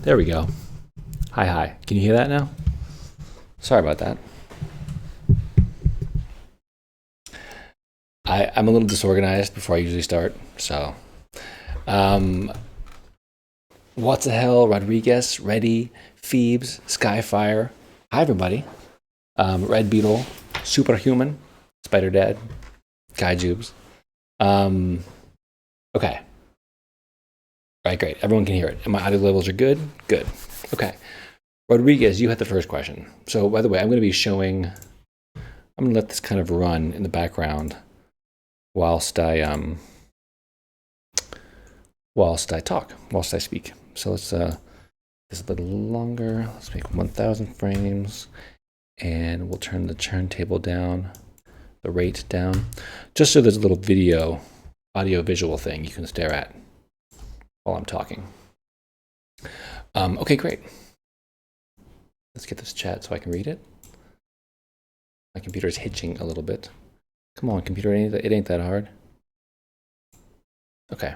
There we go. Hi. Can you hear that now? Sorry about that. I'm a little disorganized before I usually start. So, um, what the hell? Rodriguez, Reddy, Phoebes, Skyfire. Hi, everybody. Red Beetle, Superhuman, Spider Dad, Kaijubes. Okay. All right, great. Everyone can hear it. And my audio levels are good? Good. Okay. Rodriguez, you had the first question. So, by the way, I'm going to let this kind of run in the background whilst I talk, whilst I speak. So let's this is a little longer. Let's make 1,000 frames, and we'll turn the turntable down, the rate down, just so there's a little audio visual thing you can stare at while I'm talking. Okay, great. Let's get this chat so I can read it. My computer is hitching a little bit. Come on, computer, it ain't that hard. Okay.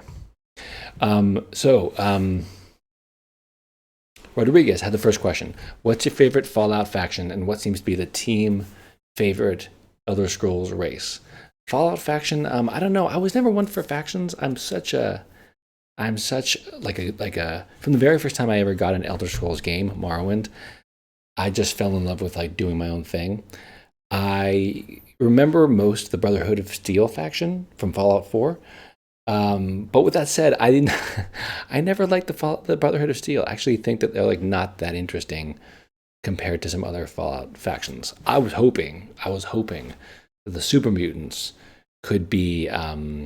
Rodriguez had the first question. What's your favorite Fallout faction, and what seems to be the team favorite Elder Scrolls race? Fallout faction, I don't know. I was never one for factions. I'm such from the very first time I ever got an Elder Scrolls game, Morrowind, I just fell in love with like doing my own thing. I remember most the Brotherhood of Steel faction from Fallout 4. But with that said, I never liked the Brotherhood of Steel. I actually think that they're like not that interesting compared to some other Fallout factions. I was hoping that the Super Mutants could be a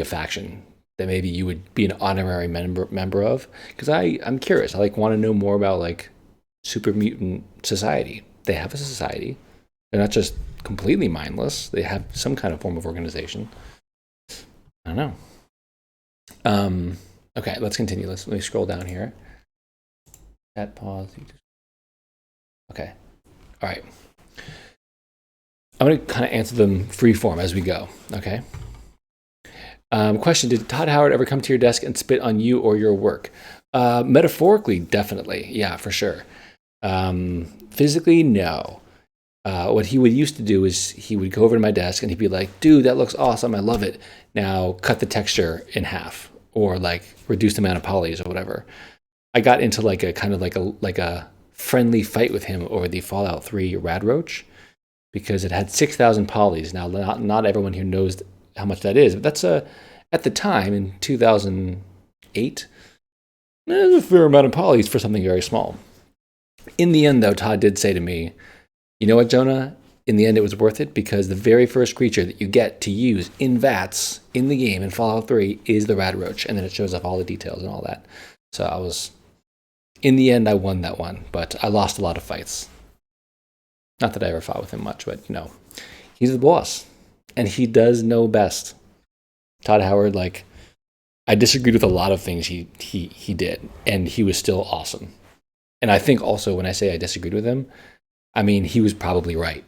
faction that maybe you would be an honorary member of, because I'm curious. I want to know more about like Super Mutant society. They have a society. They're not just completely mindless. They have some kind of form of organization. I don't know. Okay, let's continue. Let me scroll down here. Chat pause. Okay. All right. I'm going to kind of answer them free form as we go. Okay. Question: Did Todd Howard ever come to your desk and spit on you or your work? Metaphorically, definitely. Yeah, for sure. Physically, no. What he would used to do is he would go over to my desk and he'd be like, dude, that looks awesome. I love it. Now cut the texture in half, or like reduce the amount of polys or whatever. I got into like a kind of like a friendly fight with him over the Fallout 3 Rad Roach, because it had 6,000 polys. Now, not everyone here knows how much that is, but that's at the time in 2008, there's a fair amount of polys for something very small. In the end, though, Todd did say to me, you know what, Jonah? In the end, it was worth it, because the very first creature that you get to use in VATS in the game in Fallout 3 is the Rad Roach, and then it shows off all the details and all that. So in the end, I won that one, but I lost a lot of fights. Not that I ever fought with him much, but he's the boss, and he does know best. Todd Howard, I disagreed with a lot of things he did, and he was still awesome. And I think also when I say I disagreed with him, I mean, he was probably right,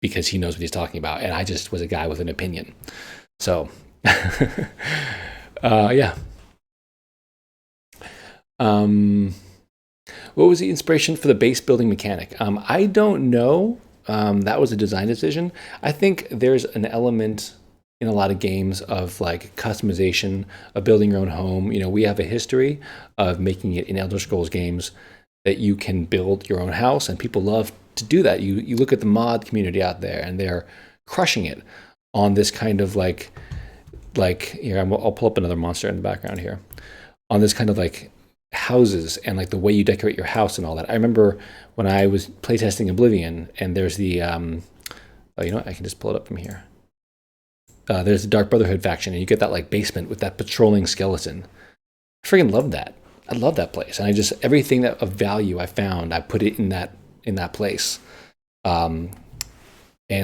because he knows what he's talking about, and I just was a guy with an opinion. So, yeah. What was the inspiration for the base building mechanic? I don't know. That was a design decision. I think there's an element in a lot of games of like customization, of building your own home. We have a history of making it in Elder Scrolls games that you can build your own house, and people love to do that. You look at the mod community out there, and they're crushing it on this kind of like here, I'll pull up another monster in the background here, on this kind of like houses and like the way you decorate your house and all that. I remember when I was playtesting Oblivion, and there's the I can just pull it up from here. There's the Dark Brotherhood faction, and you get that like basement with that patrolling skeleton. I freaking love that. I love that place, and everything that of value I found, I put it in that place, and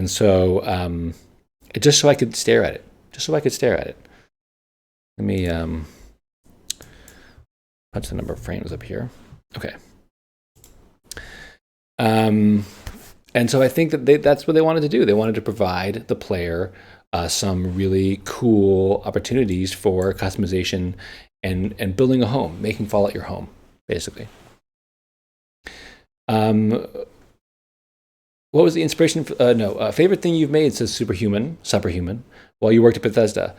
so just so I could stare at it. Let me punch the number of frames up here. Okay, and so I think that that's what they wanted to do. They wanted to provide the player some really cool opportunities for customization and building a home, making Fallout your home, basically. What was the inspiration? Favorite thing you've made, says Superhuman, while you worked at Bethesda?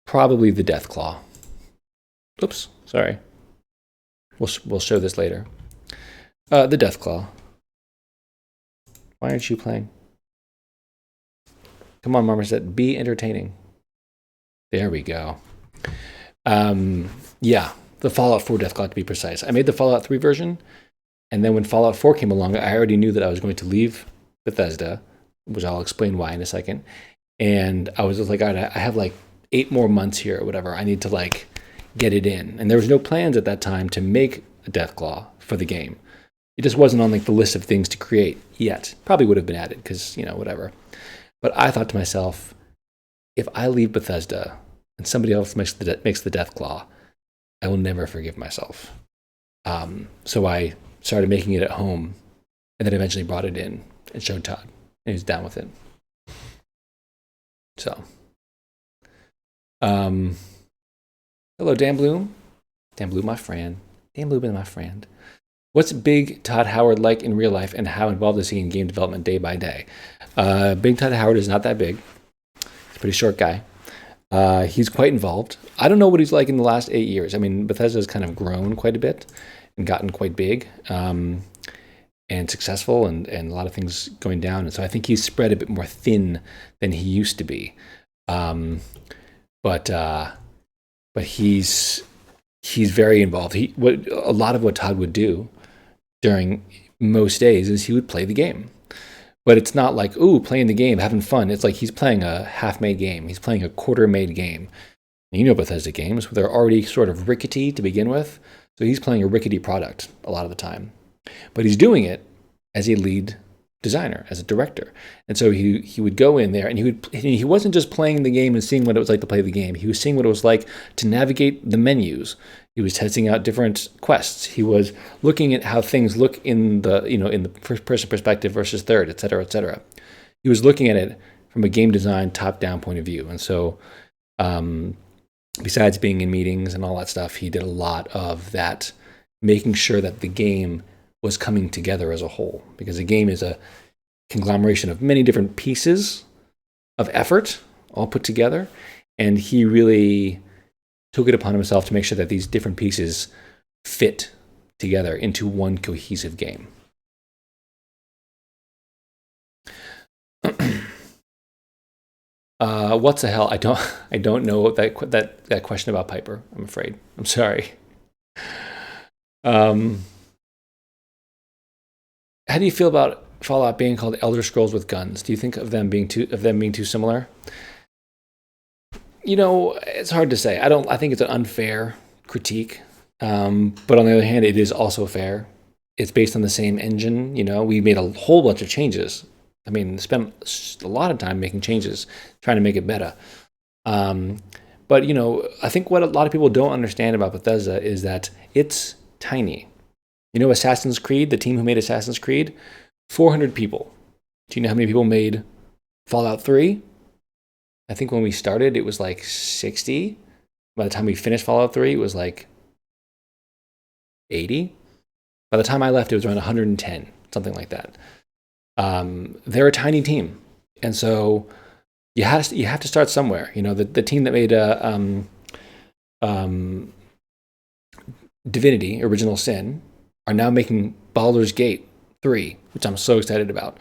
Probably the Deathclaw. Oops, sorry. We'll show this later. The Deathclaw. Why aren't you playing? Come on, Marmoset, be entertaining. There we go. Yeah, the Fallout 4 Deathclaw, to be precise. I made the Fallout 3 version, and then when Fallout 4 came along, I already knew that I was going to leave Bethesda, which I'll explain why in a second. And I was just like, all right, I have like 8 more months here or whatever. I need to like get it in. And there was no plans at that time to make a Deathclaw for the game. It just wasn't on like the list of things to create yet. Probably would have been added because, whatever. But I thought to myself, if I leave Bethesda and somebody else makes the Deathclaw, I will never forgive myself. So I started making it at home, and then eventually brought it in and showed Todd, and he was down with it. So, hello, Dan Bloom. Dan Bloom, my friend. Dan Bloom is my friend. What's Big Todd Howard like in real life, and how involved is he in game development day by day? Big Todd Howard is not that big. He's a pretty short guy. He's quite involved. I don't know what he's like in the last 8 years. I mean, Bethesda has kind of grown quite a bit and gotten quite big and successful, and a lot of things going down. And so I think he's spread a bit more thin than he used to be. But he's very involved. A lot of what Todd would do during most days is he would play the game. But it's not like, ooh, playing the game, having fun. It's like he's playing a half-made game. He's playing a quarter-made game. And Bethesda games, they're already sort of rickety to begin with. So he's playing a rickety product a lot of the time. But he's doing it as a lead designer, as a director. And so he would go in there, and he wasn't just playing the game and seeing what it was like to play the game. He was seeing what it was like to navigate the menus. He was testing out different quests. He was looking at how things look in the first person perspective versus third, et cetera, et cetera. He was looking at it from a game design top-down point of view. And so besides being in meetings and all that stuff, he did a lot of that, making sure that the game was coming together as a whole, because the game is a conglomeration of many different pieces of effort all put together, and he really took it upon himself to make sure that these different pieces fit together into one cohesive game. What's the hell? I don't know that question about Piper. I'm afraid. I'm sorry. How do you feel about Fallout being called Elder Scrolls with guns? Do you think of them being too similar? It's hard to say. I think it's an unfair critique. But on the other hand, it is also fair. It's based on the same engine. We made a whole bunch of changes. I mean, spent a lot of time making changes, trying to make it better. But I think what a lot of people don't understand about Bethesda is that it's tiny. Assassin's Creed, the team who made Assassin's Creed, 400 people. Do you know how many people made Fallout 3? I think when we started, it was like 60. By the time we finished Fallout 3, it was like 80. By the time I left, it was around 110, something like that. They're a tiny team. And so you have to start somewhere. The team that made Divinity, Original Sin, are now making Baldur's Gate 3, which I'm so excited about.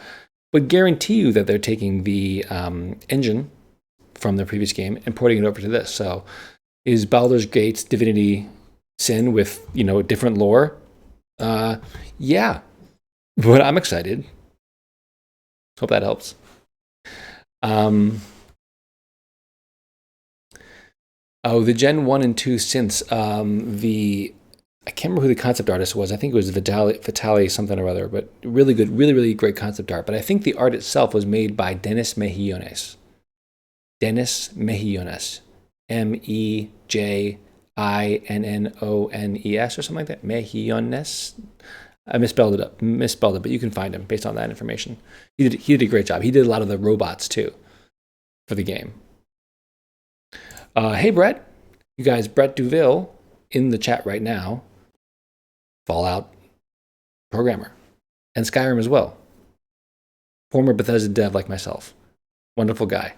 But guarantee you that they're taking the engine from the previous game and porting it over to this. So is Baldur's Gate's Divinity Sin with, a different lore? Yeah. But I'm excited. Hope that helps. The Gen 1 and 2 synths, I can't remember who the concept artist was. I think it was Vitali something or other, but really good, really, really great concept art. But I think the art itself was made by Dennis Mejillones. Dennis Mejillones. Mejinnones or something like that. Mejillones. I misspelled it, but you can find him based on that information. He did a great job. He did a lot of the robots too for the game. Hey, Brett. You guys, Brett Duville in the chat right now, Fallout programmer, and Skyrim as well. Former Bethesda dev like myself. Wonderful guy.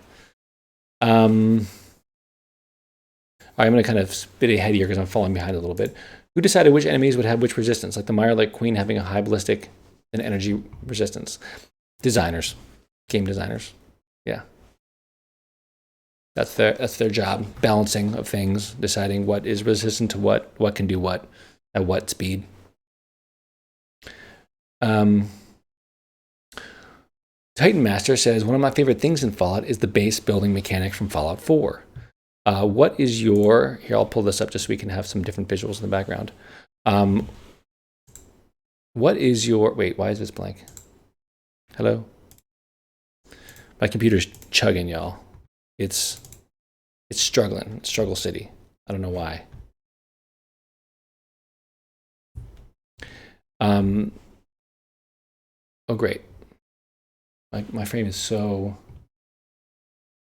I'm going to kind of spit ahead here because I'm falling behind a little bit. Who decided which enemies would have which resistance? Like the Mirelurk Queen having a high ballistic and energy resistance. Designers. Game designers. Yeah. That's their job. Balancing of things. Deciding what is resistant to what can do what, at what speed. Titan Master says, one of my favorite things in Fallout is the base building mechanic from Fallout 4. What is your... Here, I'll pull this up just so we can have some different visuals in the background. What is your... Wait, why is this blank? Hello? My computer's chugging, y'all. It's struggling. It's Struggle City. I don't know why. Oh, great. My frame is so...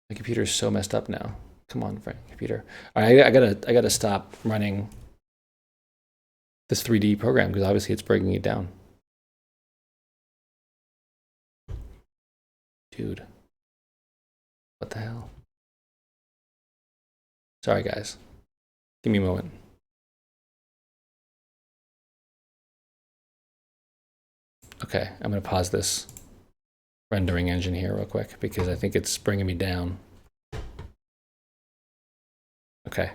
My computer is so messed up now. Come on, computer. All right, I gotta stop running this 3D program because obviously it's breaking it down. Dude. What the hell? Sorry, guys. Give me a moment. Okay, I'm going to pause this rendering engine here real quick because I think it's bringing me down. Okay.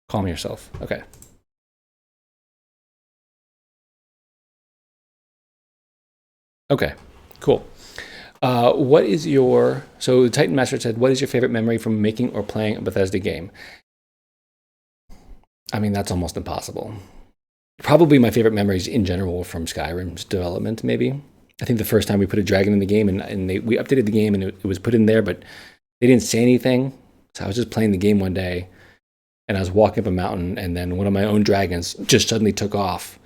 Calm yourself. Okay. Okay, cool. What is your... So the Titan Master said, what is your favorite memory from making or playing a Bethesda game? I mean, that's almost impossible. Probably my favorite memories in general from Skyrim's development, maybe. I think the first time we put a dragon in the game and we updated the game and it was put in there, but they didn't say anything. So I was just playing the game one day and I was walking up a mountain and then one of my own dragons just suddenly took off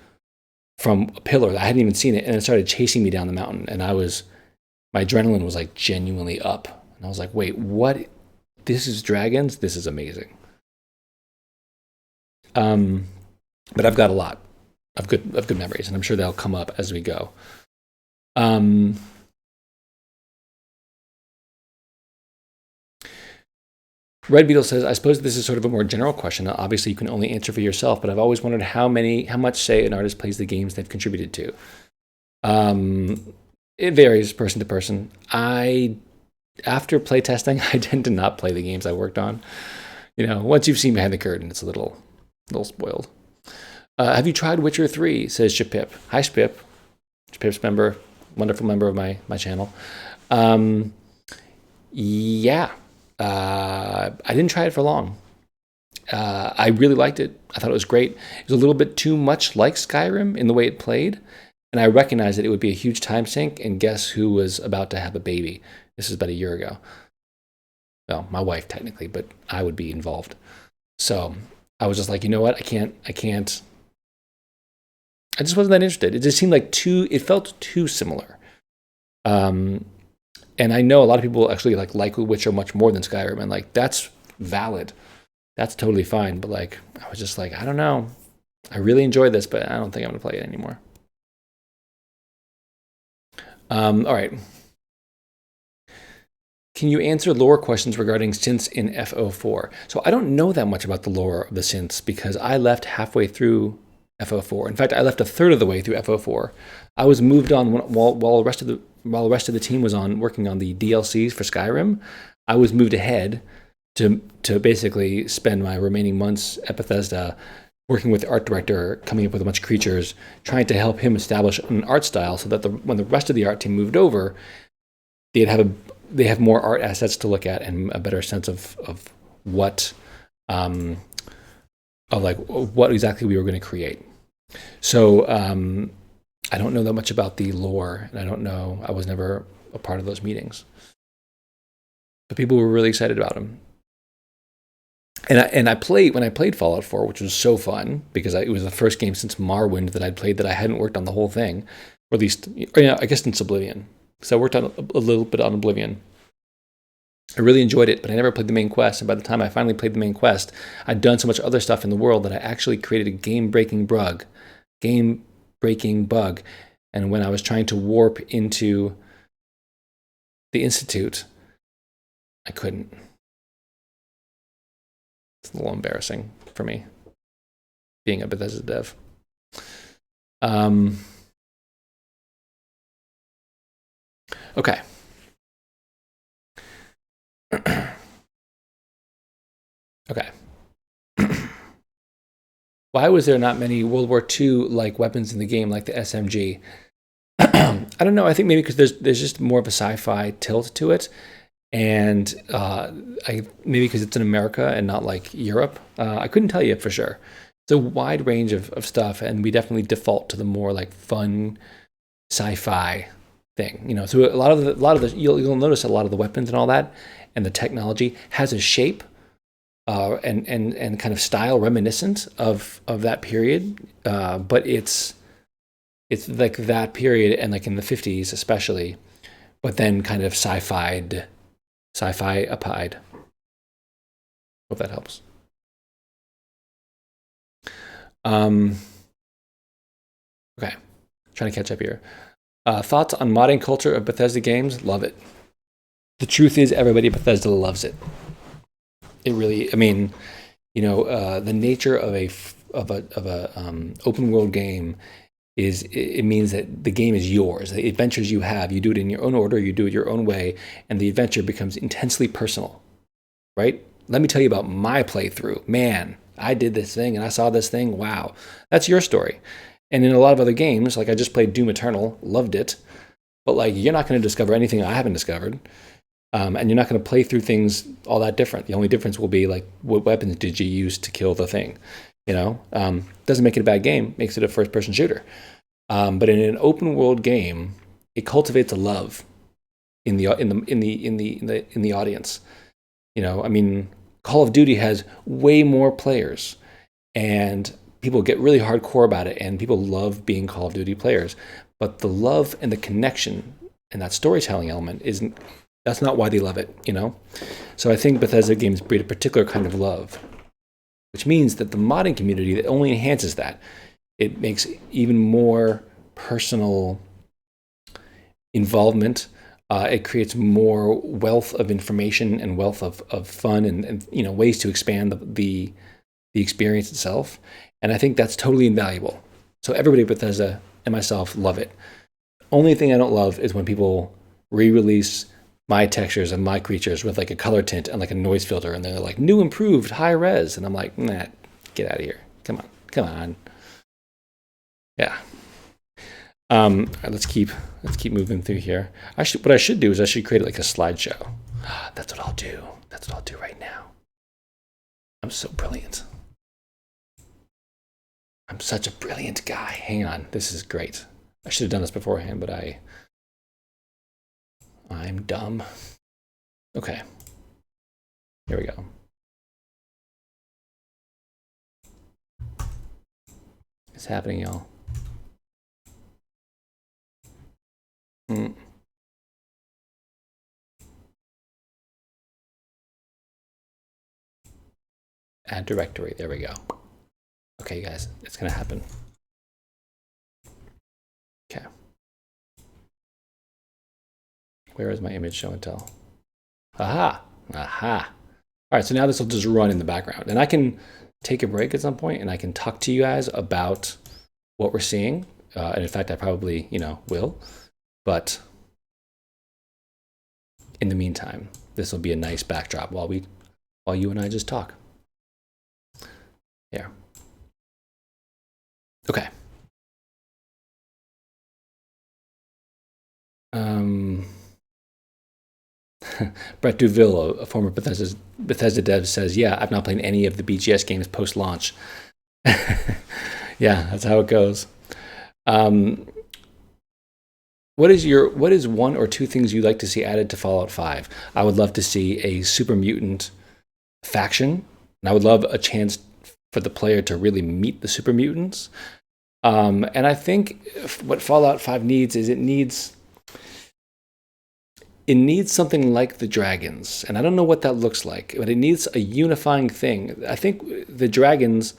from a pillar. I hadn't even seen it and it started chasing me down the mountain and my adrenaline was like genuinely up. And I was like, wait, what? This is dragons? This is amazing. But I've got a lot of good memories, and I'm sure they'll come up as we go. Red Beetle says, I suppose this is sort of a more general question. Obviously, you can only answer for yourself, but I've always wondered how much, say, an artist plays the games they've contributed to. It varies person to person. After playtesting, I tend to not play the games I worked on. You know, once you've seen behind the curtain, it's a little spoiled. Have you tried Witcher 3? Says Chipip. Hi, Chipip. Chipip's member, wonderful member of my channel. Yeah. I didn't try it for long. I really liked it. I thought it was great. It was a little bit too much like Skyrim in the way it played. And I recognized that it would be a huge time sink. And guess who was about to have a baby? This is about a year ago. Well, my wife technically, but I would be involved. So I was just like, you know what? I can't. I just wasn't that interested. It just seemed like it felt too similar. And I know a lot of people actually like Witcher much more than Skyrim, and like that's valid. That's totally fine. But like I was just like, I don't know. I really enjoyed this, but I don't think I'm gonna play it anymore. All right. Can you answer lore questions regarding synths in FO4? So I don't know that much about the lore of the synths because I left halfway through FO4. In fact, I left a third of the way through FO4. I was moved on while the rest of the team was working on the DLCs for Skyrim. I was moved ahead to basically spend my remaining months at Bethesda working with the art director, coming up with a bunch of creatures, trying to help him establish an art style so that when the rest of the art team moved over, they have more art assets to look at and a better sense of what what exactly we were going to create. So I don't know that much about the lore, and I was never a part of those meetings. But people were really excited about them. And when I played Fallout 4, which was so fun because it was the first game since Morrowind that I'd played that I hadn't worked on the whole thing, or at least, I guess since Oblivion. So I worked on a little bit on Oblivion. I really enjoyed it, but I never played the main quest. And by the time I finally played the main quest, I'd done so much other stuff in the world that I actually created a game-breaking bug. And when I was trying to warp into the Institute, I couldn't. It's a little embarrassing for me, being a Bethesda dev. Okay. Okay. Why was there not many World War II like weapons in the game, like the SMG? I don't know. I think maybe because there's just more of a sci-fi tilt to it, and maybe because it's in America and not like Europe. I couldn't tell you for sure. It's a wide range of stuff, and we definitely default to the more like fun sci-fi thing. You know, so a lot of the you'll notice a lot of the weapons and all that, and the technology has a shape and kind of style reminiscent of that period, but it's like that period and like in the 50s especially, but then kind of sci-fi applied. Hope that helps. Okay, trying to catch up here. Thoughts on modding culture of Bethesda games? Love it. The truth is, everybody at Bethesda loves it. It really, I mean, you know, the nature of a open world game is it means that the game is yours. The adventures you have, you do it in your own order, you do it your own way, and the adventure becomes intensely personal, right? Let me tell you about my playthrough. Man, I did this thing and I saw this thing. Wow, that's your story. And in a lot of other games, like I just played Doom Eternal, loved it, but like you're not going to discover anything I haven't discovered. And you're not going to play through things all that different. The only difference will be like, what weapons did you use to kill the thing? You know, doesn't make it a bad game. Makes it a first-person shooter. But in an open-world game, it cultivates a love in the audience. You know, I mean, Call of Duty has way more players, and people get really hardcore about it, and people love being Call of Duty players. But the love and the connection and that storytelling element isn't. That's not why they love it, you know? So I think Bethesda games breed a particular kind of love, which means that the modding community that only enhances that. It makes even more personal involvement. It creates more wealth of information and wealth of fun and you know, ways to expand the experience itself. And I think that's totally invaluable. So everybody at Bethesda and myself love it. Only thing I don't love is when people re-release my textures and my creatures with like a color tint and like a noise filter, and they're like new, improved, high res, and I'm like, nah, get out of here. Come on. Yeah. All right, let's keep moving through here. What I should do is I should create like a slideshow. That's what I'll do. That's what I'll do right now. I'm so brilliant. I'm such a brilliant guy. Hang on, this is great. I should have done this beforehand, but I'm dumb. Okay. Here we go. What's happening, y'all? Add directory. There we go. Okay, guys, it's gonna happen. Okay. Where is my image show and tell? Aha! All right, so now this will just run in the background, and I can take a break at some point, and I can talk to you guys about what we're seeing. And in fact, I probably, will. But in the meantime, this will be a nice backdrop while you and I just talk. Yeah. Okay. Brett Duville, a former Bethesda dev, says, "Yeah, I've not played any of the BGS games post-launch." Yeah, that's how it goes. What is one or two things you'd like to see added to Fallout 5? I would love to see a super mutant faction, and I would love a chance for the player to really meet the super mutants. And I think what Fallout 5 needs is it needs it needs something like the dragons, and I don't know what that looks like, but it needs a unifying thing. I think the dragons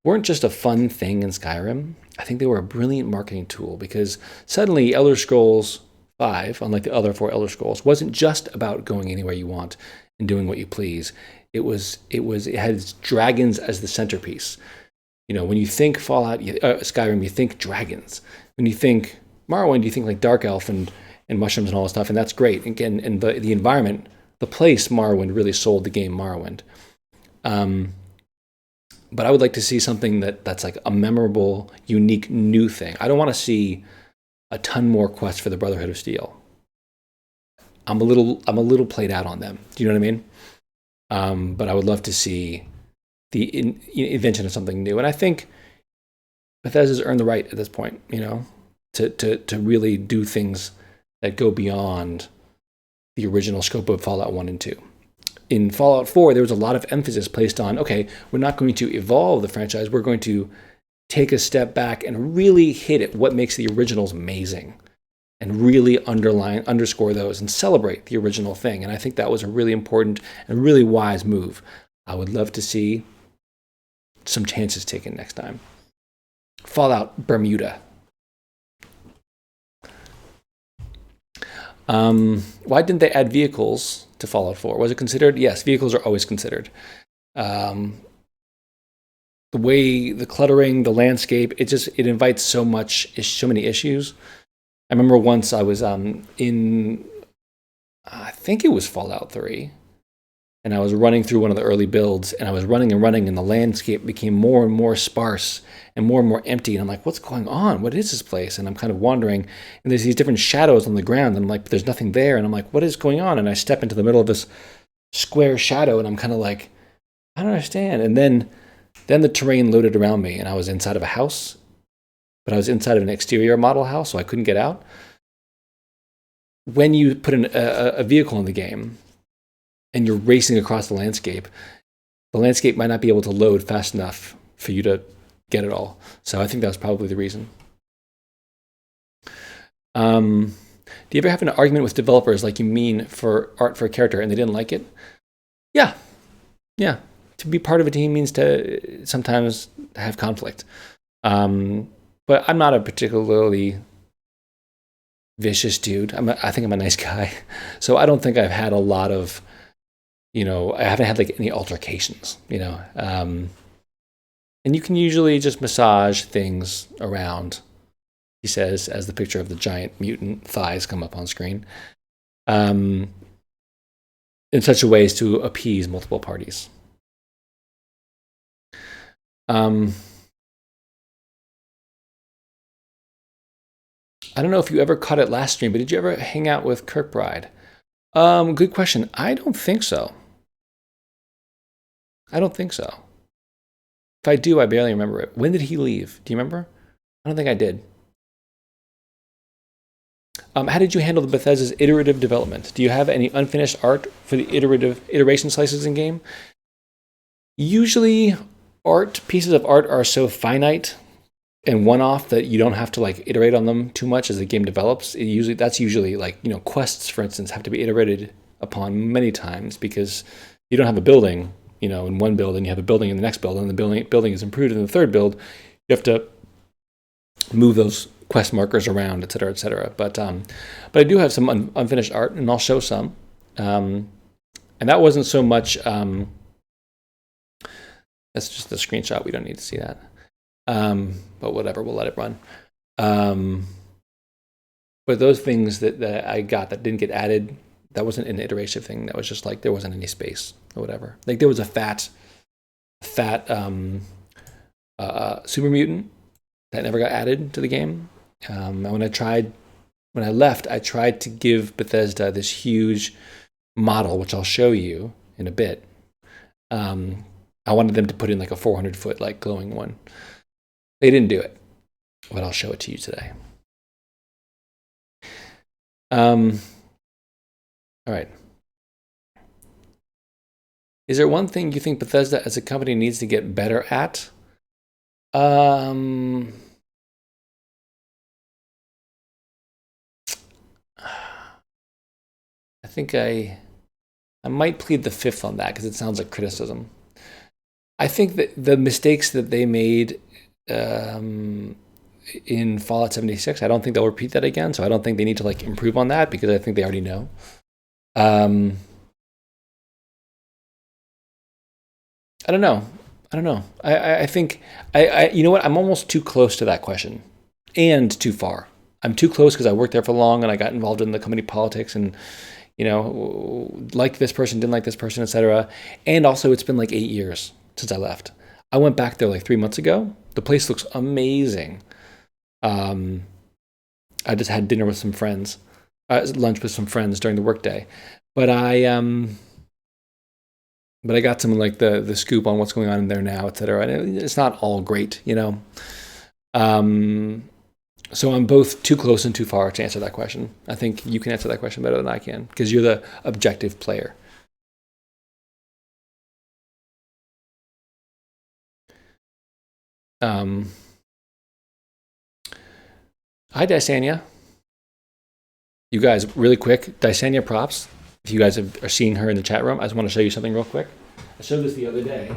weren't just a fun thing in Skyrim. I think they were a brilliant marketing tool because suddenly Elder Scrolls 5, unlike the other 4 Elder Scrolls, wasn't just about going anywhere you want and doing what you please. It had dragons as the centerpiece. You know, when you think Fallout, Skyrim, you think dragons. When you think Morrowind, you think like Dark Elf and mushrooms and all this stuff, and that's great. Again, and the environment, the place Morrowind really sold the game Morrowind. But I would like to see something that's like a memorable, unique, new thing. I don't want to see a ton more quests for the Brotherhood of Steel. I'm a little played out on them. Do you know what I mean? But I would love to see the invention of something new. And I think Bethesda's earned the right at this point, you know, to really do things that go beyond the original scope of Fallout 1 and 2. In Fallout 4, there was a lot of emphasis placed on, okay, we're not going to evolve the franchise, we're going to take a step back and really hit at what makes the originals amazing and really underscore those and celebrate the original thing. And I think that was a really important and really wise move. I would love to see some chances taken next time. Fallout Bermuda. Why didn't they add vehicles to Fallout 4? Was it considered? Yes, vehicles are always considered. The way, the cluttering, the landscape, it invites so many issues. I remember once I was in, I think it was Fallout 3, and I was running through one of the early builds, and I was running, and the landscape became more and more sparse and more empty. And I'm like, what's going on? What is this place? And I'm kind of wandering, and there's these different shadows on the ground, and I'm like, there's nothing there. And I'm like, what is going on? And I step into the middle of this square shadow, and I'm kind of like, I don't understand. And then the terrain loaded around me, and I was inside of a house, but I was inside of an exterior model house, so I couldn't get out. When you put a vehicle in the game, and you're racing across the landscape might not be able to load fast enough for you to get it all. So I think that was probably the reason. Do you ever have an argument with developers like you mean for art for a character and they didn't like it? Yeah. To be part of a team means to sometimes have conflict. But I'm not a particularly vicious dude. I think I'm a nice guy. So I don't think I've had a lot of, I haven't had like any altercations, and you can usually just massage things around, he says, as the picture of the giant mutant thighs come up on screen, in such a way as to appease multiple parties. I don't know if you ever caught it last stream, but did you ever hang out with Kirkbride? Good question. I don't think so. If I do, I barely remember it. When did he leave? Do you remember? I don't think I did. How did you handle the Bethesda's iterative development? Do you have any unfinished art for the iteration slices in game? Usually, pieces of art are so finite and one-off that you don't have to like iterate on them too much as the game develops. That's usually like, quests, for instance, have to be iterated upon many times because you don't have a building, in one build, and you have a building in the next build, and the building is improved in the third build. You have to move those quest markers around, et cetera, et cetera. But I do have some unfinished art, and I'll show some. And that wasn't so much. That's just a screenshot. We don't need to see that. But whatever, we'll let it run. But those things that I got that didn't get added, that wasn't an iterative thing. That was just like there wasn't any space or whatever. Like there was a fat super mutant that never got added to the game. And when I left, I tried to give Bethesda this huge model, which I'll show you in a bit. I wanted them to put in like a 400-foot like glowing one. They didn't do it, but I'll show it to you today. All right. Is there one thing you think Bethesda as a company needs to get better at? I think I might plead the fifth on that because it sounds like criticism. I think that the mistakes that they made in Fallout 76, I don't think they'll repeat that again. So I don't think they need to like improve on that because I think they already know. I don't know. I don't know. I think you know what? I'm almost too close to that question, and too far. I'm too close because I worked there for long and I got involved in the company politics and liked this person, didn't like this person, etc. And also, it's been like 8 years since I left. I went back there like 3 months ago. The place looks amazing. I just had dinner with some friends, lunch with some friends during the workday, but I got some like the scoop on what's going on in there now, et cetera. And it's not all great, you know. So I'm both too close and too far to answer that question. I think you can answer that question better than I can because you're the objective player. Hi, Dysania. You guys, really quick, Dysania props. If you guys are seeing her in the chat room, I just want to show you something real quick. I showed this the other day.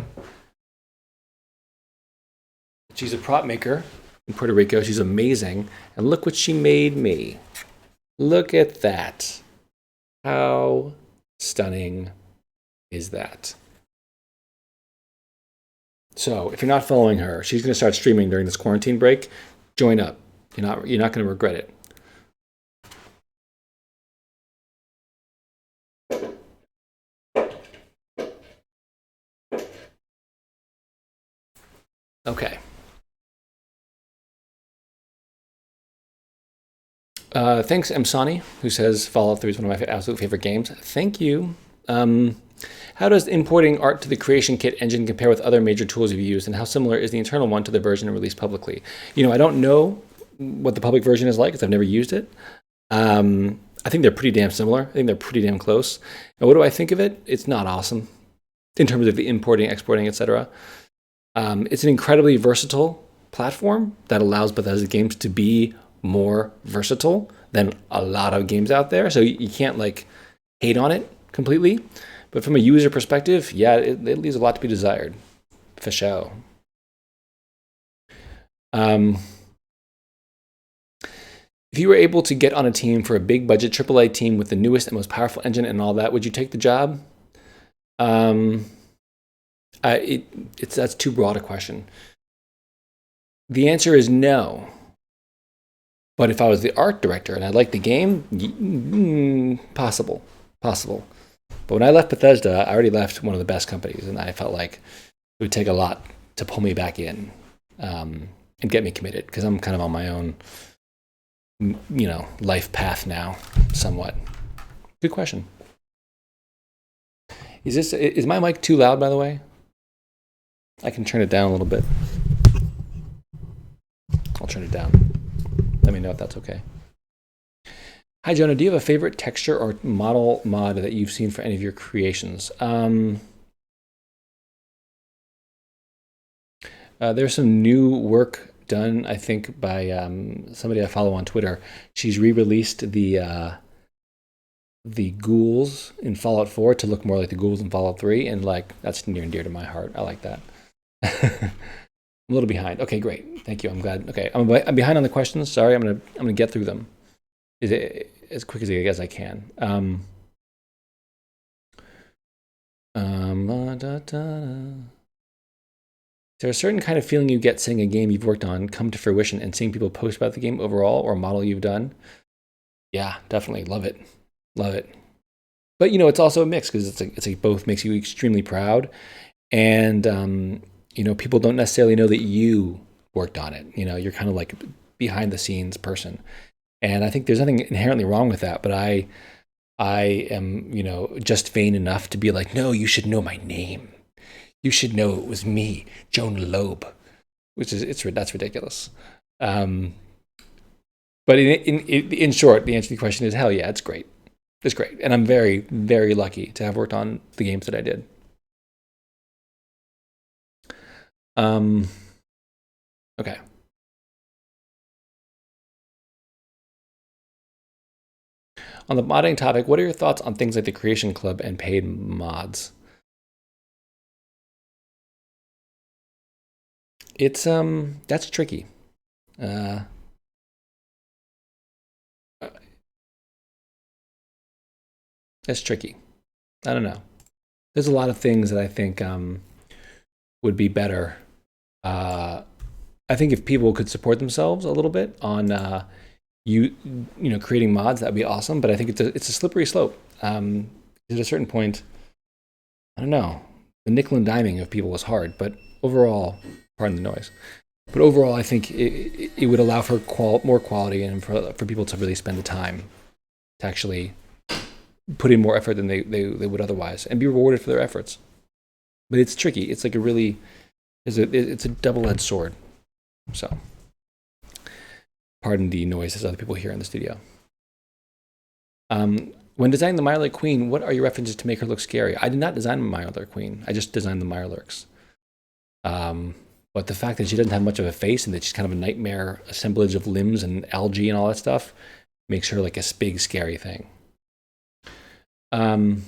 She's a prop maker in Puerto Rico. She's amazing. And look what she made me. Look at that. How stunning is that? So if you're not following her, she's going to start streaming during this quarantine break. Join up. You're not going to regret it. Okay. Thanks, Msani, who says Fallout 3 is one of my absolute favorite games. Thank you. How does importing art to the Creation Kit engine compare with other major tools you've used, and how similar is the internal one to the version released publicly? I don't know what the public version is like because I've never used it. I think they're pretty damn similar. I think they're pretty damn close. And what do I think of it? It's not awesome in terms of the importing, exporting, etc. It's an incredibly versatile platform that allows Bethesda games to be more versatile than a lot of games out there. So you can't like hate on it completely. But from a user perspective, yeah, it leaves a lot to be desired, for sure. If you were able to get on a team for a big budget AAA team with the newest and most powerful engine and all that, would you take the job? That's too broad a question. The answer is no. But if I was the art director and I liked the game, possible. But when I left Bethesda, I already left one of the best companies, and I felt like it would take a lot to pull me back in and get me committed because I'm kind of on my own, life path now, somewhat. Good question. Is my mic too loud, by the way? I can turn it down a little bit. I'll turn it down. Let me know if that's okay. Hi, Jonah. Do you have a favorite texture or model mod that you've seen for any of your creations? There's some new work done, I think, by somebody I follow on Twitter. She's re-released the ghouls in Fallout 4 to look more like the ghouls in Fallout 3, and that's near and dear to my heart. I like that. I'm a little behind. Okay, great. Thank you. I'm glad. Okay, I'm behind on the questions. Sorry, I'm gonna get through them as quick as I can. Is there a certain kind of feeling you get seeing a game you've worked on come to fruition and seeing people post about the game overall or model you've done? Yeah, definitely. Love it. But it's also a mix because it's like both makes you extremely proud, and people don't necessarily know that you worked on it. You're kind of like behind the scenes person, and I think there's nothing inherently wrong with that. But I am just vain enough to be like, no, you should know my name. You should know it was me, Jonah Loeb, that's ridiculous. But in short, the answer to the question is hell yeah, it's great. It's great, and I'm very, very lucky to have worked on the games that I did. Okay. On the modding topic, what are your thoughts on things like the Creation Club and paid mods? It's that's tricky. Uh, it's tricky. I don't know. There's a lot of things that I think would be better. Uh, I think if people could support themselves a little bit on you you know creating mods, that'd be awesome. But I think it's a slippery slope. At a certain point, I don't know. The nickel and diming of people is hard, but overall, pardon the noise. But overall, I think it would allow for more quality and for people to really spend the time to actually put in more effort than they would otherwise and be rewarded for their efforts. But it's tricky. It's like it's a double-edged sword. So, pardon the noises other people hear in the studio. When designing the Mirelurk Queen, what are your references to make her look scary? I did not design the Mirelurk Queen. I just designed the Mirelurks. But the fact that she doesn't have much of a face and that she's kind of a nightmare assemblage of limbs and algae and all that stuff makes her like a big, scary thing. Okay.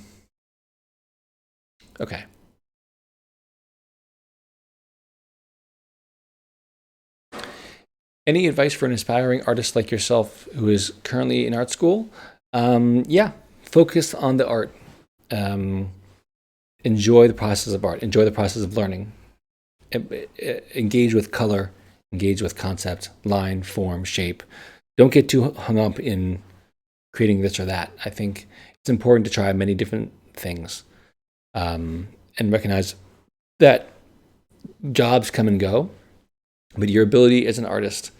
Any advice for an aspiring artist like yourself who is currently in art school? Yeah, focus on the art. Enjoy the process of art. Enjoy the process of learning. Engage with color. Engage with concept, line, form, shape. Don't get too hung up in creating this or that. I think it's important to try many different things and recognize that jobs come and go, but your ability as an artist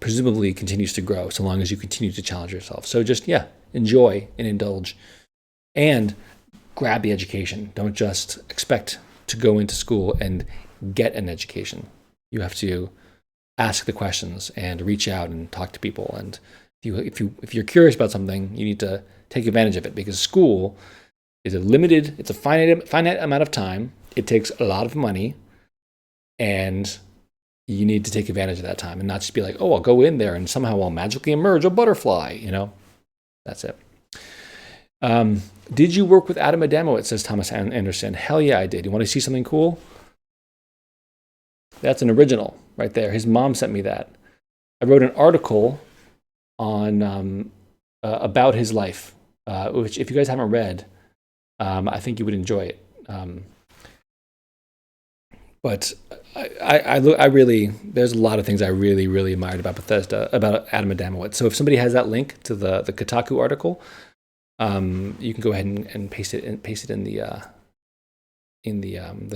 presumably continues to grow so long as you continue to challenge yourself. So just, enjoy and indulge and grab the education. Don't just expect to go into school and get an education. You have to ask the questions and reach out and talk to people. And if you're curious about something, you need to take advantage of it because school is it's a finite amount of time. It takes a lot of money, and you need to take advantage of that time and not just be like, oh, I'll go in there and somehow I'll magically emerge a butterfly. That's it. Did you work with Adam Adamowitz, says Thomas Anderson? Hell yeah, I did. You want to see something cool? That's an original right there. His mom sent me that. I wrote an article on about his life, which if you guys haven't read, I think you would enjoy it. But I really, there's a lot of things I really, really admired about Bethesda, about Adam Adamowitz. So if somebody has that link to the Kotaku article, you can go ahead and paste it in the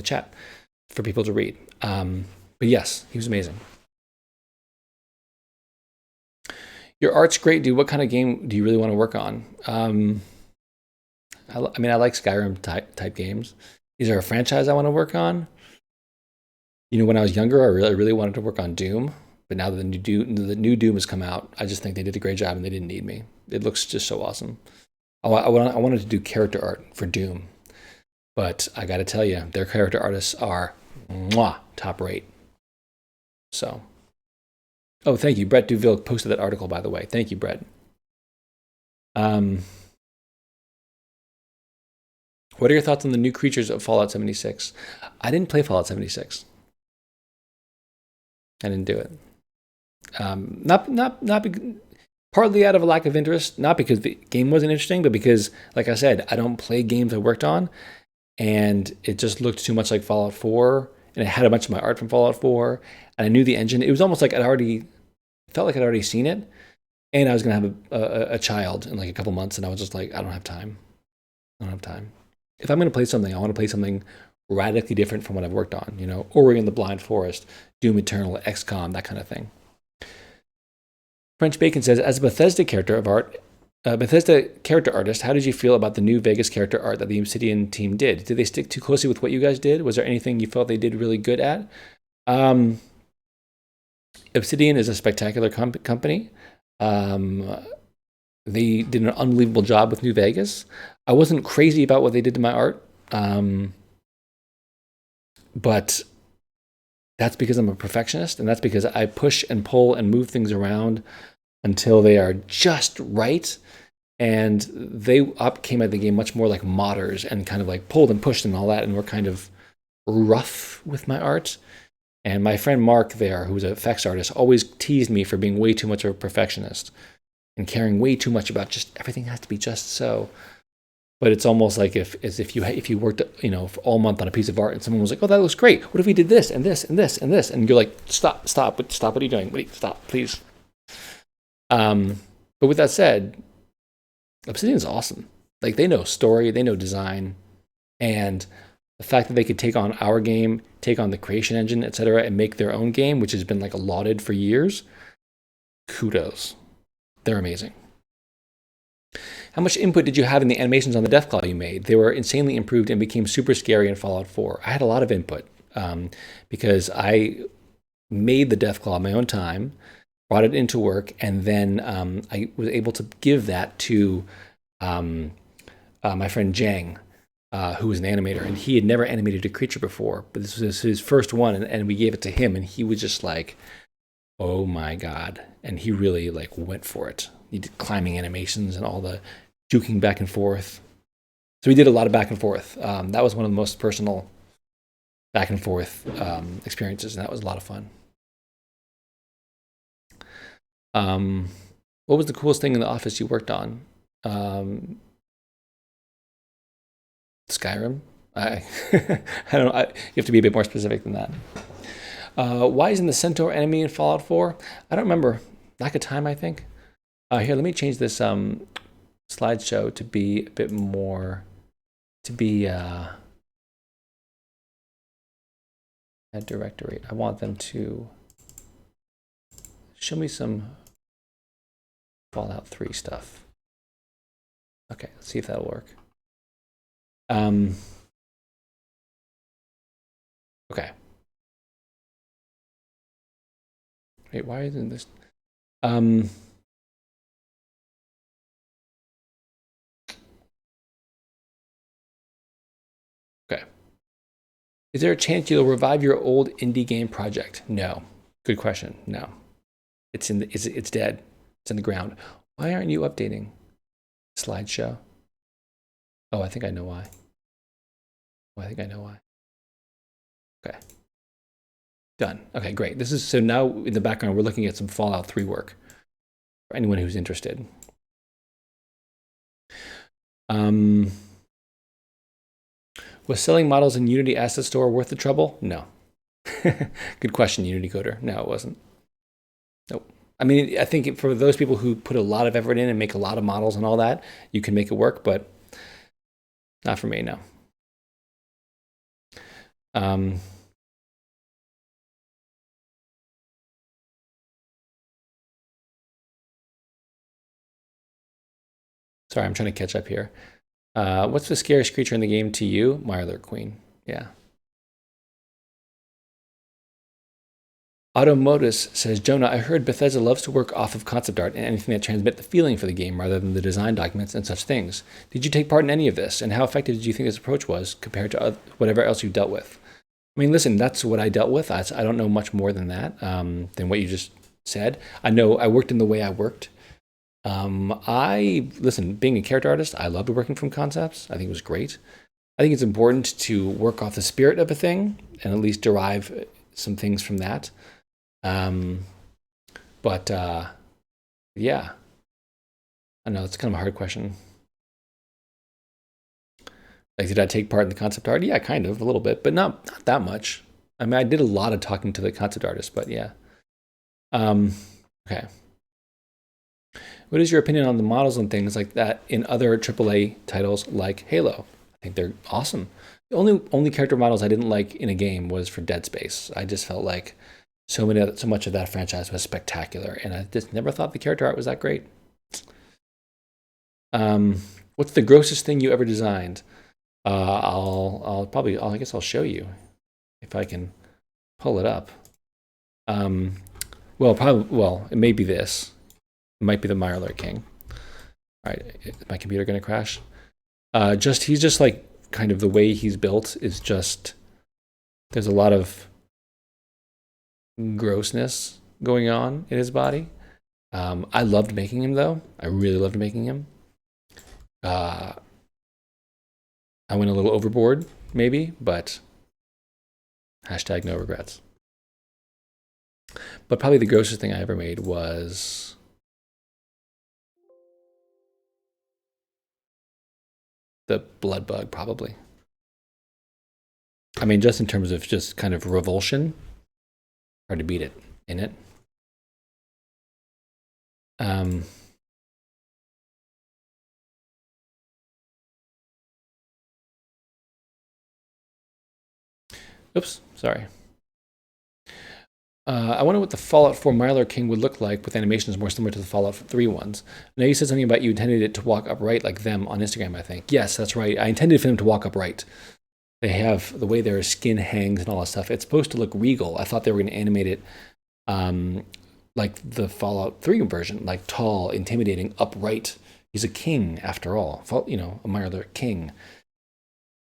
chat for people to read. But yes, he was amazing. Your art's great, dude. What kind of game do you really want to work on? I like Skyrim type games. Is there a franchise I want to work on? When I was younger, I really wanted to work on Doom. But now that the new Doom has come out, I just think they did a great job and they didn't need me. It looks just so awesome. I wanted to do character art for Doom. But I got to tell you, their character artists are top rate. So, thank you. Brett Duville posted that article, by the way. Thank you, Brett. What are your thoughts on the new creatures of Fallout 76? I didn't play Fallout 76. I didn't do it. Partly out of a lack of interest, not because the game wasn't interesting, but because, like I said, I don't play games I worked on, and it just looked too much like Fallout 4, and it had a bunch of my art from Fallout 4, and I knew the engine. It was almost like felt like I'd already seen it, and I was going to have a child in like a couple months, and I was just like, I don't have time. If I'm going to play something, I want to play something radically different from what I've worked on, Ori and the Blind Forest, Doom Eternal, XCOM, that kind of thing. French Bacon says, as a Bethesda character artist, how did you feel about the new Vegas character art that the Obsidian team did? Did they stick too closely with what you guys did? Was there anything you felt they did really good at? Obsidian is a spectacular company. They did an unbelievable job with New Vegas. I wasn't crazy about what they did to my art, but that's because I'm a perfectionist, and that's because I push and pull and move things around until they are just right. and they came at the game much more like modders and kind of like pulled and pushed and all that, and were kind of rough with my art. And my friend Mark there, who's an effects artist, always teased me for being way too much of a perfectionist and caring way too much about just everything has to be just so. But it's almost like if you worked, for all month on a piece of art and someone was like, "Oh, that looks great. What if we did this and this and this and this?" And you're like, "Stop! What are you doing? Wait, stop, please." But with that said, Obsidian's awesome. Like, they know story, they know design, and the fact that they could take on our game, take on the creation engine, etc., and make their own game, which has been like lauded for years, kudos. They're amazing. How much input did you have in the animations on the Deathclaw you made? They were insanely improved and became super scary in Fallout 4. I had a lot of input because I made the Deathclaw on my own time, brought it into work, and then I was able to give that to my friend Jang, who was an animator, and he had never animated a creature before, but this was his first one, and we gave it to him, and he was just like, "Oh my God." And he really like went for it. He did climbing animations and all the juking back and forth. So we did a lot of back and forth. That was one of the most personal back and forth experiences, and that was a lot of fun. What was the coolest thing in the office you worked on? Skyrim? I don't know. You have to be a bit more specific than that. Why isn't the Centaur enemy in Fallout 4? I don't remember. Lack of time, I think. Here, let me change this slideshow to be a bit more, a directory. I want them to show me some Fallout 3 stuff. Okay, let's see if that'll work. Okay. Wait, why isn't this? Okay. Is there a chance you'll revive your old indie game project? No. Good question. No. It's dead. It's in the ground. Why aren't you updating slideshow? Oh, I think I know why. Okay. Done. Okay, great. This is so now in the background we're looking at some Fallout 3 work for anyone who's interested. Was selling models in Unity Asset Store worth the trouble? No. Good question, Unity Coder. No, it wasn't. Nope. I mean, I think for those people who put a lot of effort in and make a lot of models and all that, you can make it work, but not for me, no. Sorry, I'm trying to catch up here. What's the scariest creature in the game to you? Mirelurk Queen. Yeah. Automotus says, Jonah, I heard Bethesda loves to work off of concept art and anything that transmits the feeling for the game rather than the design documents and such things. Did you take part in any of this? And how effective did you think this approach was compared to whatever else you've dealt with? I mean, listen, that's what I dealt with. I don't know much more than that, than what you just said. I know I worked in the way I worked. Listen, being a character artist, I loved working from concepts. I think it was great. I think it's important to work off the spirit of a thing and at least derive some things from that. Yeah, I know it's kind of a hard question. Like, did I take part in the concept art? Yeah, kind of, a little bit, but not that much. I mean, I did a lot of talking to the concept artist, but yeah. Okay. What is your opinion on the models and things like that in other AAA titles like Halo? I think they're awesome. The only character models I didn't like in a game was for Dead Space. I just felt like so much of that franchise was spectacular, and I just never thought the character art was that great. What's the grossest thing you ever designed? I guess I'll show you if I can pull it up. It may be this. It might be the Mirelurk King. All right, is my computer going to crash? He's just like kind of the way he's built is just, there's a lot of grossness going on in his body. I loved making him though. I really loved making him. I went a little overboard, maybe, but hashtag no regrets. But probably the grossest thing I ever made was the blood bug, probably. I mean, just in terms of just kind of revulsion, hard to beat it, in it. Oops, sorry. I wonder what the Fallout 4 Mirelurk King would look like with animations more similar to the Fallout 3 ones. I know you said something about you intended it to walk upright like them on Instagram, I think. Yes, that's right. I intended for them to walk upright. They have the way their skin hangs and all that stuff. It's supposed to look regal. I thought they were going to animate it like the Fallout 3 version, like tall, intimidating, upright. He's a king, after all. You know, a Mirelurk king.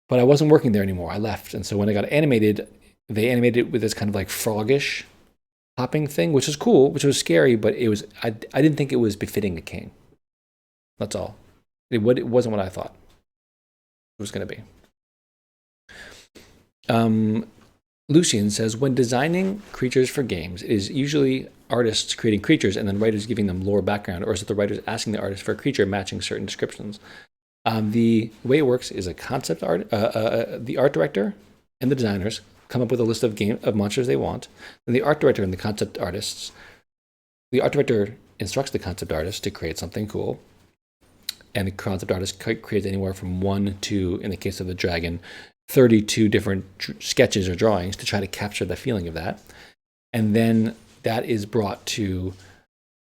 But I wasn't working there anymore. I left. And so when I got animated, they animated it with this kind of like frogish hopping thing, which was cool, which was scary, but it was I didn't think it was befitting a king. That's all. It wasn't what I thought it was going to be. Lucian says, when designing creatures for games, it is usually artists creating creatures and then writers giving them lore background, or is it the writers asking the artist for a creature matching certain descriptions? The way it works is a concept art, the art director and the designers come up with a list of monsters they want. Then the art director and the art director instructs the concept artist to create something cool. And the concept artist creates anywhere from 1 to, in the case of the dragon, 32 different sketches or drawings to try to capture the feeling of that. And then that is brought to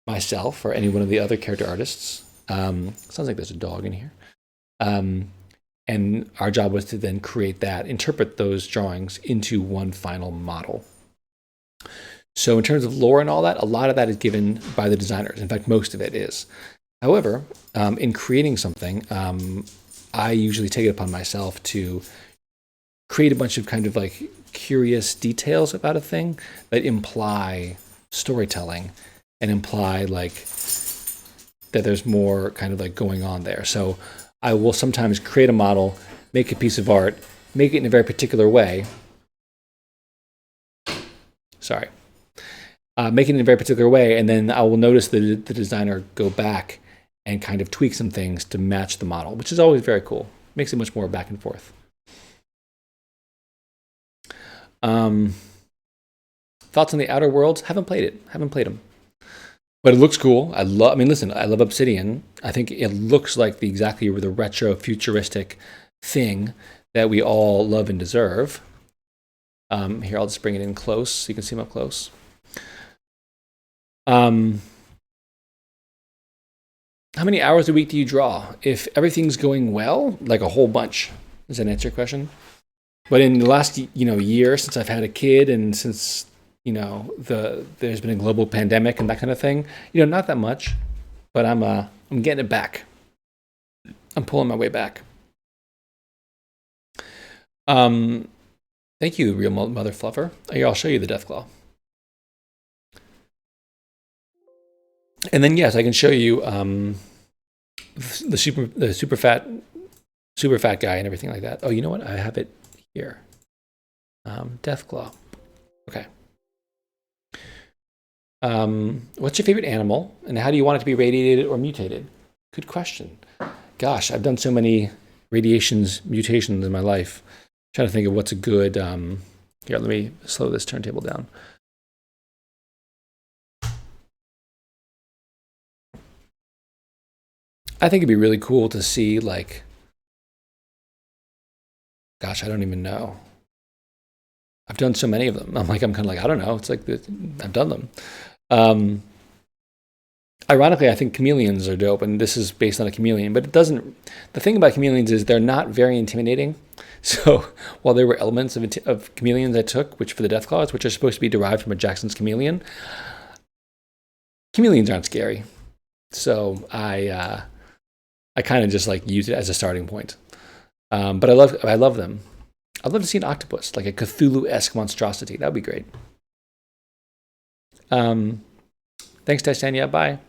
myself or any one of the other character artists. Sounds like there's a dog in here. And our job was to then create that, interpret those drawings into one final model. So in terms of lore and all that, a lot of that is given by the designers. In fact, most of it is. However, in creating something, I usually take it upon myself to create a bunch of kind of like curious details about a thing that imply storytelling and imply like that there's more kind of like going on there. So I will sometimes create a model, make a piece of art, make it in a very particular way. Sorry. Make it in a very particular way, and then I will notice the designer go back and kind of tweak some things to match the model, which is always very cool. Makes it much more back and forth. Thoughts on the Outer Worlds? Haven't played it. Haven't played them. But it looks cool. I mean, listen, I love Obsidian. I think it looks like exactly the retro futuristic thing that we all love and deserve. Here, I'll just bring it in close so you can see them up close. How many hours a week do you draw? If everything's going well, like a whole bunch. Does that answer your question? But in the last, year since I've had a kid and since, there's been a global pandemic and that kind of thing, not that much, but I'm getting it back. I'm pulling my way back. Thank you, Real Mother Fluffer. Here, I'll show you the Deathclaw. And then, yes, I can show you the super fat guy and everything like that. Oh, you know what? I have it here. Deathclaw. Okay. What's your favorite animal, and how do you want it to be radiated or mutated? Good question. Gosh, I've done so many mutations in my life. I'm trying to think of what's a good. Here, let me slow this turntable down. I think it'd be really cool to see, like, gosh, I don't even know. I've done so many of them. I'm kind of like, I don't know. It's like, I've done them. Ironically, I think chameleons are dope, and this is based on a chameleon, but the thing about chameleons is they're not very intimidating. So while there were elements of chameleons I took, which for the Deathclaws, which are supposed to be derived from a Jackson's chameleon, chameleons aren't scary. So I kind of just like use it as a starting point. But I love them. I'd love to see an octopus, like a Cthulhu-esque monstrosity. That would be great. Thanks, Titania. Bye.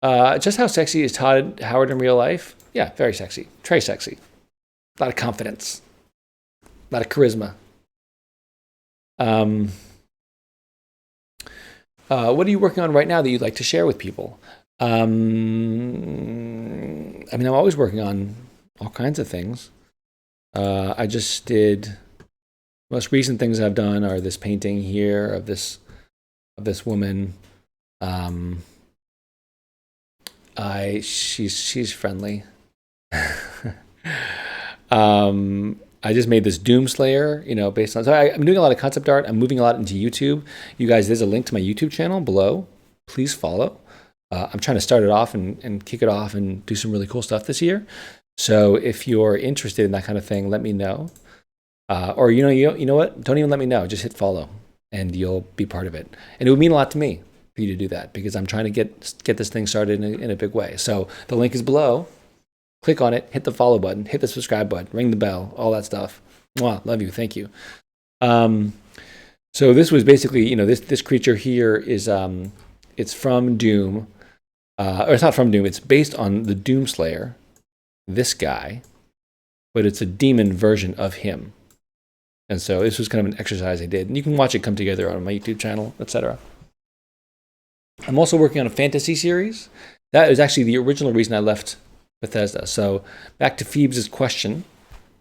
Just how sexy is Todd Howard in real life? Yeah, very sexy. Très sexy. A lot of confidence. A lot of charisma. What are you working on right now that you'd like to share with people? I mean, I'm always working on all kinds of things. I just did. Most recent things I've done are this painting here of this woman. She's friendly. I just made this Doomslayer, based on. So I'm doing a lot of concept art. I'm moving a lot into YouTube. You guys, there's a link to my YouTube channel below. Please follow. I'm trying to start it off and kick it off and do some really cool stuff this year. So if you're interested in that kind of thing, let me know. Or you know what? Don't even let me know. Just hit follow, and you'll be part of it. And it would mean a lot to me for you to do that because I'm trying to get this thing started in a big way. So the link is below. Click on it, hit the follow button, hit the subscribe button, ring the bell, all that stuff. Mwah, love you, thank you. So this was basically, this creature here is, it's from Doom, or it's not from Doom, it's based on the Doomslayer, this guy, but it's a demon version of him. And so this was kind of an exercise I did. And you can watch it come together on my YouTube channel, etc. I'm also working on a fantasy series. That is actually the original reason I left Bethesda. So back to Phoebes' question.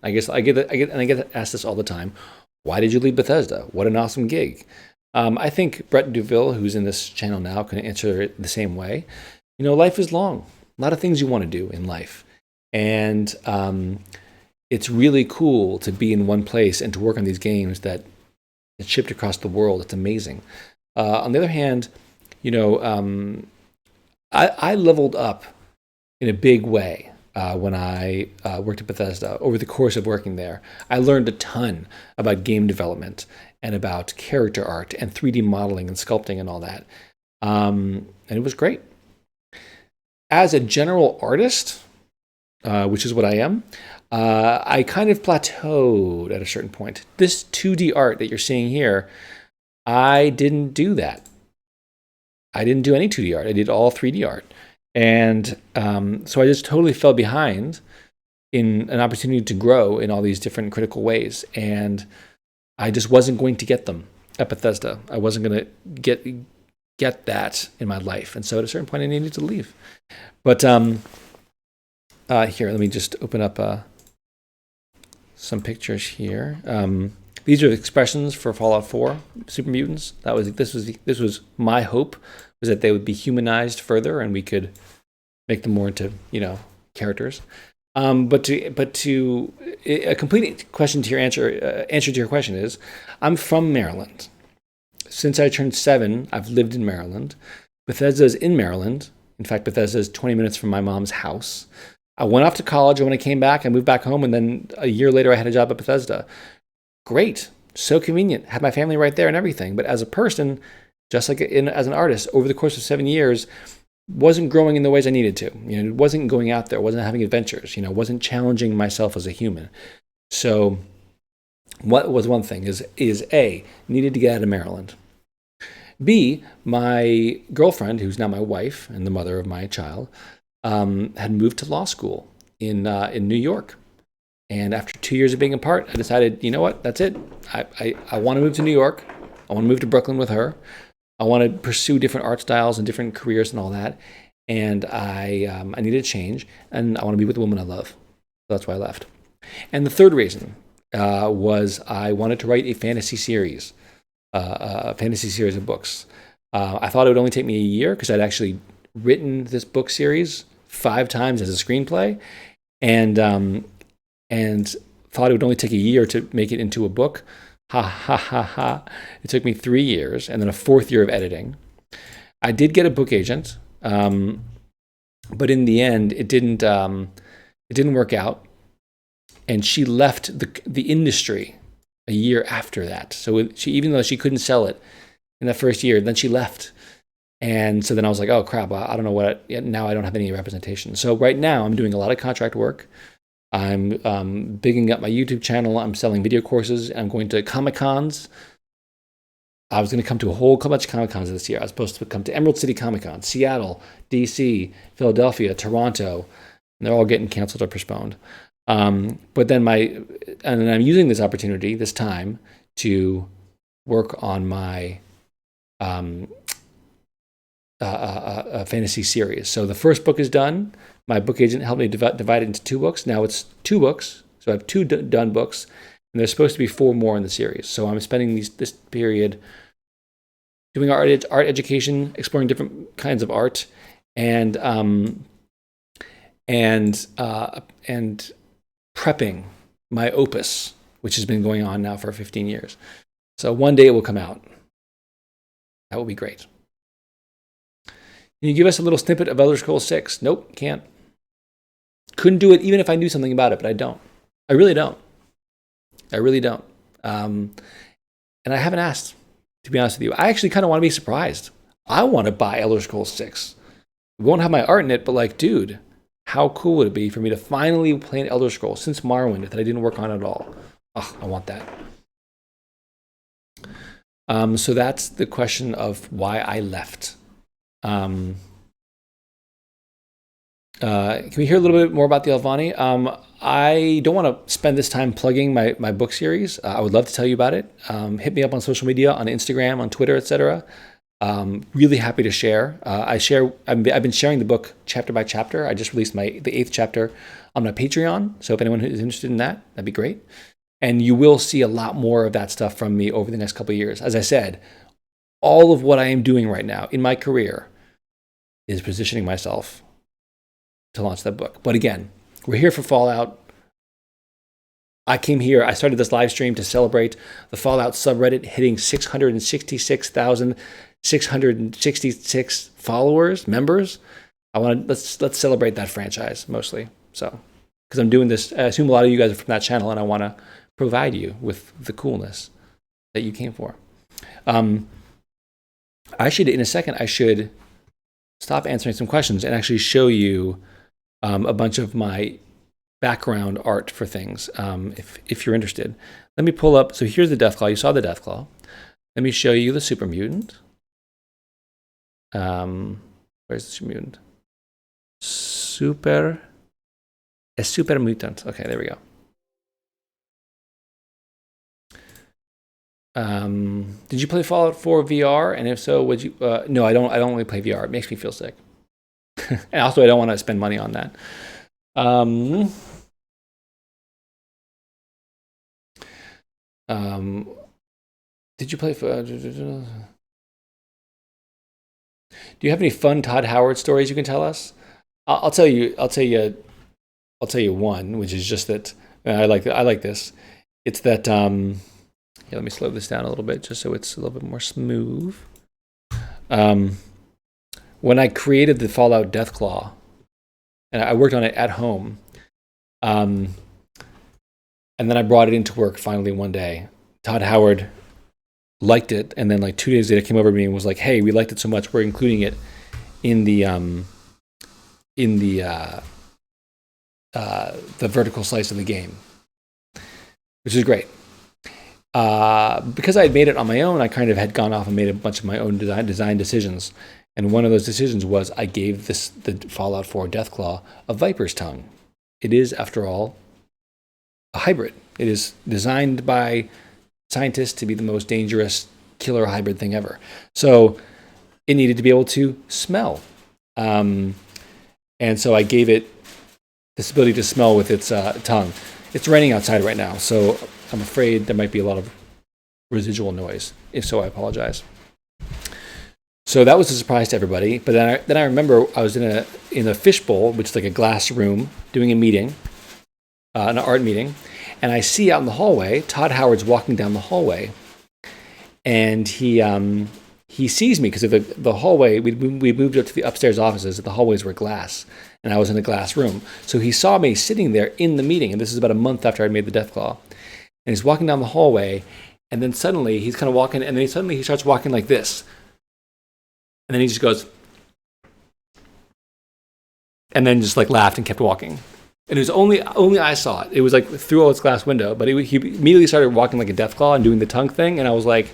I get asked this all the time. Why did you leave Bethesda? What an awesome gig. I think Brett Duville, who's in this channel now, can answer it the same way. Life is long. A lot of things you want to do in life. And it's really cool to be in one place and to work on these games that shipped across the world. It's amazing. On the other hand, I leveled up in a big way when I worked at Bethesda. Over the course of working there, I learned a ton about game development and about character art and 3D modeling and sculpting and all that. And it was great. As a general artist, which is what I am, I kind of plateaued at a certain point. This 2D art that you're seeing here, I didn't do that. I didn't do any 2D art. I did all 3D art. And so I just totally fell behind in an opportunity to grow in all these different critical ways. And I just wasn't going to get them at Bethesda. I wasn't going to get that in my life. And so at a certain point, I needed to leave. But here, let me just open up some pictures here. These are expressions for Fallout 4 Super Mutants. This was my hope, was that they would be humanized further and we could make them more into characters. But a complete question to your answer to your question is, I'm from Maryland. Since I turned 7, I've lived in Maryland. Bethesda is in Maryland. In fact, Bethesda is 20 minutes from my mom's house. I went off to college, and when I came back, I moved back home, and then a year later, I had a job at Bethesda. Great. So convenient. Had my family right there and everything. But as a person, just like as an artist, over the course of 7 years, wasn't growing in the ways I needed to. It wasn't going out there, wasn't having adventures, wasn't challenging myself as a human. So what was one thing is A, needed to get out of Maryland. B, my girlfriend, who's now my wife and the mother of my child, had moved to law school in New York. And after 2 years of being apart, I decided, you know what, that's it. I want to move to New York. I want to move to Brooklyn with her. I want to pursue different art styles and different careers and all that. And I needed a change, and I want to be with the woman I love. So that's why I left. And the third reason was I wanted to write a fantasy series of books. I thought it would only take me a year because I'd actually written this book series 5 times as a screenplay, and thought it would only take a year to make it into a book. Ha ha ha ha. It took me 3 years and then a 4th year of editing. I did get a book agent, but in the end, it didn't work out. And she left the industry a year after that. So even though she couldn't sell it in that first year, then she left. And so then I was like, oh crap, I don't know now I don't have any representation. So right now I'm doing a lot of contract work. I'm bigging up my YouTube channel. I'm selling video courses. I'm going to Comic-Cons. I was going to come to a whole bunch of Comic-Cons this year. I was supposed to come to Emerald City Comic-Con, Seattle, DC, Philadelphia, Toronto, they're all getting canceled or postponed. But then I'm using this opportunity, this time, to work on my fantasy series. So the first book is done. My book agent helped me divide it into 2 books. Now it's 2 books. So I have 2 done books, and there's supposed to be 4 more in the series. So I'm spending this period doing art education, exploring different kinds of art, and prepping my opus, which has been going on now for 15 years. So one day it will come out. That will be great. Can you give us a little snippet of Elder Scrolls 6? Nope, can't. Couldn't do it even if I knew something about it, but I don't. I really don't. And I haven't asked, to be honest with you. I actually kind of want to be surprised. I want to buy Elder Scrolls 6. It won't have my art in it, but like, dude, how cool would it be for me to finally play an Elder Scrolls since Morrowind that I didn't work on at all? Oh, I want that. So that's the question of why I left. Can we hear a little bit more about the Alvani? I don't want to spend this time plugging my book series. I would love to tell you about it. Hit me up on social media, on Instagram, on Twitter, etc. Really happy to share. I've been sharing the book chapter by chapter. I just released the 8th chapter on my Patreon. So if anyone is interested in that, that'd be great. And you will see a lot more of that stuff from me over the next couple of years. As I said, all of what I am doing right now in my career is positioning myself to launch that book. But again, we're here for Fallout. I started this live stream to celebrate the Fallout subreddit hitting 666,666 followers, members. Let's celebrate that franchise mostly. So, because I'm doing this, I assume a lot of you guys are from that channel, and I want to provide you with the coolness that you came for. In a second, I should stop answering some questions and actually show you a bunch of my background art for things, if you're interested. Let me pull up. So here's the Deathclaw. You saw the Deathclaw. Let me show you the Super Mutant. Where's the Super Mutant? Super Mutant. Okay, there we go. Did you play Fallout 4 VR? And if so, would you? No, I don't. I don't really play VR. It makes me feel sick. And also, I don't want to spend money on that. Did you play? Do you have any fun Todd Howard stories you can tell us? I'll tell you one, which is just that I like this. It's that. Yeah, let me slow this down a little bit just so it's a little bit more smooth. When I created the Fallout Deathclaw, and I worked on it at home, and then I brought it into work finally one day. Todd Howard liked it, and then like 2 days later came over to me and was like, "Hey, we liked it so much, we're including it in the vertical slice of the game," which is great. Because I had made it on my own, I kind of had gone off and made a bunch of my own design decisions. And one of those decisions was I gave the Fallout 4 Deathclaw a Viper's tongue. It is, after all, a hybrid. It is designed by scientists to be the most dangerous killer hybrid thing ever. So it needed to be able to smell. And so I gave it this ability to smell with its tongue. It's raining outside right now, so I'm afraid there might be a lot of residual noise. If so, I apologize. So that was a surprise to everybody. But then I remember I was in a fishbowl, which is like a glass room, doing a meeting, an art meeting, and I see out in the hallway, Todd Howard's walking down the hallway, and he sees me because of the hallway. We moved up to the upstairs offices. The hallways were glass, and I was in a glass room. So he saw me sitting there in the meeting, and this is about a month after I made the Deathclaw. And he's walking down the hallway, and then suddenly he's kind of walking, and then suddenly he starts walking like this. And then he just goes, and then just like laughed and kept walking. And it was only I saw it. It was like through this glass window, but he immediately started walking like a Deathclaw and doing the tongue thing, and I was like,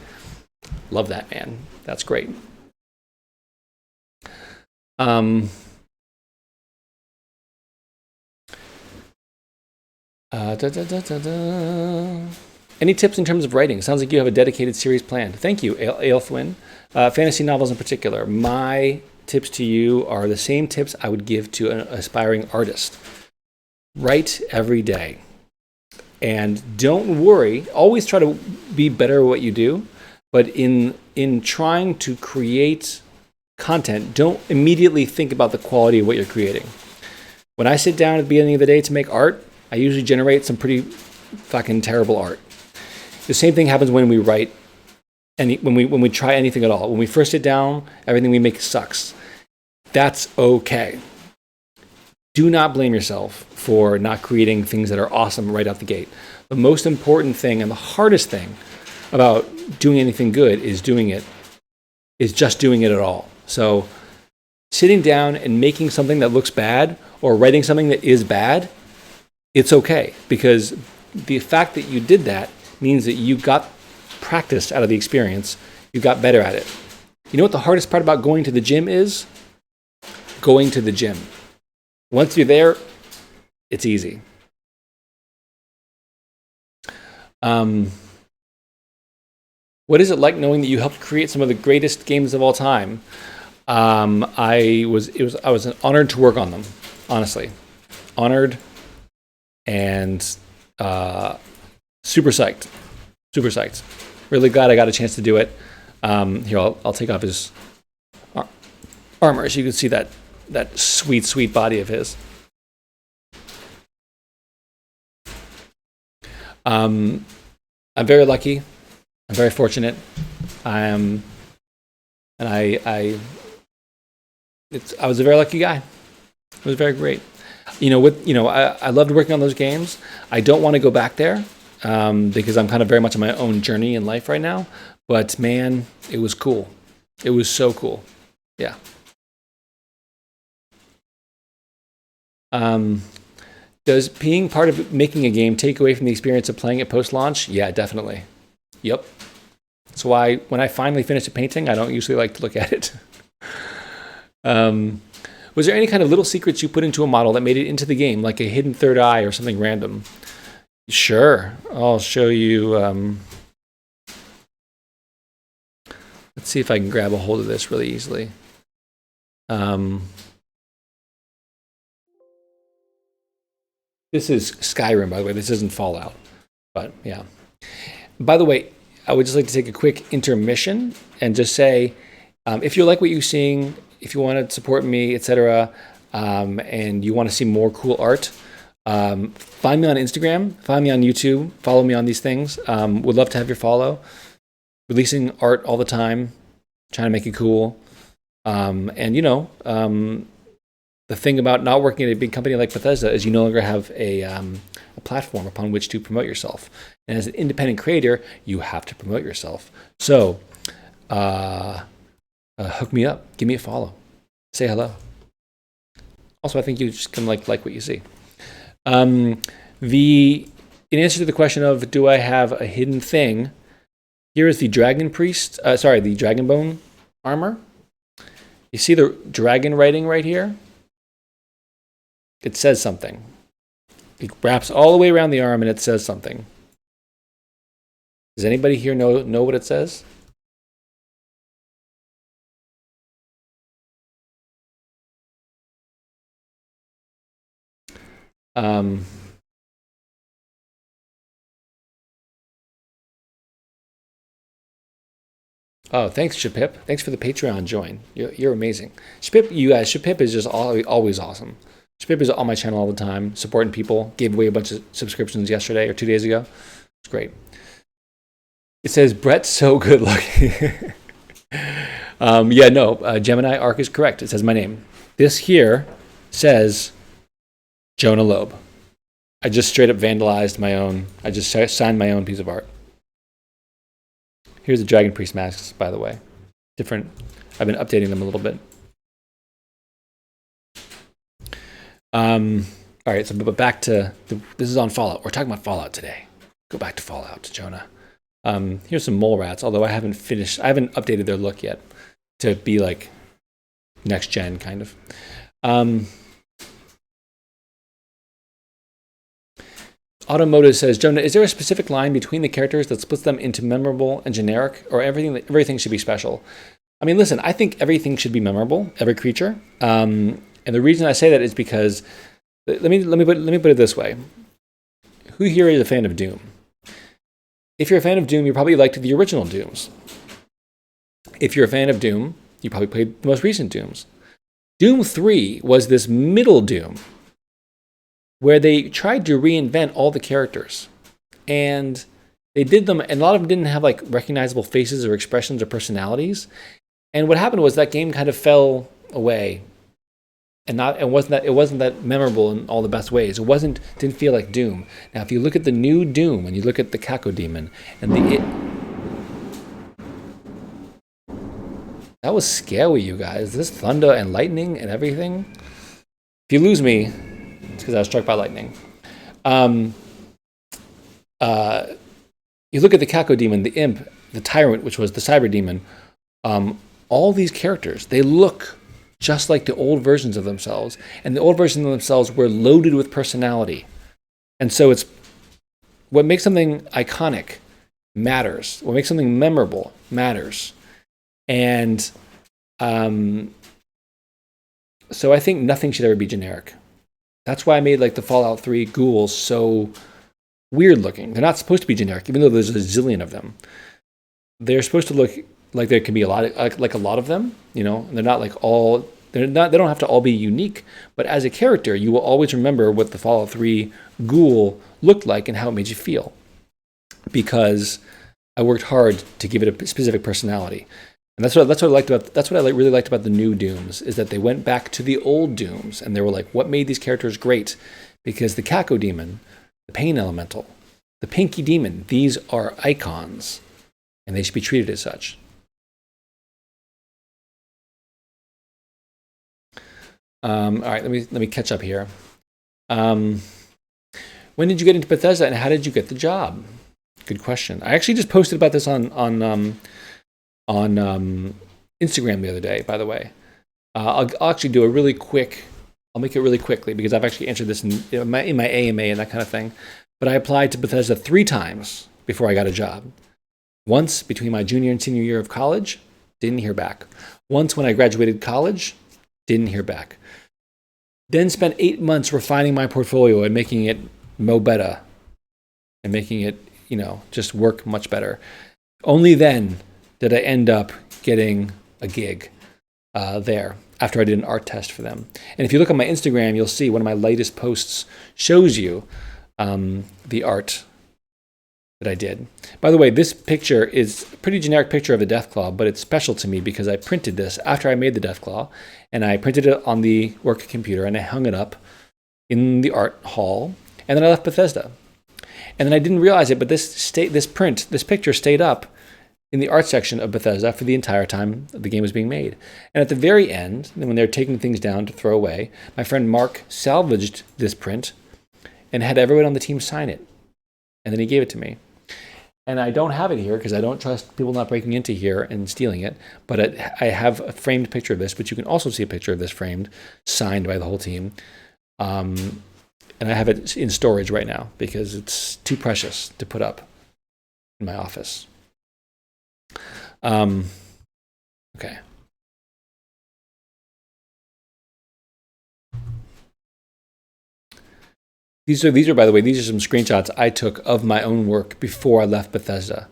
love that, man. That's great. Da, da, da, da, da. Any tips in terms of writing? Sounds like you have a dedicated series planned. Thank you, Aelthwin. Fantasy novels in particular. My tips to you are the same tips I would give to an aspiring artist. Write every day. And don't worry. Always try to be better at what you do. But in trying to create content, don't immediately think about the quality of what you're creating. When I sit down at the beginning of the day to make art, I usually generate some pretty fucking terrible art. The same thing happens when we write, when we try anything at all. When we first sit down, everything we make sucks. That's okay. Do not blame yourself for not creating things that are awesome right out the gate. The most important thing and the hardest thing about doing anything good is just doing it at all. So sitting down and making something that looks bad or writing something that is bad, it's okay, because the fact that you did that means that you got practice out of the experience. You got better at it. You know what the hardest part about going to the gym is? Going to the gym. Once you're there, it's easy. What is it like knowing that you helped create some of the greatest games of all time? I was honored to work on them, honestly. Honored and super psyched. Super psyched. Really glad I got a chance to do it. Here, I'll take off his armor so you can see that sweet, sweet body of his. I'm very lucky. I'm very fortunate. I was a very lucky guy. It was very great. I loved working on those games. I don't want to go back there because I'm kind of very much on my own journey in life right now. But man, it was cool. It was so cool. Yeah. Does being part of making a game take away from the experience of playing it post-launch? Yeah, definitely. Yep. That's why when I finally finish a painting, I don't usually like to look at it. Was there any kind of little secrets you put into a model that made it into the game, like a hidden third eye or something random? Sure. I'll show you. Let's see if I can grab a hold of this really easily. This is Skyrim, by the way. This isn't Fallout. But yeah. By the way, I would just like to take a quick intermission and just say, if you like what you're seeing, if you want to support me, etc., and you want to see more cool art, find me on Instagram, find me on YouTube, follow me on these things. Would love to have your follow. Releasing art all the time, trying to make it cool. The thing about not working at a big company like Bethesda is you no longer have a platform upon which to promote yourself. And as an independent creator, you have to promote yourself. So, hook me up, give me a follow, say hello. Also, I think you just can like what you see. In answer to the question of do I have a hidden thing, here is the Dragon Priest. The Dragonbone armor. You see the dragon writing right here? It says something. It wraps all the way around the arm and it says something. Does anybody here know what it says? Oh, thanks, Shapip. Thanks for the Patreon join. You're amazing. Shapip, you guys, Shapip is just always awesome. Shapip is on my channel all the time, supporting people. Gave away a bunch of subscriptions yesterday or 2 days ago. It's great. It says, Brett's so good looking. Gemini Arc is correct. It says my name. This here says Jonah Loeb. I just straight up vandalized my own. I just signed my own piece of art. Here's the Dragon Priest masks, by the way. Different. I've been updating them a little bit. All right, so but back to this is on Fallout. We're talking about Fallout today. Go back to Fallout, Jonah. Here's some mole rats, although I haven't updated their look yet to be like next gen kind of. Automotive says, Jonah, is there a specific line between the characters that splits them into memorable and generic, or everything should be special? I mean, listen, I think everything should be memorable, every creature. And the reason I say that is because, let me put it this way. Who here is a fan of Doom? If you're a fan of Doom, you probably liked the original Dooms. If you're a fan of Doom, you probably played the most recent Dooms. Doom 3 was this middle Doom, where they tried to reinvent all the characters. And they did them, and a lot of them didn't have like recognizable faces or expressions or personalities. And what happened was that game kind of fell away. And it wasn't that memorable in all the best ways. It didn't feel like Doom. Now if you look at the new Doom and you look at the Cacodemon and that was scary, you guys. This thunder and lightning and everything. If you lose me, it's because I was struck by lightning. You look at the Cacodemon, the Imp, the Tyrant, which was the Cyber Demon. All these characters, they look just like the old versions of themselves. And the old versions of themselves were loaded with personality. And so it's what makes something iconic matters. What makes something memorable matters. And so I think nothing should ever be generic. That's why I made like the Fallout 3 ghouls so weird looking. They're not supposed to be generic, even though there's a zillion of them. They're supposed to look like there can be a lot of them, you know. And they're not like all. They don't have to all be unique. But as a character, you will always remember what the Fallout 3 ghoul looked like and how it made you feel, because I worked hard to give it a specific personality. And that's what I really liked about the new Dooms, is that they went back to the old Dooms and they were like, what made these characters great? Because the Cacodemon, the Pain Elemental, the Pinky Demon, these are icons and they should be treated as such. All right, let me catch up here. When did you get into Bethesda and how did you get the job? Good question. I actually just posted about this on Instagram the other day, by the way. I'll actually do I'll make it really quickly because I've actually answered this in my AMA and that kind of thing. But I applied to Bethesda 3 times before I got a job. Once between my junior and senior year of college, didn't hear back. Once when I graduated college, didn't hear back. Then spent 8 months refining my portfolio and making it mo better and making it, just work much better. Only then did I end up getting a gig there after I did an art test for them. And if you look on my Instagram, you'll see one of my latest posts shows you the art that I did. By the way, this picture is a pretty generic picture of a Deathclaw, but it's special to me because I printed this after I made the Deathclaw, and I printed it on the work computer, and I hung it up in the art hall, and then I left Bethesda. And then I didn't realize it, but this picture stayed up in the art section of Bethesda for the entire time the game was being made. And at the very end, when they were taking things down to throw away, my friend Mark salvaged this print and had everyone on the team sign it. And then he gave it to me. And I don't have it here because I don't trust people not breaking into here and stealing it. But I have a framed picture of this, but you can also see a picture of this framed, signed by the whole team. And I have it in storage right now because it's too precious to put up in my office. Okay. These are, by the way, these are some screenshots I took of my own work before I left Bethesda.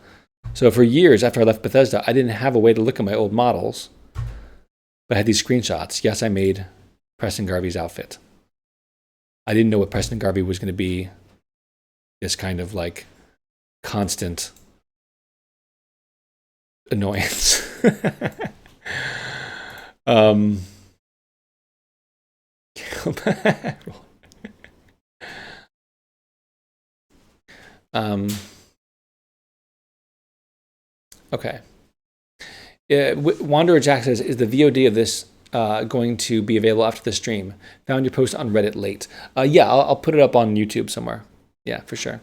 So for years after I left Bethesda, I didn't have a way to look at my old models, but I had these screenshots. Yes, I made Preston Garvey's outfit. I didn't know what Preston Garvey was going to be, this kind of like constant annoyance. Okay. Wanderer Jack says, is the VOD of this going to be available after the stream? Found your post on Reddit late. Yeah, I'll put it up on YouTube somewhere. Yeah, for sure.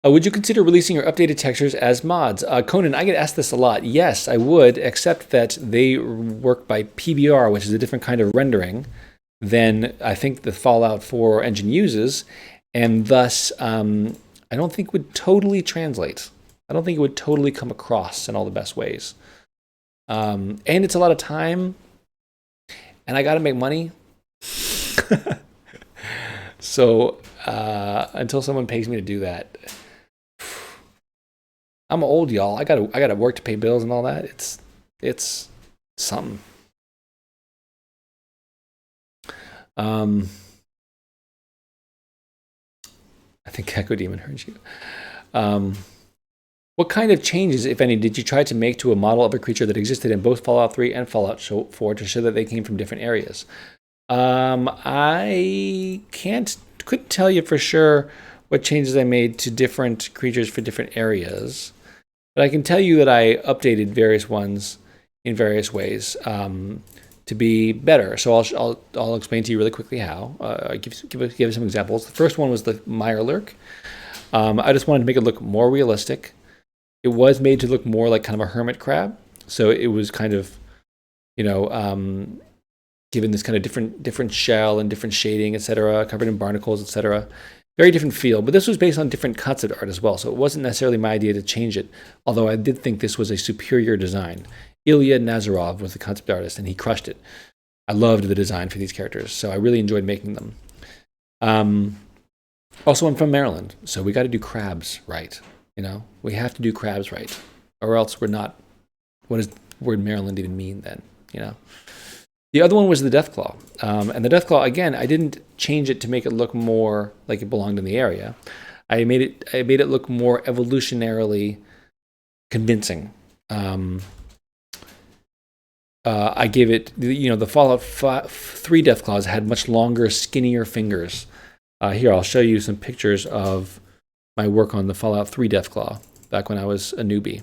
Would you consider releasing your updated textures as mods? Conan, I get asked this a lot. Yes, I would, except that they work by PBR, which is a different kind of rendering than I think the Fallout 4 engine uses, and thus I don't think would totally translate. I don't think it would totally come across in all the best ways. And it's a lot of time, and I got to make money. So until someone pays me to do that, I'm old, y'all. I gotta work to pay bills and all that. It's something. I think Echo Demon heard you. What kind of changes, if any, did you try to make to a model of a creature that existed in both Fallout 3 and Fallout 4 to show that they came from different areas? I couldn't tell you for sure what changes I made to different creatures for different areas, but I can tell you that I updated various ones in various ways to be better. So I'll explain to you really quickly how. Give some examples. The first one was the Mirelurk. I just wanted to make it look more realistic. It was made to look more like kind of a hermit crab, so it was kind of, given this kind of different shell and different shading, etc., covered in barnacles, etc. Very different feel, but this was based on different concept art as well, so it wasn't necessarily my idea to change it, although I did think this was a superior design. Ilya Nazarov was the concept artist, and he crushed it. I loved the design for these characters, so I really enjoyed making them. Also, I'm from Maryland, so we got to do crabs right. We have to do crabs right, or else we're not. What does the word Maryland even mean then? The other one was the Deathclaw, and the Deathclaw, again, I didn't change it to make it look more like it belonged in the area. I made it look more evolutionarily convincing. I gave it, the Fallout 3 Deathclaws had much longer, skinnier fingers. Here, I'll show you some pictures of my work on the Fallout 3 Deathclaw back when I was a newbie.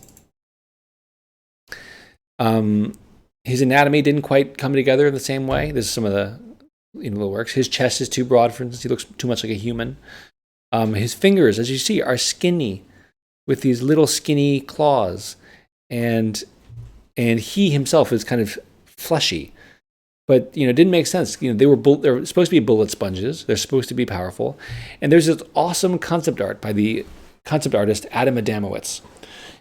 His anatomy didn't quite come together in the same way. This is some of the works. His chest is too broad, for instance. He looks too much like a human. His fingers, as you see, are skinny with these little skinny claws. And he himself is kind of fleshy. But, it didn't make sense. They're supposed to be bullet sponges. They're supposed to be powerful. And there's this awesome concept art by the concept artist Adam Adamowicz.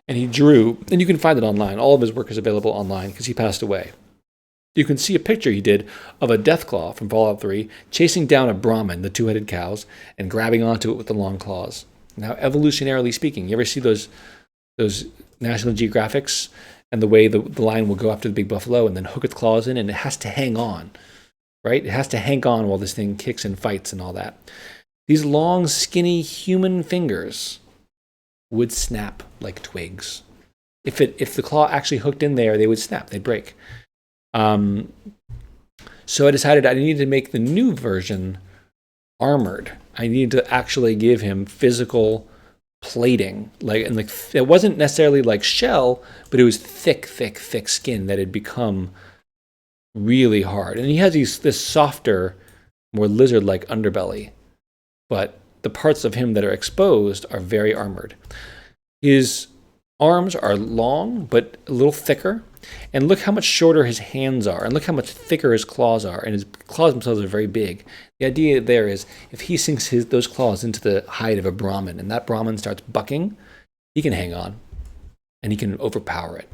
And he drew, and you can find it online. All of his work is available online because he passed away. You can see a picture he did of a Deathclaw from Fallout 3 chasing down a Brahmin, the two-headed cows, and grabbing onto it with the long claws. Now, evolutionarily speaking, you ever see those National Geographics and the way the lion will go after the big buffalo and then hook its claws in, and it has to hang on, right? It has to hang on while this thing kicks and fights and all that. These long, skinny human fingers would snap like twigs. If the claw actually hooked in there, they would snap, they'd break. So I decided I needed to make the new version armored. I needed to actually give him physical plating, it wasn't necessarily like shell, but it was thick skin that had become really hard. And he has this softer, more lizard-like underbelly, but the parts of him that are exposed are very armored. His arms are long, but a little thicker. And look how much shorter his hands are, and look how much thicker his claws are. And his claws themselves are very big. The idea there is, if he sinks those claws into the hide of a Brahmin, and that Brahmin starts bucking, he can hang on, and he can overpower it.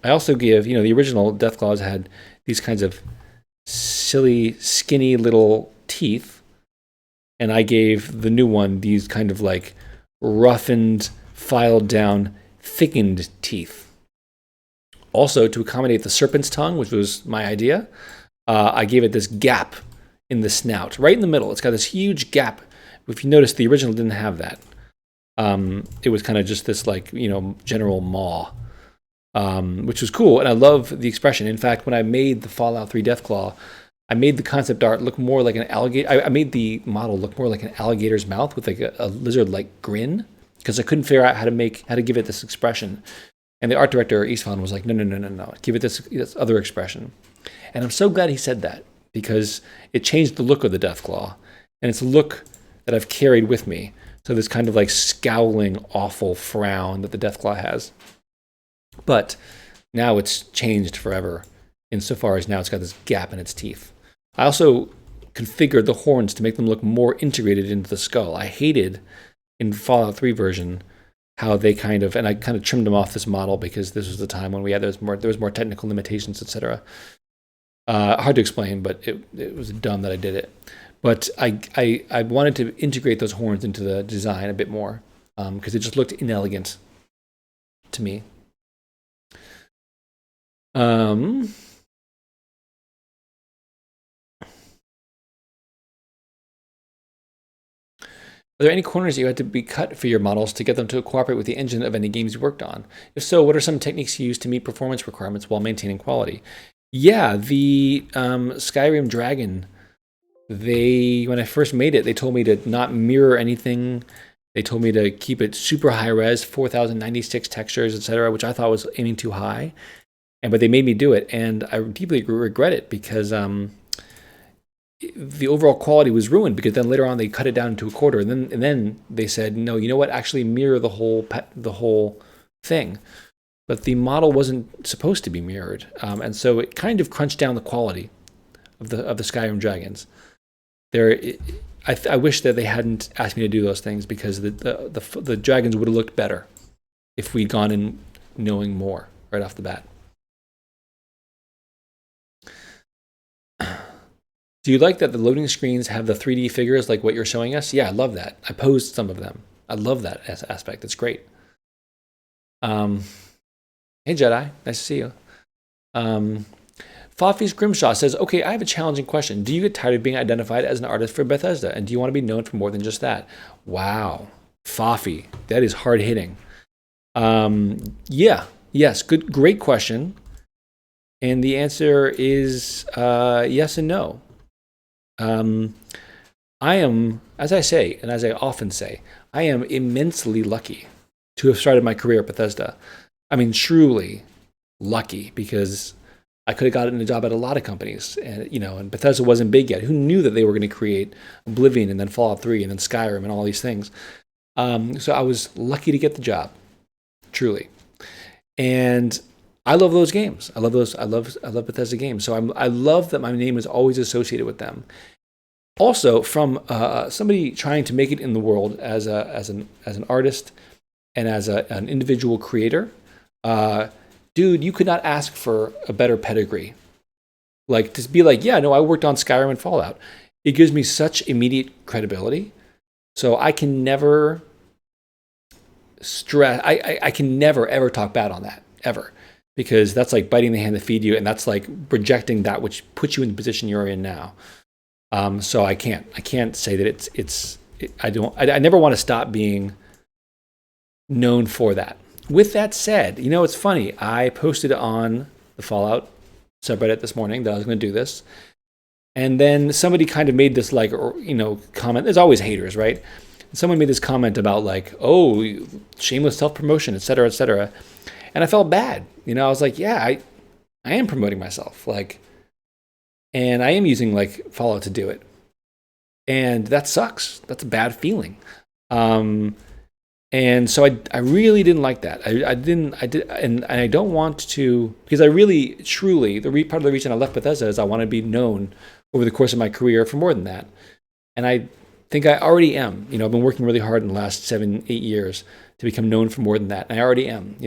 I also give, the original Deathclaws had these kinds of silly, skinny little teeth, and I gave the new one these kind of like roughened, filed down, thickened teeth. Also, to accommodate the serpent's tongue, which was my idea, I gave it this gap in the snout, right in the middle. It's got this huge gap. If you notice, the original didn't have that. It was kind of just this general maw, which was cool, and I love the expression. In fact, when I made the Fallout 3 Deathclaw, I made the concept art look more like an alligator. I made the model look more like an alligator's mouth with like a lizard-like grin, because I couldn't figure out how to give it this expression. And the art director, Istvan, was like, no, give it this other expression. And I'm so glad he said that, because it changed the look of the Deathclaw. And it's a look that I've carried with me. So this kind of like scowling, awful frown that the Deathclaw has. But now it's changed forever, insofar as now it's got this gap in its teeth. I also configured the horns to make them look more integrated into the skull. I hated in Fallout 3 version how they and I kind of trimmed them off this model because this was the time when there was more technical limitations, etc. Hard to explain, but it was dumb that I did it. But I wanted to integrate those horns into the design a bit more because it just looked inelegant to me. Are there any corners you had to be cut for your models to get them to cooperate with the engine of any games you worked on? If so, what are some techniques you use to meet performance requirements while maintaining quality? Yeah, the Skyrim Dragon, when I first made it, they told me to not mirror anything. They told me to keep it super high res, 4096 textures, etc., which I thought was aiming too high. But they made me do it, and I deeply regret it because the overall quality was ruined because then later on they cut it down to a quarter, and then they said, no, you know what? Actually, mirror the whole thing. But the model wasn't supposed to be mirrored, and so it kind of crunched down the quality of the Skyrim Dragons. I wish that they hadn't asked me to do those things because the dragons would have looked better if we'd gone in knowing more right off the bat. Do you like that the loading screens have the 3D figures like what you're showing us? Yeah, I love that. I posed some of them. I love that aspect. It's great. Hey, Jedi. Nice to see you. Foffy's Grimshaw says, okay, I have a challenging question. Do you get tired of being identified as an artist for Bethesda? And do you want to be known for more than just that? Wow. Foffy. That is hard hitting. Yeah. Yes. Great question. And the answer is yes and no. I am, as I say, and as I often say, I am immensely lucky to have started my career at Bethesda. I mean, truly lucky, because I could have gotten a job at a lot of companies, and Bethesda wasn't big yet. Who knew that they were going to create Oblivion and then Fallout 3 and then Skyrim and all these things? So I was lucky to get the job, truly. And I love those games. I love Bethesda games. So I love that my name is always associated with them. Also, from somebody trying to make it in the world as an artist and as an individual creator, dude, you could not ask for a better pedigree. Like, to be like, yeah, no, I worked on Skyrim and Fallout. It gives me such immediate credibility. So I can never stress. I can never ever talk bad on that ever. Because that's like biting the hand that feed you, and that's like rejecting that which puts you in the position you're in now. So I can't say that I never want to stop being known for that. With that said, it's funny. I posted on the Fallout subreddit this morning that I was going to do this, and then somebody kind of made this comment. There's always haters, right? Someone made this comment about oh, shameless self-promotion, et cetera, et cetera. And I felt bad. I was like, yeah, I am promoting myself. And I am using Fallout to do it. And that sucks. That's a bad feeling. And so I really didn't like that. And I don't want to, because I really, truly, part of the reason I left Bethesda is I want to be known over the course of my career for more than that. And I think I already am. I've been working really hard in the last 7-8 years to become known for more than that. And I already am,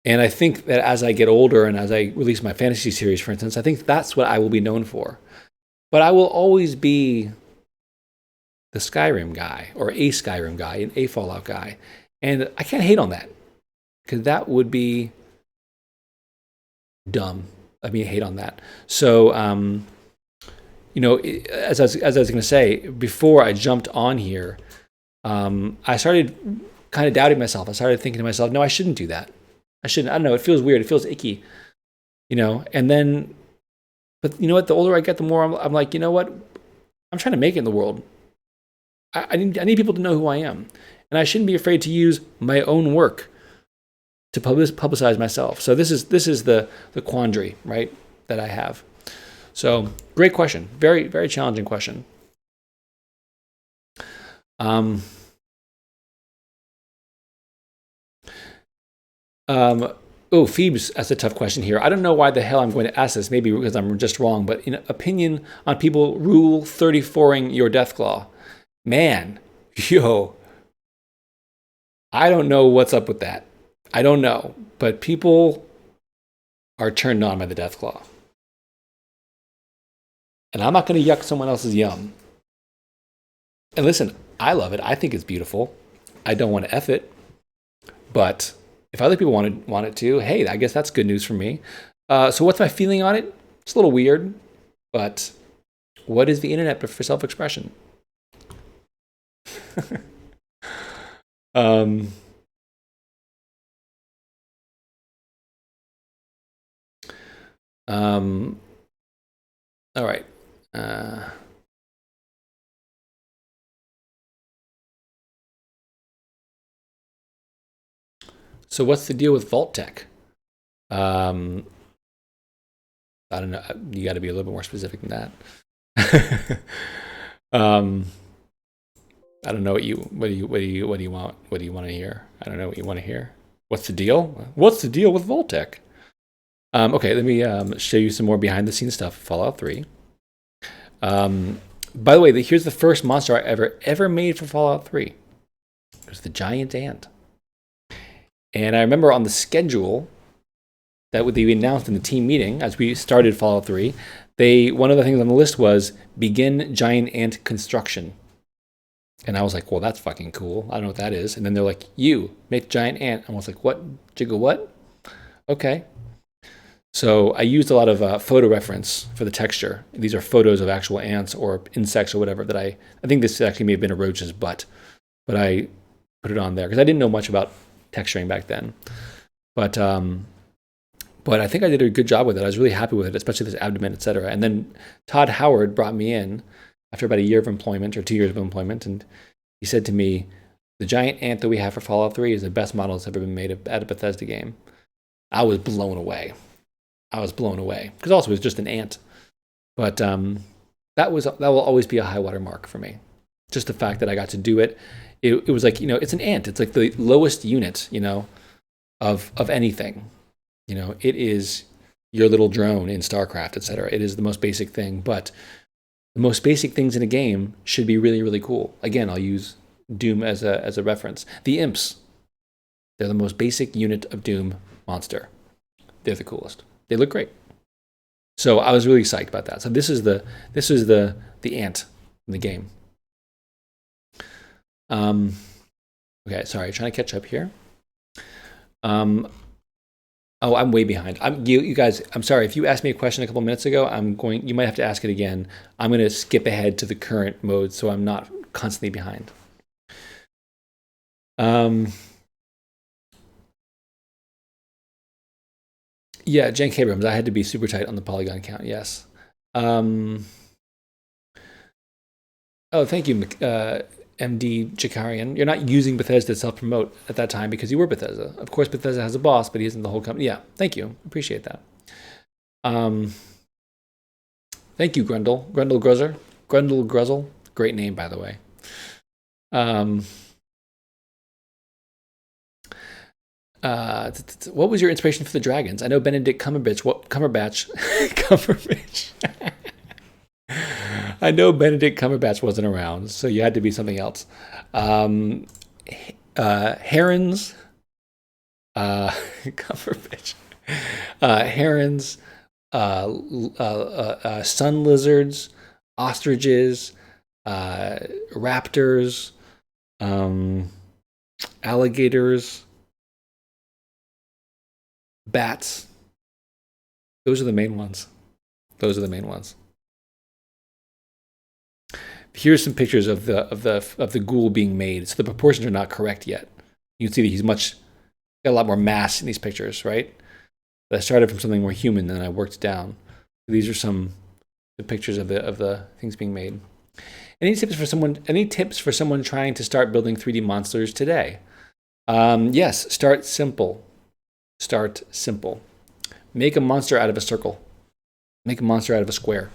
and I think that as I get older and as I release my fantasy series, for instance, I think that's what I will be known for. But I will always be the Skyrim guy, or a Skyrim guy, and a Fallout guy. And I can't hate on that, because that would be dumb. Hate on that. So, as I was going to say, before I jumped on here, I started kind of doubting myself. I started thinking to myself, no, I shouldn't do that. I don't know. It feels weird. It feels icky, and then, but you know what? The older I get, the more I'm like, you know what? I'm trying to make it in the world. I need people to know who I am. And I shouldn't be afraid to use my own work to publicize myself. So this is the quandary, right, that I have. So great question. Very, very challenging question. Oh, Phoebes, that's a tough question here. I don't know why the hell I'm going to ask this. Maybe because I'm just wrong. But in opinion on people rule 34ing your Deathclaw. Man, yo, I don't know what's up with that. I don't know. But people are turned on by the Deathclaw. And I'm not going to yuck someone else's yum. And listen, I love it. I think it's beautiful. I don't want to F it. But if other people want it to, hey, I guess that's good news for me. So what's my feeling on it? It's a little weird. But what is the internet but for self-expression? All right. So what's the deal with Vault Tech? I don't know. You got to be a little bit more specific than that. I don't know what do you want? What do you want to hear? I don't know what you want to hear. What's the deal? What's the deal with Vault Tech? Okay, let me show you some more behind the scenes stuff. Fallout 3. By the way, here's the first monster I ever made for Fallout 3. It was the giant ant. And I remember on the schedule that would be announced in the team meeting as we started Fallout 3, one of the things on the list was begin giant ant construction. And I was like, well, that's fucking cool. I don't know what that is. And then they're like, you make giant ant. I was like, what? Jiggle what? Okay. So I used a lot of photo reference for the texture. These are photos of actual ants or insects or whatever that I think this actually may have been a roach's butt, but I put it on there because I didn't know much about texturing back then. But I think I did a good job with it. I was really happy with it, especially this abdomen, etc. And then Todd Howard brought me in after about a year of employment or 2 years of employment, and he said to me, the giant ant that we have for Fallout 3 is the best model that's ever been made at a Bethesda game. I was blown away. Because also it was just an ant. But that will always be a high water mark for me. Just the fact that I got to do it. It was like, it's an ant. It's like the lowest unit, of anything. It is your little drone in StarCraft, etc. It is the most basic thing, but the most basic things in a game should be really, really cool. Again, I'll use Doom as a reference. The imps, they're the most basic unit of Doom monster. They're the coolest. They look great. So I was really psyched about that. So this is the ant in the game. Okay, sorry, trying to catch up here. Oh, I'm way behind. You guys, I'm sorry. If you asked me a question a couple minutes ago, you might have to ask it again. I'm going to skip ahead to the current mode so I'm not constantly behind. Yeah, Jen Abrams, I had to be super tight on the polygon count, yes. Oh, thank you, MD Jakarian. You're not using Bethesda to self-promote at that time because you were Bethesda. Of course, Bethesda has a boss, but he isn't the whole company. Yeah, thank you. Appreciate that. Thank you, Grendel. Grendel Gruzzle. Great name, by the way. What was your inspiration for the dragons? I know Benedict Cumberbatch. I know Benedict Cumberbatch wasn't around, so you had to be something else. Herons, Cumberbatch, herons, sun lizards, ostriches, raptors, alligators, bats. Those are the main ones. Here's some pictures of the ghoul being made. So the proportions are not correct yet. You can see that he's got a lot more mass in these pictures, right? But I started from something more human, and then I worked down. These are the pictures of the things being made. Any tips for someone trying to start building 3D monsters today? Yes, start simple. Make a monster out of a circle. Make a monster out of a square.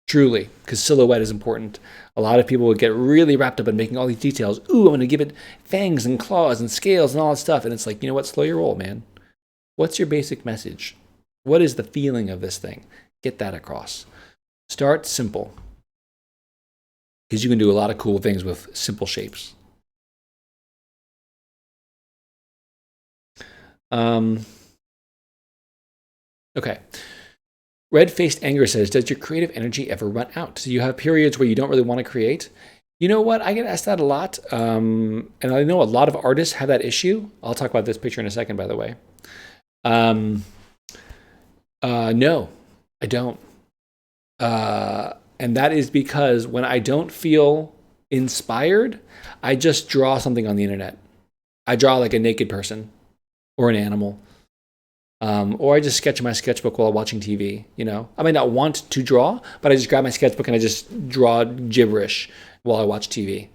Truly, because silhouette is important. A lot of people would get really wrapped up in making all these details. Ooh, I'm going to give it fangs and claws and scales and all that stuff. And it's like, you know what? Slow your roll, man. What's your basic message? What is the feeling of this thing? Get that across. Start simple, because you can do a lot of cool things with simple shapes. Okay. Red-faced anger says, does your creative energy ever run out? Do you have periods where you don't really want to create? You know what? I get asked that a lot. And I know a lot of artists have that issue. I'll talk about this picture in a second, by the way. No, I don't. And that is because when I don't feel inspired, I just draw something on the internet. I draw like a naked person or an animal. Or I just sketch in my sketchbook while watching TV, you know? I might not want to draw, but I just grab my sketchbook and I just draw gibberish while I watch TV.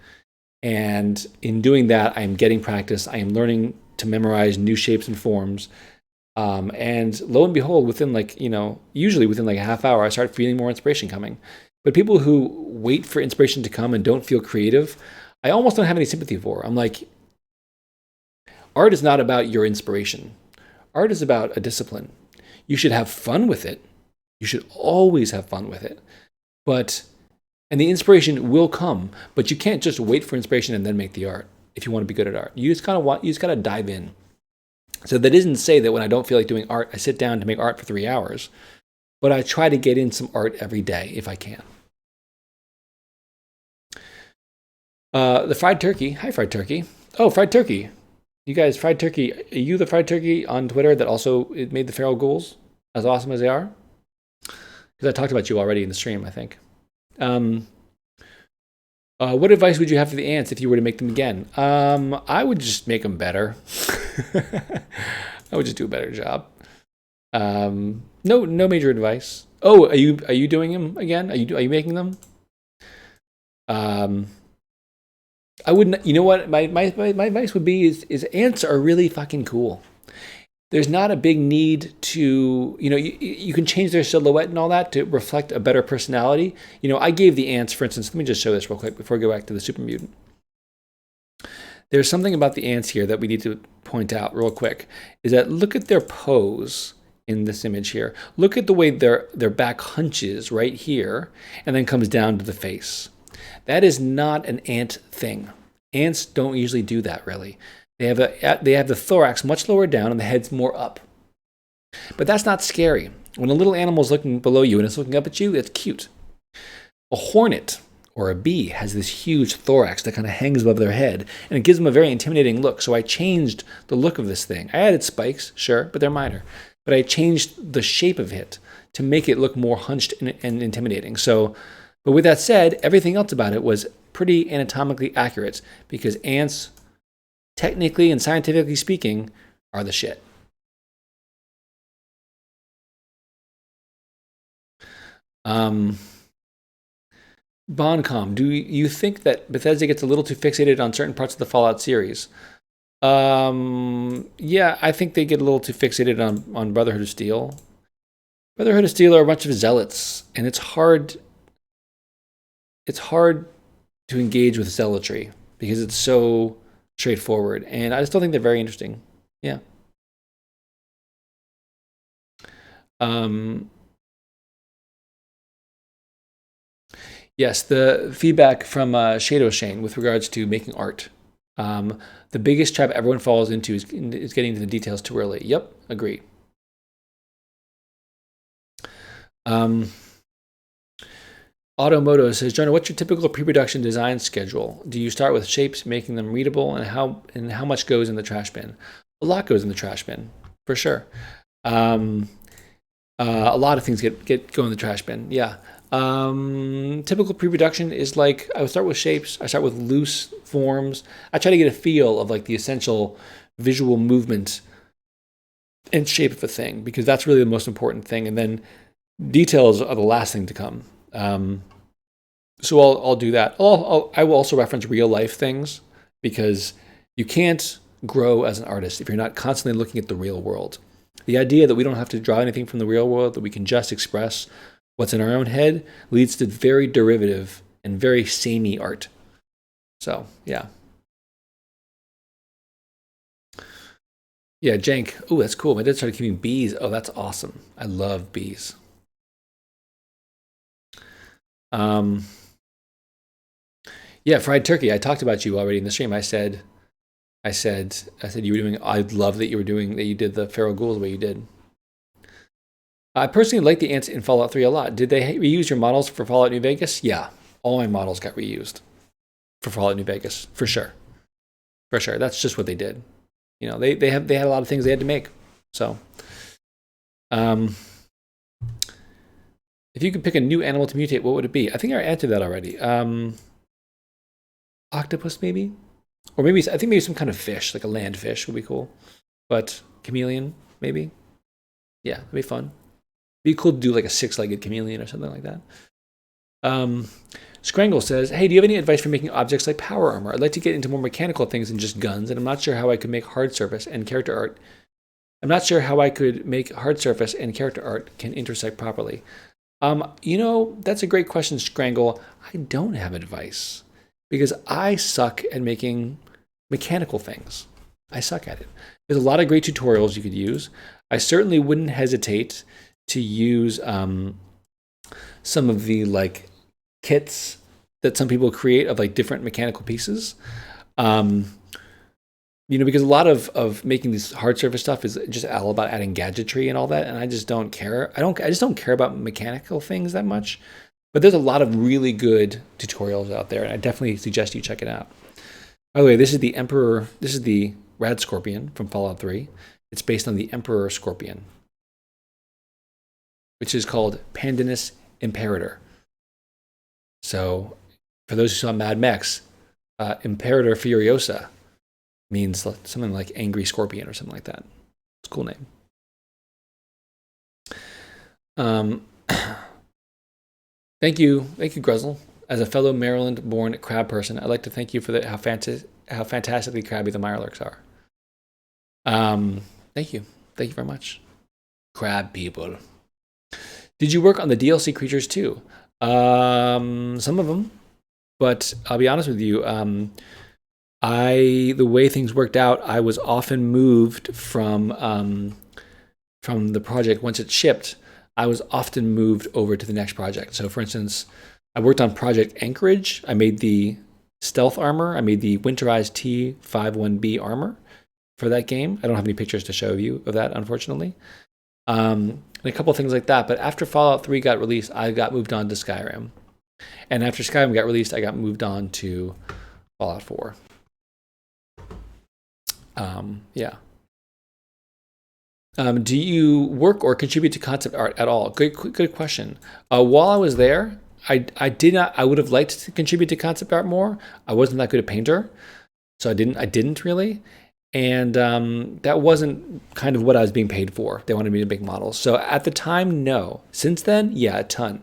And in doing that, I am getting practice. I am learning to memorize new shapes and forms. And lo and behold, within usually within like a half hour, I start feeling more inspiration coming. But people who wait for inspiration to come and don't feel creative, I almost don't have any sympathy for. I'm like, art is not about your inspiration. Art is about a discipline. You should have fun with it. You should always have fun with it. And the inspiration will come, but you can't just wait for inspiration and then make the art if you want to be good at art. You just gotta dive in. So that isn't to say that when I don't feel like doing art, I sit down to make art for 3 hours, but I try to get in some art every day if I can. The fried turkey. Hi, fried turkey. Oh, fried turkey. You guys, fried turkey. Are you the fried turkey on Twitter that also made the feral ghouls as awesome as they are? Because I talked about you already in the stream, I think. What advice would you have for the ants if you were to make them again? I would just make them better. I would just do a better job. No major advice. Oh, are you doing them again? Are you making them? I wouldn't. You know what? My advice would be is ants are really fucking cool. There's not a big need to, you can change their silhouette and all that to reflect a better personality. I gave the ants, for instance, let me just show this real quick before we go back to the super mutant. There's something about the ants here that we need to point out real quick, is that look at their pose in this image here. Look at the way their back hunches right here and then comes down to the face. That is not an ant thing. Ants don't usually do that, really. They have the thorax much lower down and the head's more up. But that's not scary. When a little animal is looking below you and it's looking up at you, it's cute. A hornet or a bee has this huge thorax that kind of hangs above their head, and it gives them a very intimidating look. So I changed the look of this thing. I added spikes, sure, but they're minor. But I changed the shape of it to make it look more hunched and intimidating. But with that said, everything else about it was pretty anatomically accurate, because ants, technically and scientifically speaking, are the shit. Boncom, do you think that Bethesda gets a little too fixated on certain parts of the Fallout series? Yeah, I think they get a little too fixated on Brotherhood of Steel. Brotherhood of Steel are a bunch of zealots, and it's hard to engage with zealotry because it's so straightforward, and I just don't think they're very interesting. Yeah. Yes, the feedback from Shadow Shane with regards to making art. The biggest trap everyone falls into is getting into the details too early. Yep, agree. Automoto says, Jonah, what's your typical pre-production design schedule? Do you start with shapes, making them readable, and how much goes in the trash bin? A lot goes in the trash bin, for sure. A lot of things go in the trash bin. Yeah. Typical pre-production is like, I would start with shapes. I start with loose forms. I try to get a feel of like the essential visual movement and shape of a thing, because that's really the most important thing. And then details are the last thing to come. So I'll do that. I will also reference real life things, because you can't grow as an artist if you're not constantly looking at the real world. The idea that we don't have to draw anything from the real world, that we can just express what's in our own head, leads to very derivative and very samey art. So, yeah. Yeah, Jank. Oh, that's cool. My dad started keeping bees. Oh, that's awesome. I love bees. Um, yeah, fried turkey. I talked about you already in the stream. I said you were doing. I love that you were doing that. You did the feral ghouls the way you did. I personally like the ants in Fallout 3 a lot. Did they reuse your models for Fallout New Vegas? Yeah, all my models got reused for Fallout New Vegas for sure. For sure, that's just what they did. You know, they had a lot of things they had to make. So, um, if you could pick a new animal to mutate, what would it be? I think I answered that already. Octopus maybe, or maybe I think maybe some kind of fish, like a land fish, would be cool. But chameleon maybe. Yeah, it'd be fun. Be cool to do like a 6-legged chameleon or something like that. Scrangle says, hey, do you have any advice for making objects like power armor? I'd like to get into more mechanical things than just guns, and I'm not sure how I could make hard surface and character art. I'm not sure how I could make hard surface and character art can intersect properly. You know, that's a great question, Scrangle. I don't have advice because I suck at making mechanical things. I suck at it. There's a lot of great tutorials you could use. I certainly wouldn't hesitate to use some of the like kits that some people create of like different mechanical pieces. You know, because a lot of making this hard surface stuff is just all about adding gadgetry and all that, and I just don't care. I just don't care about mechanical things that much. But there's a lot of really good tutorials out there, and I definitely suggest you check it out. By the way, this is the Emperor. This is the Radscorpion from Fallout 3. It's based on the Emperor Scorpion, which is called Pandinus Imperator. So, for those who saw Mad Max, Imperator Furiosa means something like angry scorpion or something like that. It's a cool name. Thank you, Gruzzle. As a fellow Maryland-born crab person, I'd like to thank you for how fantastically crabby the Mirelurks are. Thank you very much, crab people. Did you work on the DLC creatures too? Some of them, but I'll be honest with you. The way things worked out, I was often moved from the project once it shipped. I was often moved over to the next project. So, for instance, I worked on Project Anchorage. I made the stealth armor. I made the winterized T51B armor for that game. I don't have any pictures to show you of that, unfortunately. And a couple of things like that. But after Fallout 3 got released, I got moved on to Skyrim. And after Skyrim got released, I got moved on to Fallout 4. Yeah. Do you work or contribute to concept art at all? Good question. While I was there, I would have liked to contribute to concept art more. I wasn't that good a painter, so I didn't really. And that wasn't kind of what I was being paid for. They wanted me to make models. So at the time, no. Since then, yeah, a ton.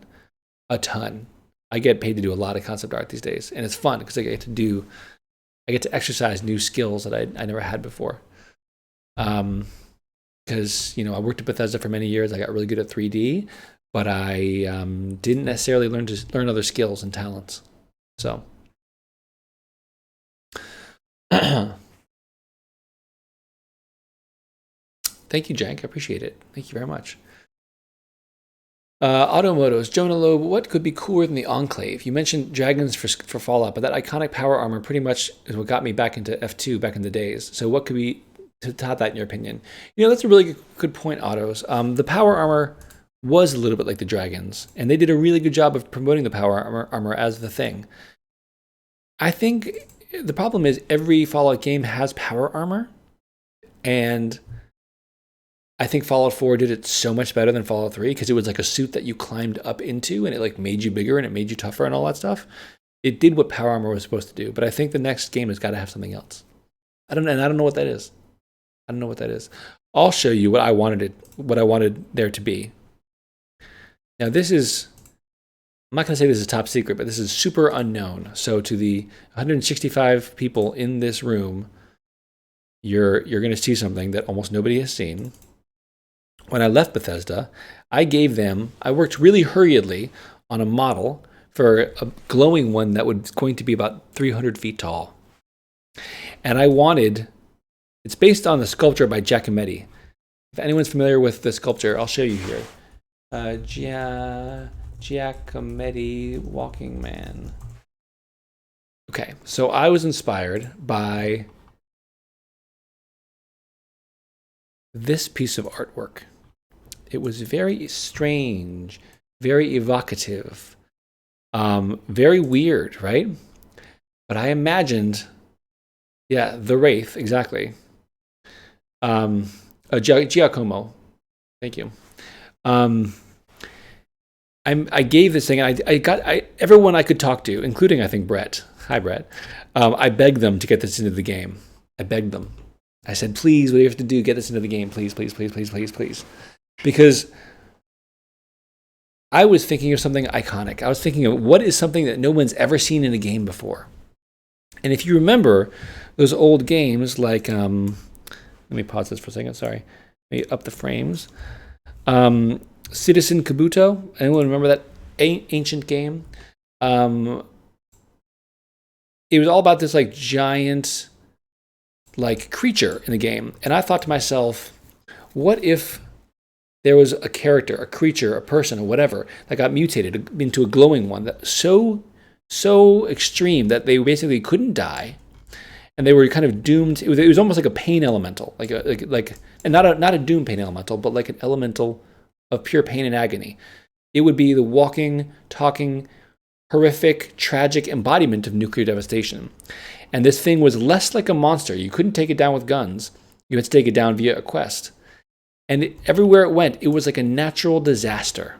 I get paid to do a lot of concept art these days, and it's fun because I get to exercise new skills that I never had before. Because, you know, I worked at Bethesda for many years. I got really good at 3D, but I didn't necessarily learn other skills and talents. So, thank you, Jank. I appreciate it. Thank you very much. Automotos, Jonah Loeb, what could be cooler than the Enclave? You mentioned dragons for Fallout, but that iconic power armor pretty much is what got me back into F2 back in the days. So what could be to top that in your opinion? You know, that's a really good point, Autos. The power armor was a little bit like the dragons, and they did a really good job of promoting the power armor as the thing. I think the problem is every Fallout game has power armor, and I think Fallout 4 did it so much better than Fallout 3 because it was like a suit that you climbed up into and it like made you bigger and it made you tougher and all that stuff. It did what power armor was supposed to do, but I think the next game has got to have something else. I don't know what that is. I'll show you what I wanted there to be. Now this is, I'm not going to say this is top secret, but this is super unknown. So to the 165 people in this room, you're going to see something that almost nobody has seen. When I left Bethesda, I worked really hurriedly on a model for a glowing one that was going to be about 300 feet tall. And I wanted It's based on the sculpture by Giacometti. If anyone's familiar with the sculpture, I'll show you here. Giacometti Walking Man. Okay, so I was inspired by this piece of artwork. It was very strange, very evocative, very weird, right? But I imagined, yeah, the Wraith, exactly. Giacomo, thank you. I gave this thing, and I got everyone I could talk to, including I think Brett. Hi, Brett. I begged them to get this into the game. I begged them. I said, please, what do you have to do? Get this into the game, please, please, please, please, please, please. Because I was thinking of something iconic. I was thinking of what is something that no one's ever seen in a game before. And if you remember those old games like, let me pause this for a second, sorry. Let me up the frames. Citizen Kabuto, anyone remember that ancient game? It was all about this like giant like creature in the game. And I thought to myself, what if there was a character, a creature, a person, or whatever that got mutated into a glowing one that so extreme that they basically couldn't die, and they were kind of doomed. It was almost like a pain elemental, like and not a doom pain elemental, but like an elemental of pure pain and agony. It would be the walking, talking, horrific, tragic embodiment of nuclear devastation. And this thing was less like a monster. You couldn't take it down with guns. You had to take it down via a quest. And everywhere it went, it was like a natural disaster.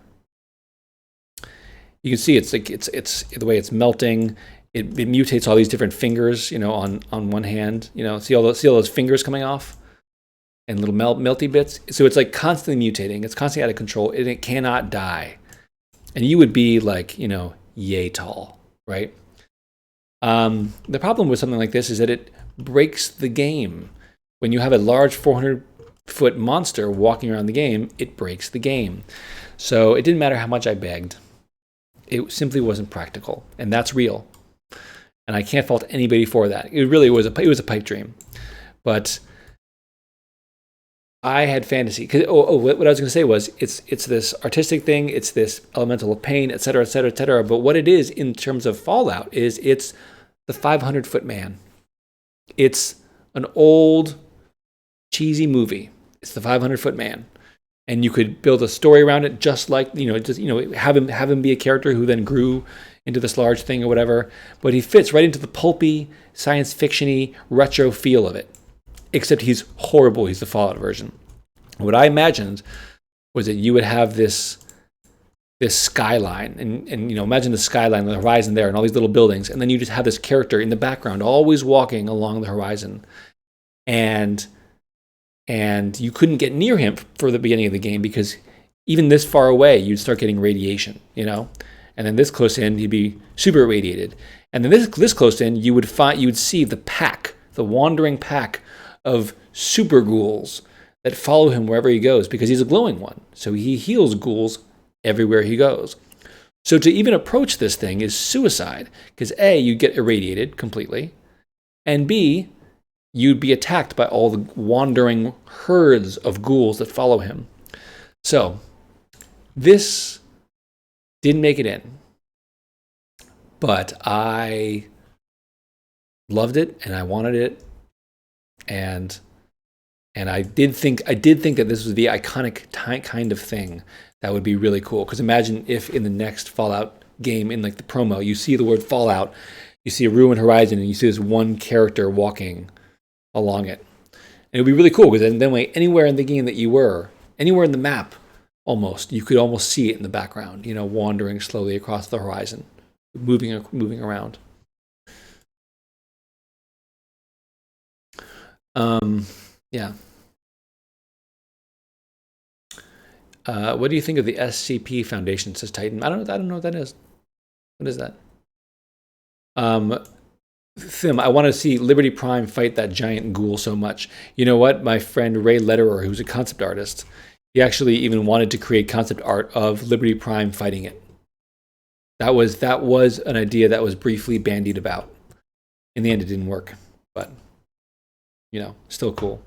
You can see it's the way it's melting. It mutates all these different fingers, on one hand. See all those fingers coming off and little melty bits. So it's like constantly mutating. It's constantly out of control, and it cannot die. And you would be like, yay tall, right? The problem with something like this is that it breaks the game. When you have a large 400-foot monster walking around the game, it breaks the game. So it didn't matter how much I begged. It simply wasn't practical, and that's real. And I can't fault anybody for that. It really was a pipe dream. But I had fantasy. What I was going to say was it's this artistic thing, it's this elemental of pain, et cetera, et cetera, et cetera. But what it is in terms of Fallout is it's the 500-foot man. It's an old, cheesy movie. It's the 500-foot man. And you could build a story around it just like, have him be a character who then grew into this large thing or whatever. But he fits right into the pulpy, science fiction-y, retro feel of it. Except he's horrible. He's the Fallout version. What I imagined was that you would have this skyline, and imagine the skyline, the horizon there, and all these little buildings, and then you just have this character in the background, always walking along the horizon, and you couldn't get near him for the beginning of the game because even this far away, you'd start getting radiation, and then this close in, he'd be super irradiated, and then this close in, you would see the wandering pack of super ghouls that follow him wherever he goes because he's a glowing one. So he heals ghouls everywhere he goes. So to even approach this thing is suicide because A, you get irradiated completely, and B, you'd be attacked by all the wandering herds of ghouls that follow him. So this didn't make it in, but I loved it and I wanted it. And I did think that this was the iconic kind of thing that would be really cool. Because imagine if in the next Fallout game, in like the promo, you see the word Fallout, you see a ruined horizon, and you see this one character walking along it. And it would be really cool because then anywhere in the game that you were, anywhere in the map, almost, you could almost see it in the background, wandering slowly across the horizon, moving around. Yeah. What do you think of the SCP Foundation, says Titan? I don't know what that is. What is that? Thim, I want to see Liberty Prime fight that giant ghoul so much. You know what? My friend Ray Lederer, who's a concept artist, he actually even wanted to create concept art of Liberty Prime fighting it. That was an idea that was briefly bandied about. In the end, it didn't work, but still cool.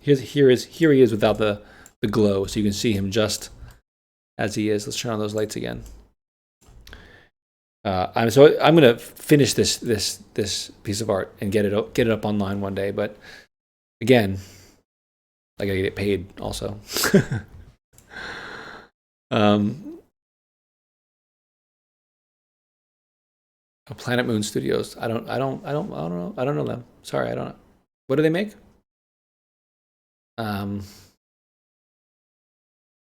Here he is without the glow, so you can see him just as he is. Let's turn on those lights again. I'm gonna finish this piece of art and get it up online one day. But again, I gotta get it paid also. Planet Moon Studios. I don't know them. Sorry, I don't know. What do they make? The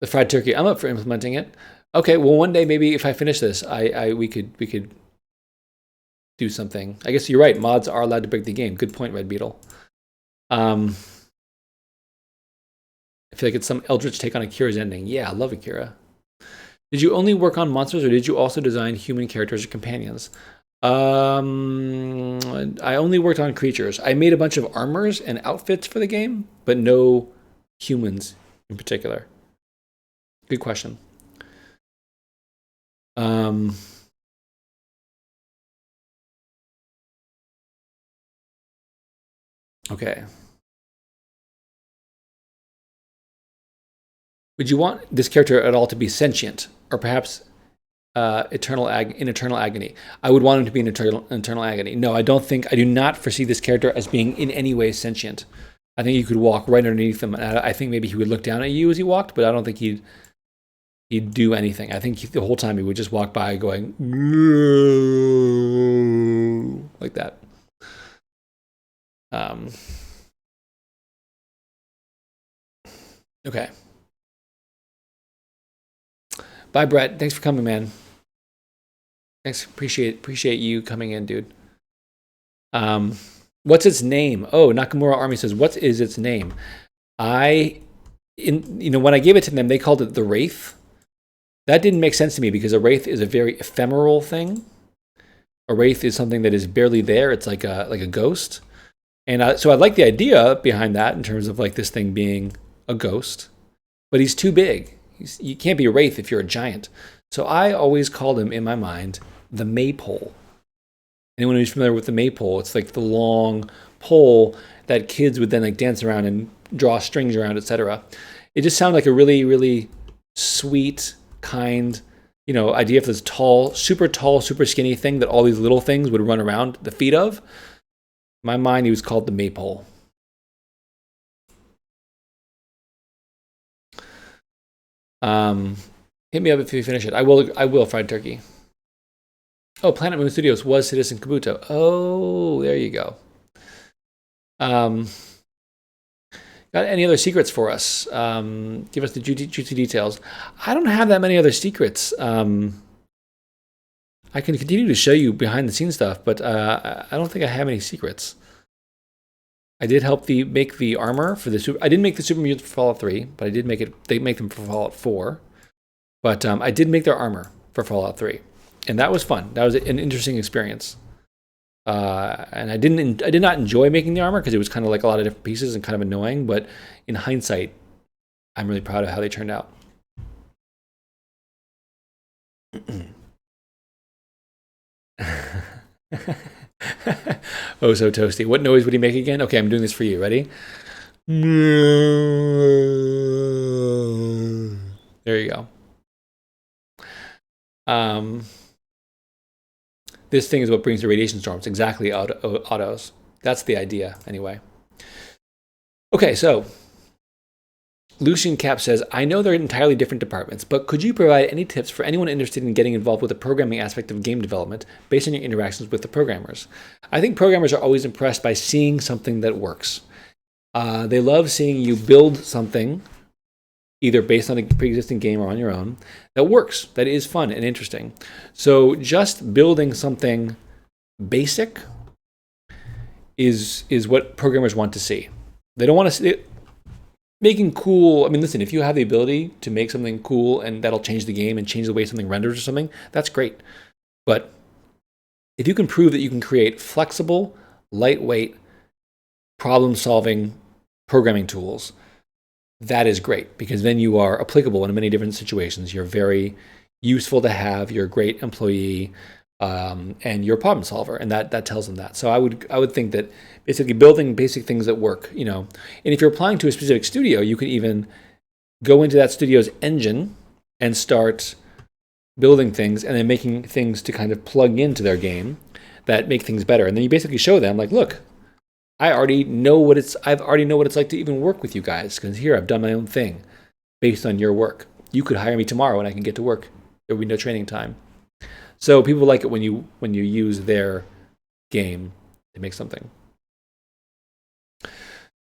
fried turkey. I'm up for implementing it. Okay, well, one day maybe if I finish this, we could do something. I guess you're right. Mods are allowed to break the game. Good point, Red Beetle. I feel like it's some eldritch take on Akira's ending. Yeah, I love Akira. Did you only work on monsters, or did you also design human characters or companions? I only worked on creatures. I made a bunch of armors and outfits for the game, but no humans in particular. Good question. Okay. Would you want this character at all to be sentient, or perhaps in eternal agony? I would want him to be in eternal agony. No, I do not foresee this character as being in any way sentient. I think you could walk right underneath him, and I think maybe he would look down at you as he walked, but I don't think he'd do anything. I think the whole time he would just walk by going like that. Okay. Bye, Brett. Thanks for coming, man. Thanks. Appreciate you coming in, dude. What's its name? Oh, Nakamura Army says, what is its name? When I gave it to them, they called it the Wraith. That didn't make sense to me because a Wraith is a very ephemeral thing. A Wraith is something that is barely there. It's like a ghost. And so I like the idea behind that in terms of like this thing being a ghost, but he's too big. You can't be a Wraith if you're a giant. So I always called him in my mind the Maypole. Anyone who's familiar with the Maypole, it's like the long pole that kids would then like dance around and draw strings around, etc. It just sounded like a really, really sweet, kind, idea of this tall, super skinny thing that all these little things would run around the feet of. In my mind, he was called the Maypole. Hit me up if you finish it. I will, Fried Turkey. Oh, Planet Moon Studios was Citizen Kabuto. Oh, there you go. Got any other secrets for us? Give us the juicy details. I don't have that many other secrets. I can continue to show you behind the scenes stuff, but I don't think I have any secrets. I did help make the armor for the I didn't make the Super Mutants for Fallout 3, but I did make it. They make them for Fallout 4. But I did make their armor for Fallout 3, and that was fun. That was an interesting experience. And I did not enjoy making the armor because it was kind of like a lot of different pieces and kind of annoying. But in hindsight, I'm really proud of how they turned out. Oh, so toasty. What noise would he make again? Okay, I'm doing this for you. Ready? There you go. This thing is what brings the radiation storms. Exactly, autos. That's the idea, anyway. Okay, so Lucian Cap says, I know they're entirely different departments, but could you provide any tips for anyone interested in getting involved with the programming aspect of game development based on your interactions with the programmers? I think programmers are always impressed by seeing something that works. They love seeing you build something, either based on a pre-existing game or on your own, that works, that is fun and interesting. So just building something basic is what programmers want to see. They don't want to see making cool. I mean, listen, if you have the ability to make something cool and that'll change the game and change the way something renders or something, that's great. But if you can prove that you can create flexible, lightweight, problem-solving programming tools, that is great, because then you are applicable in many different situations. You're very useful to have. You're a great employee. and you're a problem solver, and that tells them that. So I would think that basically building basic things that work, and if you're applying to a specific studio, you can even go into that studio's engine and start building things, and then making things to kind of plug into their game that make things better. And then you basically show them, like, look, I already know what it's like to even work with you guys, because here I've done my own thing based on your work. You could hire me tomorrow and I can get to work. There would be no training time. So people like it when you use their game to make something.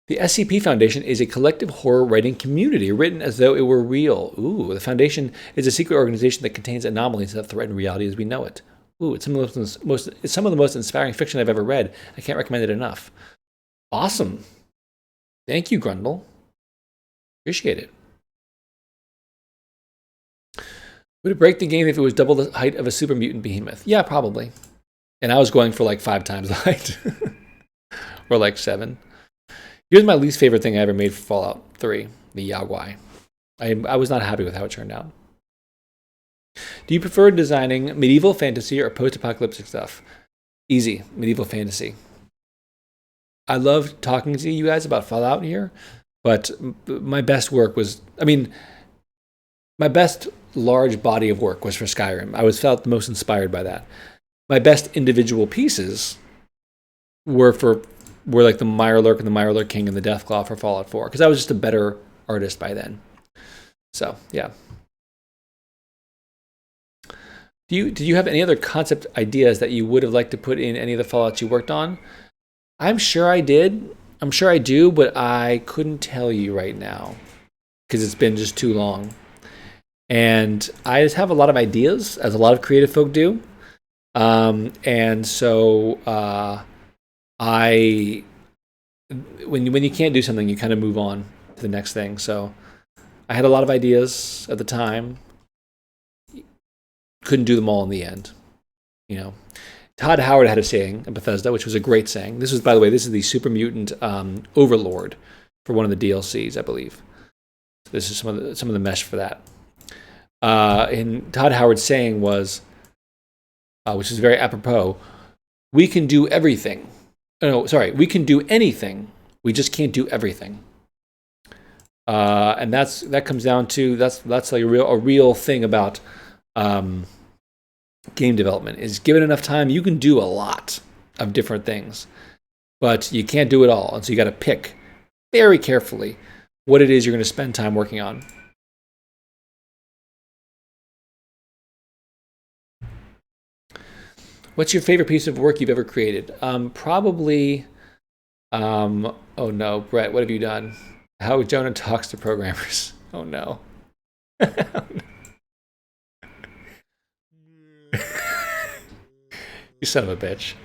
The SCP Foundation is a collective horror writing community written as though it were real. Ooh, the Foundation is a secret organization that contains anomalies that threaten reality as we know it. Ooh, it's some of the most inspiring fiction I've ever read. I can't recommend it enough. Awesome. Thank you, Grundle. Appreciate it. Would it break the game if it was double the height of a super mutant behemoth? Yeah, probably. And I was going for like 5 times the height. Or like 7. Here's my least favorite thing I ever made for Fallout 3, the Yaogwai. I was not happy with how it turned out. Do you prefer designing medieval fantasy or post-apocalyptic stuff? Easy, medieval fantasy. I love talking to you guys about Fallout here, but my best work was, my best large body of work was for Skyrim. I felt the most inspired by that. My best individual pieces were like the Mirelurk and the Mirelurk King and the Deathclaw for Fallout 4, because I was just a better artist by then. So, yeah. Did you have any other concept ideas that you would have liked to put in any of the Fallouts you worked on? I'm sure I did. I'm sure I do, but I couldn't tell you right now because it's been just too long. And I just have a lot of ideas, as a lot of creative folk do. And so when you can't do something, you kind of move on to the next thing. So I had a lot of ideas at the time. Couldn't do them all in the end. Todd Howard had a saying in Bethesda, which was a great saying. This is, by the way, this is the super mutant overlord for one of the DLCs, I believe. This is some of the mesh for that. And Todd Howard's saying was, which is very apropos, we can do everything. We can do anything. We just can't do everything. And that comes down to that's like a real thing about game development. Is given enough time, you can do a lot of different things, but you can't do it all. And so you got to pick very carefully what it is you're going to spend time working on. What's your favorite piece of work you've ever created? Probably, oh no, Brett, what have you done? How Jonah talks to programmers. Oh no. You son of a bitch.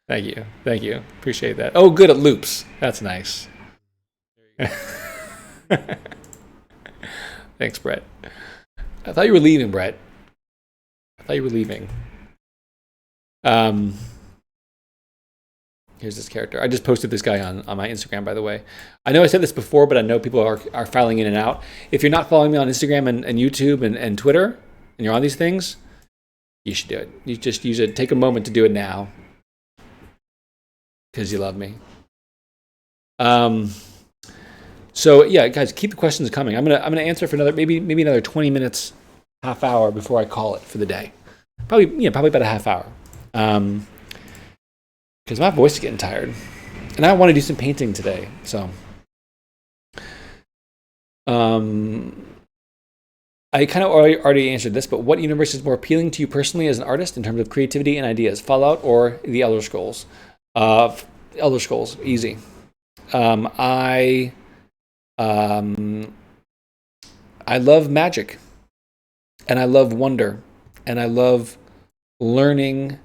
There you go. Thank you. Appreciate that. Oh, good at loops. That's nice. Thanks, Brett. I thought you were leaving, Brett. I thought you were leaving. Here's this character. I just posted this guy on my Instagram, by the way. I know I said this before, but I know people are filing in and out. If you're not following me on Instagram and YouTube and Twitter, and you're on these things, you should do it. You just use it. Take a moment to do it now, because you love me. So yeah, guys, keep the questions coming. I'm gonna answer for another maybe another 20 minutes, half hour before I call it for the day. Probably about a half hour. Because my voice is getting tired, and I want to do some painting today. So, I kind of already answered this, but what universe is more appealing to you personally as an artist in terms of creativity and ideas? Fallout or the Elder Scrolls? Elder Scrolls, easy. I love magic, and I love wonder, and I love learning.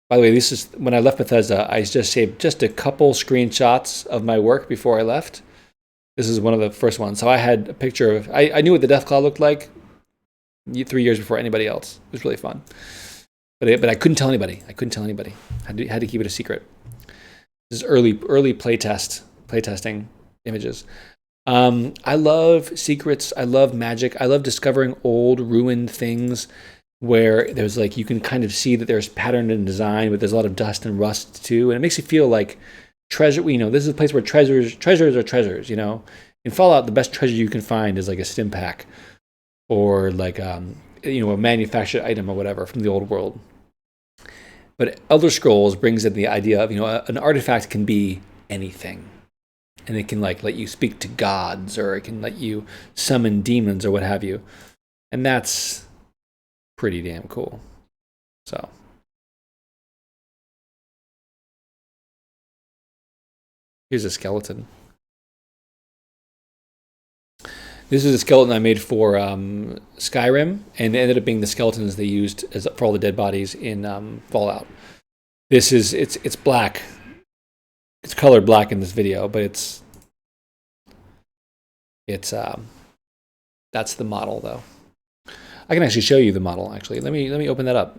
By the way, this is when I left Bethesda. I just saved just a couple screenshots of my work before I left. This is one of the first ones. So I had a picture of. I knew what the Deathclaw looked like 3 years before anybody else. It was really fun, but I couldn't tell anybody. Had to keep it a secret. This is early playtesting images. I love secrets. I love magic. I love discovering old ruined things. where there's like, you can kind of see that there's pattern and design, but there's a lot of dust and rust too. And it makes you feel like treasure, you know, this is a place where treasures are treasures, you know. In Fallout, the best treasure you can find is like a stim pack or like, you know, a manufactured item or whatever from the old world. But Elder Scrolls brings in the idea of, you know, an artifact can be anything. And it can like let you speak to gods, or it can let you summon demons or what have you. And that's pretty damn cool. So here's a skeleton. This is a skeleton I made for Skyrim, and it ended up being the skeletons they used for all the dead bodies in Fallout. This is it's black. It's colored black in this video, but it's that's the model though. I can actually show you the model. Actually, let me open that up.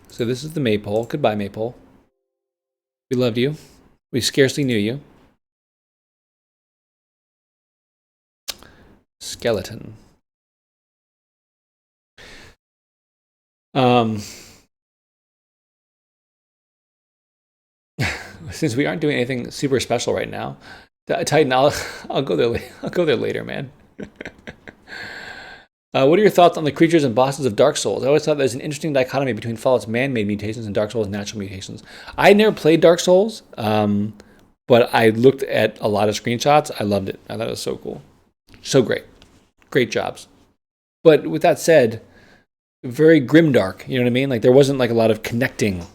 So this is the maypole. Goodbye, maypole. We loved you. We scarcely knew you. Skeleton. Since we aren't doing anything super special right now, Titan, I'll go there. I'll go there later, man. What are your thoughts on the creatures and bosses of Dark Souls? I always thought there's an interesting dichotomy between Fallout's man-made mutations and Dark Souls' natural mutations. I never played Dark Souls, but I looked at a lot of screenshots. I loved it. I thought it was so cool. So great. Great jobs. But with that said, very grimdark, you know what I mean? Like there wasn't like a lot of connecting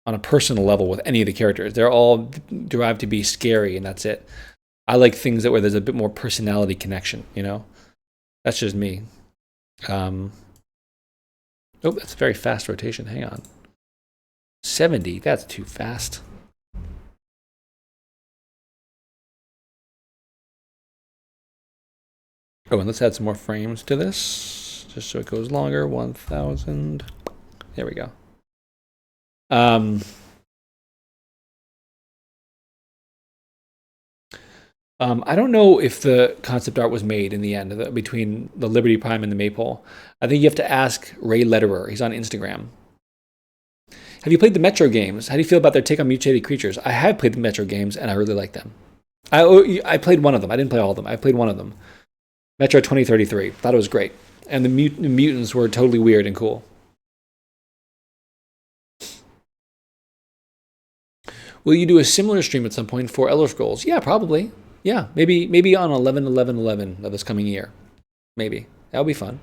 on a personal level with any of the characters. They're all derived to be scary, and that's it. I like things where there's a bit more personality connection, you know? That's just me. Oh, that's a very fast rotation. Hang on. 70, that's too fast. Oh, and let's add some more frames to this, just so it goes longer. 1,000. There we go. I don't know if the concept art was made in the end between the Liberty Prime and the Maypole. I think you have to ask Ray Lederer. He's on Instagram. Have you played the Metro games? How do you feel about their take on mutated creatures? I have played the Metro games, and I really like them. I played one of them. I didn't play all of them. I played one of them. Metro 2033. Thought it was great. And the mutants were totally weird and cool. Will you do a similar stream at some point for Elder Scrolls? Yeah, probably. Yeah, maybe on 11/11/11 of this coming year. Maybe. That would be fun.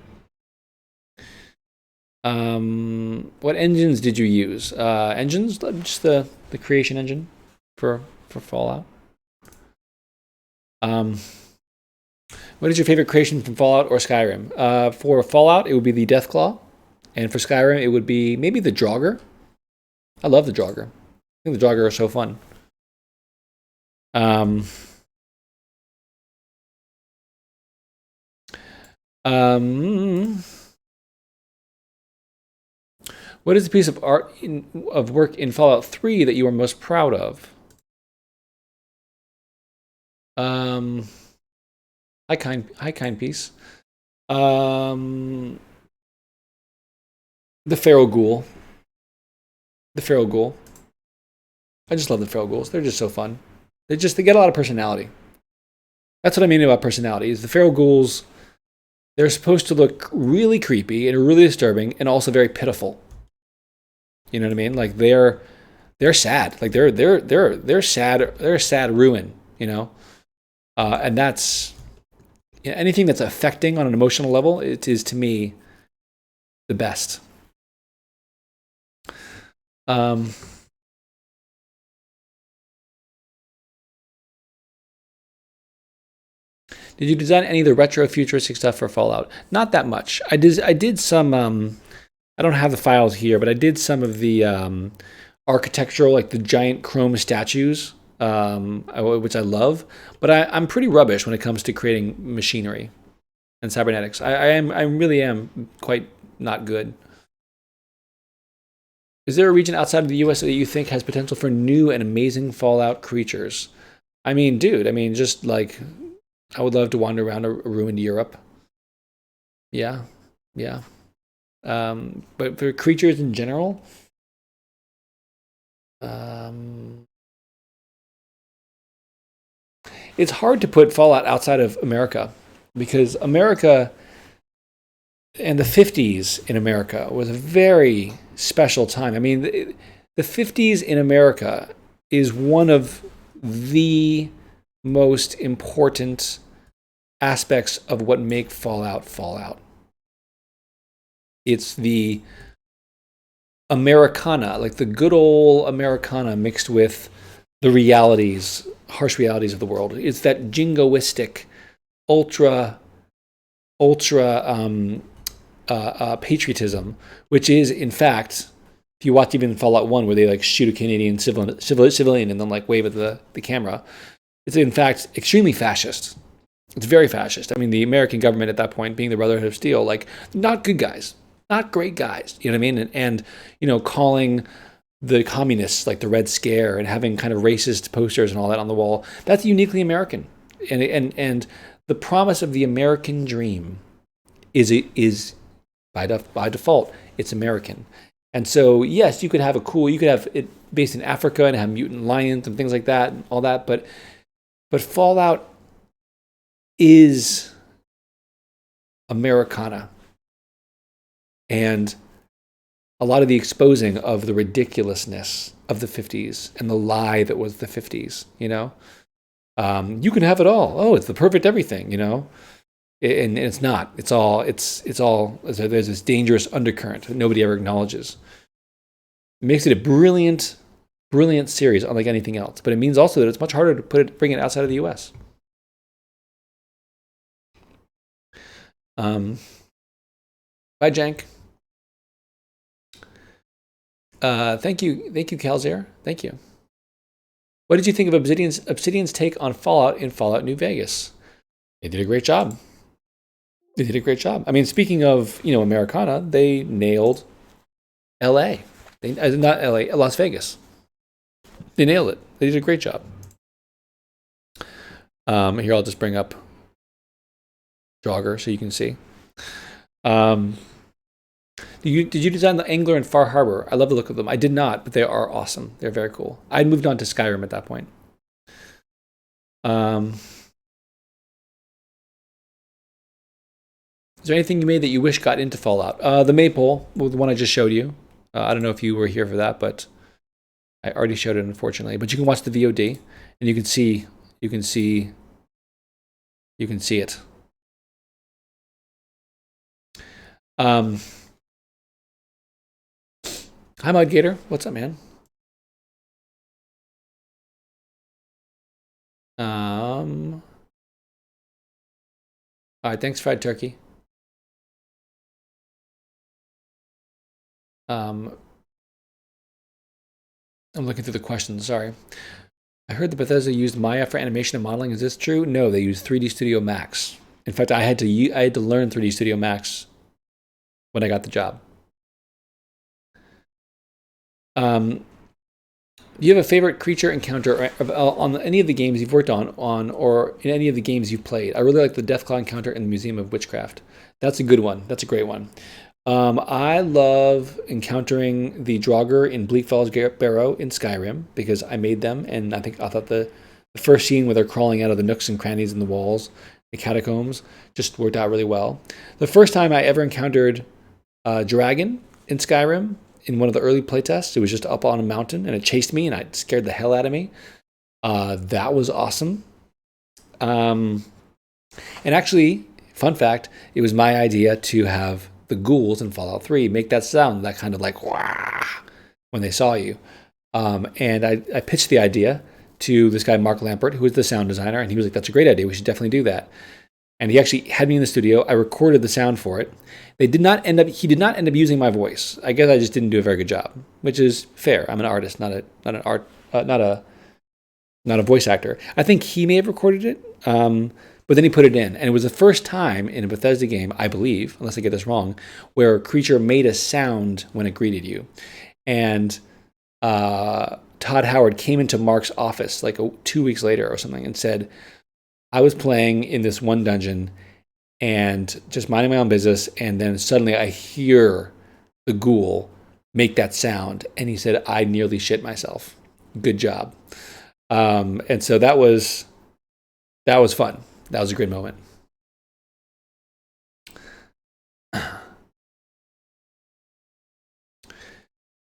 What engines did you use? Engines? Just the creation engine for Fallout. What is your favorite creation from Fallout or Skyrim? For Fallout, it would be the Deathclaw. And for Skyrim, it would be maybe the Draugar. I love the Draugar. I think the Draugar are so fun. What is the piece of art of work in Fallout 3 that you are most proud of? Hi kind piece. The Feral Ghoul. The Feral Ghoul. I just love the Feral Ghouls. They're just so fun. They get a lot of personality. That's what I mean about personality. Is the Feral Ghouls, they're supposed to look really creepy and really disturbing and also very pitiful. You know what I mean? Like they're sad. Like they're sad. They're a sad ruin, you know? And that's anything that's affecting on an emotional level, it is to me the best. Did you design any of the retro futuristic stuff for Fallout? Not that much. I did some. I don't have the files here, but I did some of the architectural, like the giant chrome statues, which I love. But I'm pretty rubbish when it comes to creating machinery and cybernetics. I really am quite not good. Is there a region outside of the U.S. that you think has potential for new and amazing Fallout creatures? I mean, dude. Just like. I would love to wander around a ruined Europe. Yeah. But for creatures in general, um, it's hard to put Fallout outside of America because America and the 50s in America was a very special time. I mean, the 50s in America is one of the most important aspects of what make Fallout Fallout. It's the Americana, like the good old Americana mixed with the realities, harsh realities of the world. It's that jingoistic, ultra patriotism, which is in fact, if you watch even Fallout 1 where they like shoot a Canadian civilian and then like wave at the camera, it's in fact extremely fascist. It's very fascist. I mean, the American government at that point, being the Brotherhood of Steel, like not good guys, not great guys. You know what I mean? And you know, calling the communists like the Red Scare and having kind of racist posters and all that on the wall. That's uniquely American. And the promise of the American dream is by default, it's American. And so, yes, you could have it based in Africa and have mutant lions and things like that and all that, but Fallout is Americana. And a lot of the exposing of the ridiculousness of the 50s and the lie that was the 50s, you know? You can have it all. Oh, it's the perfect everything, you know? And it's not. It's all, there's this dangerous undercurrent that nobody ever acknowledges. It makes it a brilliant series, unlike anything else. But it means also that it's much harder to bring it outside of the U.S. Bye, Jank. Thank you, Calzir. Thank you. What did you think of Obsidian's take on Fallout in Fallout New Vegas? They did a great job. I mean, speaking of, you know, Americana, they nailed L.A. Not L.A., Las Vegas. They nailed it. They did a great job. Here, I'll just bring up Draugar so you can see. Did you design the Angler in Far Harbor? I love the look of them. I did not, but they are awesome. They're very cool. I'd moved on to Skyrim at that point. Is there anything you made that you wish got into Fallout? The Maypole, the one I just showed you. I don't know if you were here for that, but I already showed it, unfortunately. But you can watch the VOD, and you can see it. Hi, Mudgator. What's up, man? All right, thanks, Fried Turkey. I'm looking through the questions. Sorry. I heard that Bethesda used Maya for animation and modeling. Is this true? No, they used 3D Studio Max. In fact, I had to learn 3D Studio Max when I got the job. Do you have a favorite creature encounter on any of the games you've worked on or in any of the games you've played? I really like the Deathclaw encounter in the Museum of Witchcraft. That's a good one. That's a great one. I love encountering the Draugar in Bleak Falls Barrow in Skyrim because I made them, and I thought the first scene where they're crawling out of the nooks and crannies in the walls, the catacombs, just worked out really well. The first time I ever encountered a dragon in Skyrim in one of the early playtests, it was just up on a mountain, and it chased me, and it scared the hell out of me. That was awesome. And actually, fun fact, it was my idea to have the ghouls in Fallout 3 make that sound, that kind of like wah, when they saw you. And I pitched the idea to this guy, Mark Lampert, who was the sound designer, and he was like, that's a great idea. We should definitely do that. And he actually had me in the studio. I recorded the sound for it. He did not end up using my voice. I guess I just didn't do a very good job, which is fair. I'm an artist, not a voice actor. I think he may have recorded it, but then he put it in. And it was the first time in a Bethesda game, I believe, unless I get this wrong, where a creature made a sound when it greeted you. And Todd Howard came into Mark's office like 2 weeks later or something and said, I was playing in this one dungeon and just minding my own business. And then suddenly I hear the ghoul make that sound. And he said, I nearly shit myself. Good job. And so that was fun. That was a great moment.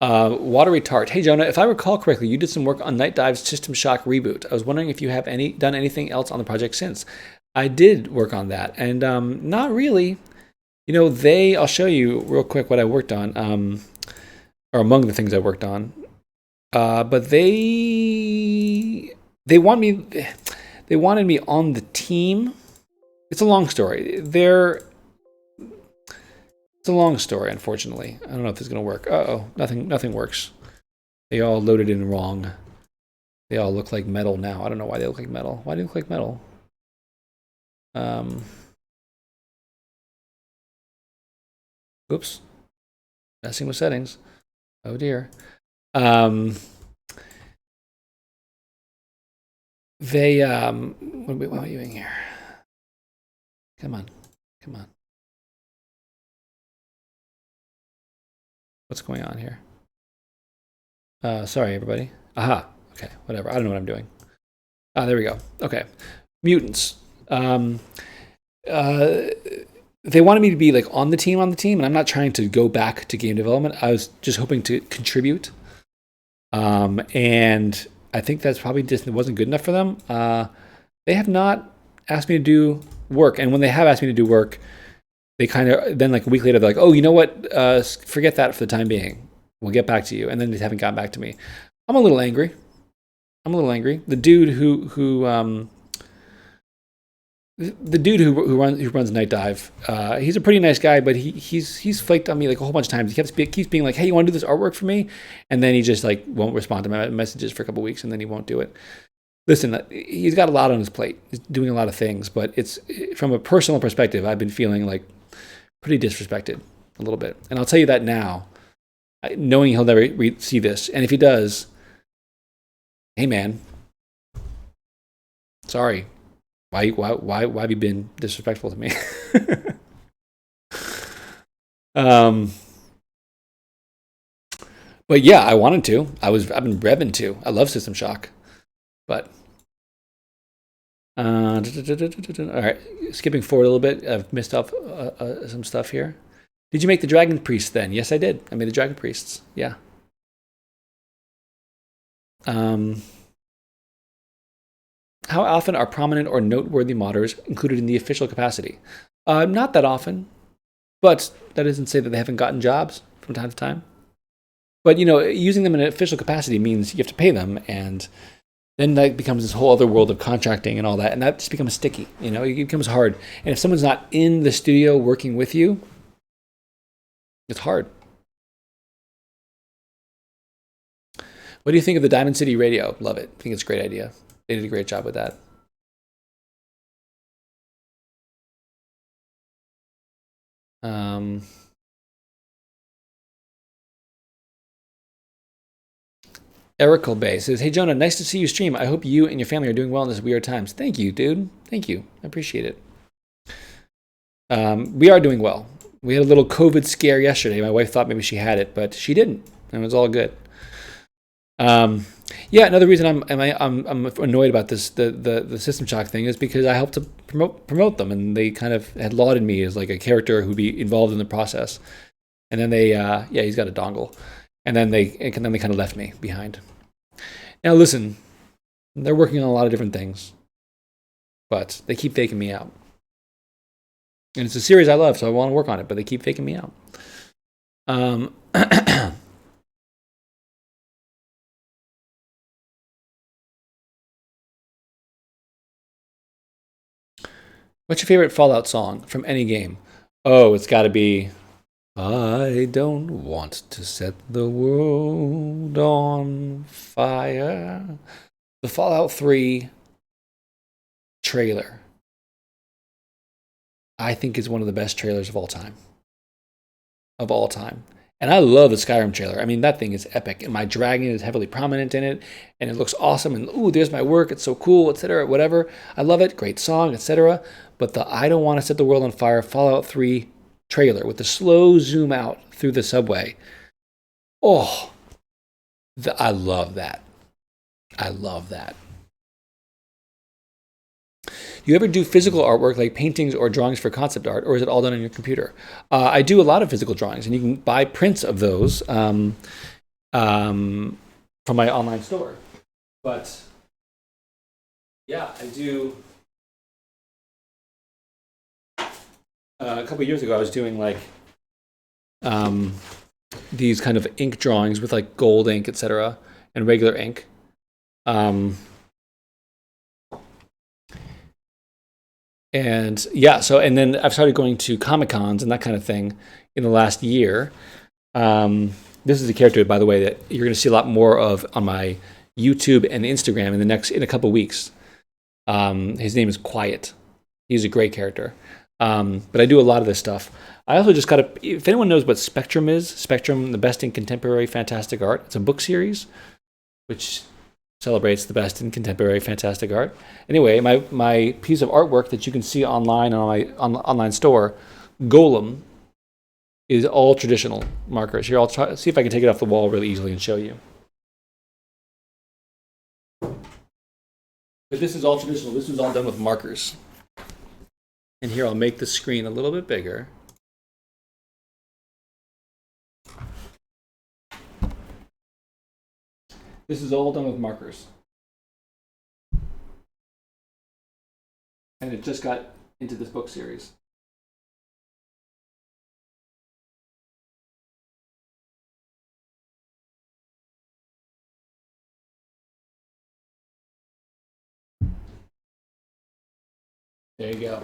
Watery Tart. Hey, Jonah, if I recall correctly, you did some work on Night Dive's System Shock reboot. I was wondering if you have done anything else on the project since. I did work on that, and not really. You know, I'll show you real quick what I worked on, or among the things I worked on. But they wanted me on the team. It's a long story. It's a long story, unfortunately. I don't know if this is going to work. Nothing works. They all loaded in wrong. They all look like metal now. I don't know why they look like metal. Why do they look like metal? Oops. Messing with settings. Oh dear. What am I doing here? Come on. What's going on here? Sorry, everybody. Aha. Okay, whatever. I don't know what I'm doing. There we go. Okay. Mutants. They wanted me to be like on the team, and I'm not trying to go back to game development. I was just hoping to contribute. And I think that's probably just wasn't good enough for them. They have not asked me to do work, and when they have asked me to do work, they kind of then like a week later they're like, oh, you know what? Forget that for the time being. We'll get back to you, and then they haven't gotten back to me. I'm a little angry. The dude who runs Night Dive, he's a pretty nice guy, but he's flaked on me like a whole bunch of times. He keeps being like, hey, you want to do this artwork for me? And then he just like won't respond to my messages for a couple of weeks, and then he won't do it. Listen, he's got a lot on his plate. He's doing a lot of things, but it's from a personal perspective, I've been feeling like pretty disrespected a little bit. And I'll tell you that now, knowing he'll never see this. And if he does, hey man, sorry. Why have you been disrespectful to me? But yeah, I wanted to. I've been revving to. I love System Shock, but all right, skipping forward a little bit. I've missed off some stuff here. Did you make the Dragon Priests then? Yes, I did. I made the Dragon Priests. Yeah. How often are prominent or noteworthy modders included in the official capacity? Not that often, but that doesn't say that they haven't gotten jobs from time to time. But, you know, using them in an official capacity means you have to pay them, and then that becomes this whole other world of contracting and all that, and that just becomes sticky. You know, it becomes hard. And if someone's not in the studio working with you, it's hard. What do you think of the Diamond City radio? Love it. I think it's a great idea. They did a great job with that. Erical Bay says, hey, Jonah, nice to see you stream. I hope you and your family are doing well in this weird times. Thank you, dude. Thank you. I appreciate it. We are doing well. We had a little COVID scare yesterday. My wife thought maybe she had it, but she didn't. And it was all good. Yeah, another reason I'm annoyed about this the System Shock thing is because I helped to promote them, and they kind of had lauded me as like a character who'd be involved in the process. And then they he's got a dongle, and then they kind of left me behind. Now listen, they're working on a lot of different things, but they keep faking me out. And it's a series I love, so I want to work on it, but they keep faking me out. What's your favorite Fallout song from any game? Oh, it's got to be I don't want to set the world on fire. The Fallout 3 trailer, I think, is one of the best trailers of all time. And I love the Skyrim trailer. I mean, that thing is epic, and my dragon is heavily prominent in it, and it looks awesome. And ooh, there's my work. It's so cool, etc. Whatever. I love it. Great song, etc. But the I don't want to set the world on fire Fallout 3 trailer with the slow zoom out through the subway. Oh, I love that. I love that. Do you ever do physical artwork like paintings or drawings for concept art, or is it all done on your computer? I do a lot of physical drawings, and you can buy prints of those from my online store. But yeah, I do. A couple of years ago, I was doing like these kind of ink drawings with like gold ink, etc., and regular ink. And yeah, so and then I've started going to Comic-Cons and that kind of thing in the last year. This is a character, by the way, that you're going to see a lot more of on my YouTube and Instagram in a couple weeks. His name is Quiet. He's a great character. But I do a lot of this stuff. I also just got if anyone knows what Spectrum is, Spectrum, the best in contemporary fantastic art. It's a book series, which celebrates the best in contemporary fantastic art. Anyway, my piece of artwork that you can see online on my online store, Golem, is all traditional markers. Here, I'll try see if I can take it off the wall really easily and show you. But this is all traditional. This is all done with markers. And here, I'll make the screen a little bit bigger. This is all done with markers. And it just got into this book series. There you go.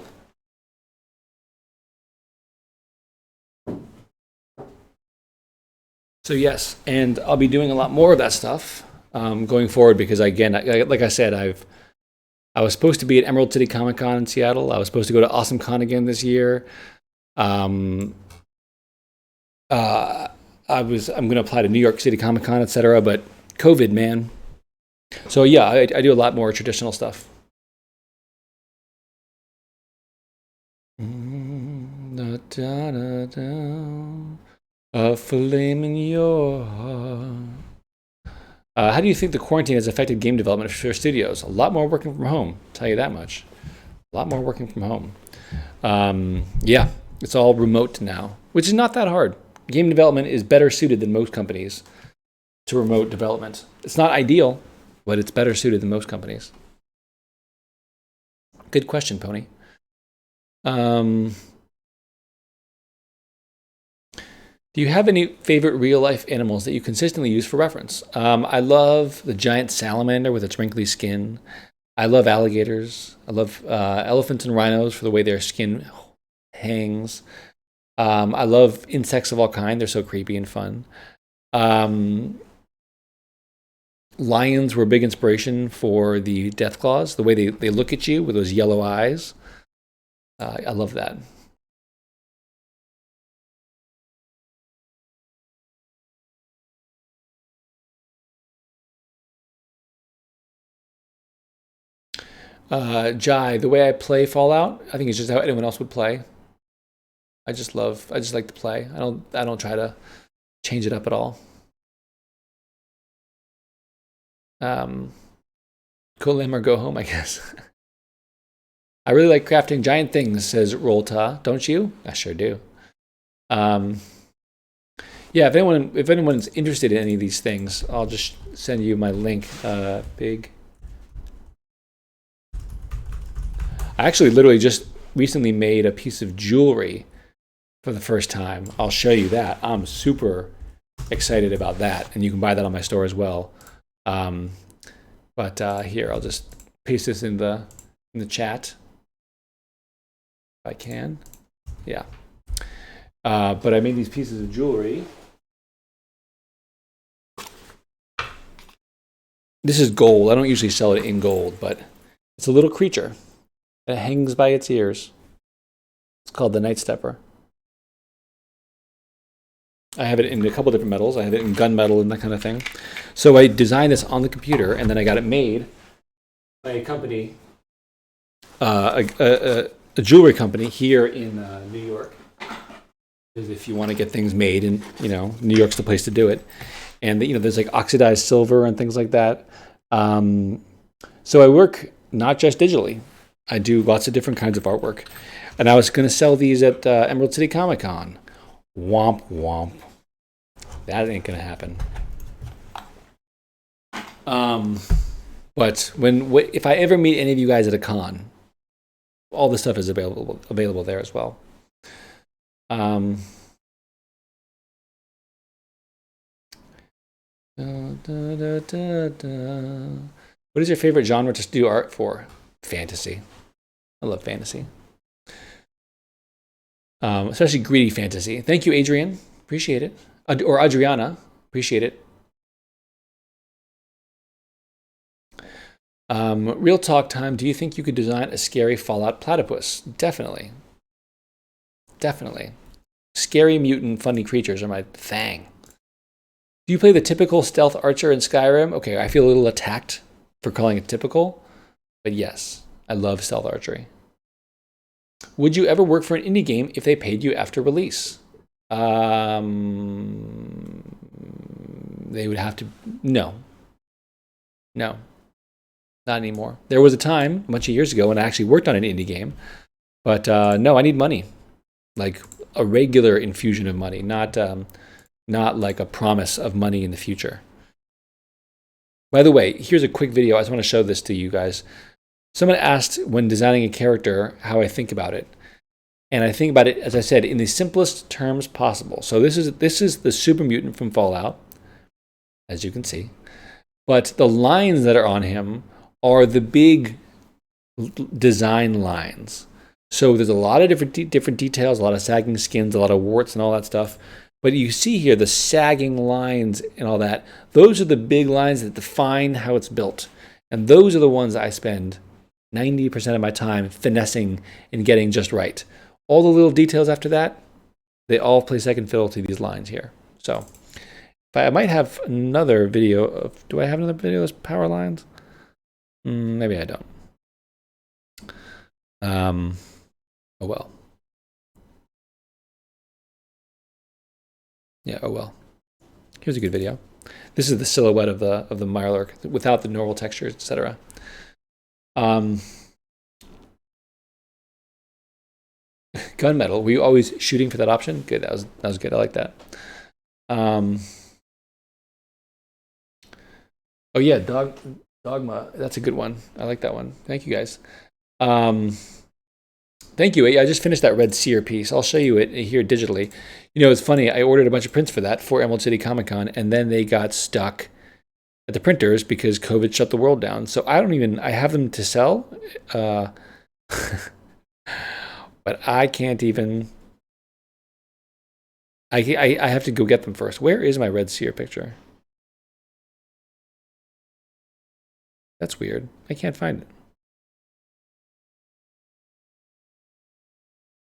So yes, and I'll be doing a lot more of that stuff going forward because, again, like I said, I was supposed to be at Emerald City Comic Con in Seattle. I was supposed to go to Awesome Con again this year. I'm going to apply to New York City Comic Con, etc. But COVID, man. So yeah, I do a lot more traditional stuff. A flame in your heart. How do you think the quarantine has affected game development for studios? A lot more working from home, I'll tell you that much. A lot more working from home. Yeah, it's all remote now, which is not that hard. Game development is better suited than most companies to remote development. It's not ideal, but it's better suited than most companies. Good question, Pony. Do you have any favorite real-life animals that you consistently use for reference? I love the giant salamander with its wrinkly skin. I love alligators. I love elephants and rhinos for the way their skin hangs. I love insects of all kinds. They're so creepy and fun. Lions were a big inspiration for the Deathclaws, the way they look at you with those yellow eyes. I love that. Jai, the way I play Fallout, I think it's just how anyone else would play. I just like to play. I don't try to change it up at all. Go limb or go home, I guess. I really like crafting giant things, says Rolta. Don't you? I sure do. Yeah, if anyone's interested in any of these things, I'll just send you my link. Big. I actually literally just recently made a piece of jewelry for the first time. I'll show you that. I'm super excited about that, and you can buy that on my store as well. But here, I'll just paste this in the chat if I can. Yeah. But I made these pieces of jewelry. This is gold. I don't usually sell it in gold, but it's a little creature that hangs by its ears. It's called the Night Stepper. I have it in a couple different metals. I have it in gunmetal and that kind of thing. So I designed this on the computer, and then I got it made by a company, a jewelry company here in New York. Because if you want to get things made, and New York's the place to do it. And there's like oxidized silver and things like that. So I work not just digitally. I do lots of different kinds of artwork. And I was going to sell these at Emerald City Comic Con. Womp womp. That ain't going to happen. But if I ever meet any of you guys at a con, all the stuff is available there as well. What is your favorite genre to do art for? Fantasy. I love fantasy. Especially greedy fantasy. Thank you, Adrian. Appreciate it. Or Adriana. Appreciate it. Real talk time. Do you think you could design a scary Fallout platypus? Definitely. Definitely. Scary mutant funny creatures are my thing. Do you play the typical stealth archer in Skyrim? Okay, I feel a little attacked for calling it typical, but yes, I love stealth archery. Would you ever work for an indie game if they paid you after release? They would have to. No, not anymore. There was a time, a bunch of years ago, when I actually worked on an indie game, but no, I need money, like a regular infusion of money, not like a promise of money in the future. By the way, here's a quick video. I just want to show this to you guys. Someone asked when designing a character how I think about it. And I think about it, as I said, in the simplest terms possible. So this is the super mutant from Fallout, as you can see. But the lines that are on him are the big design lines. So there's a lot of different details, a lot of sagging skins, a lot of warts and all that stuff. But you see here the sagging lines and all that. Those are the big lines that define how it's built. And those are the ones I spend 90% of my time finessing and getting just right. All the little details after that, they all play second fiddle to these lines here. So I might have another video of, do I have another video of those power lines? Maybe I don't. Oh well. Yeah, oh well. Here's a good video. This is the silhouette of the Mirelurk without the normal textures, etc. Gunmetal. Were you always shooting for that option? Good. That was good. I like that. Oh yeah, Dogma. That's a good one. I like that one. Thank you guys. Thank you. I just finished that Red Seer piece. I'll show you it here digitally. It's funny. I ordered a bunch of prints for that for Emerald City Comic Con, and then they got stuck at the printers because COVID shut the world down. So I have them to sell, but I can't even. I have to go get them first. Where is my Red Seer picture? That's weird. I can't find it.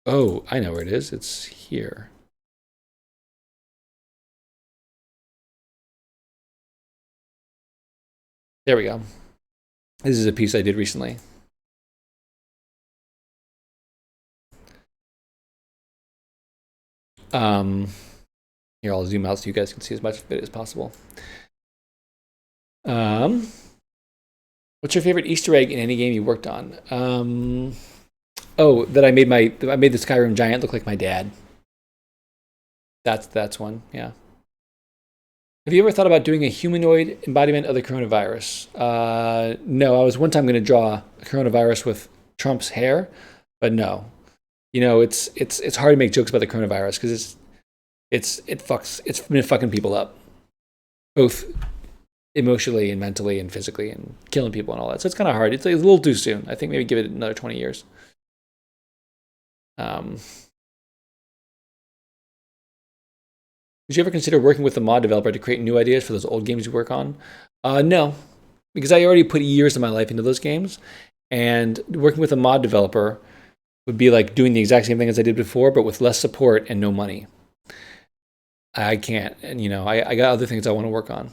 Oh, I know where it is. It's here. There we go. This is a piece I did recently. Here, I'll zoom out so you guys can see as much of it as possible. What's your favorite Easter egg in any game you worked on? Oh, that I made the Skyrim giant look like my dad. That's one, yeah. Have you ever thought about doing a humanoid embodiment of the coronavirus? No, I was one time going to draw a coronavirus with Trump's hair, but no. It's hard to make jokes about the coronavirus because it's been fucking people up, both emotionally and mentally and physically, and killing people and all that. So it's kind of hard. It's a little too soon. I think maybe give it another 20 years. Would you ever consider working with a mod developer to create new ideas for those old games you work on? No, because I already put years of my life into those games, and working with a mod developer would be like doing the exact same thing as I did before, but with less support and no money. I can't, and I got other things I want to work on.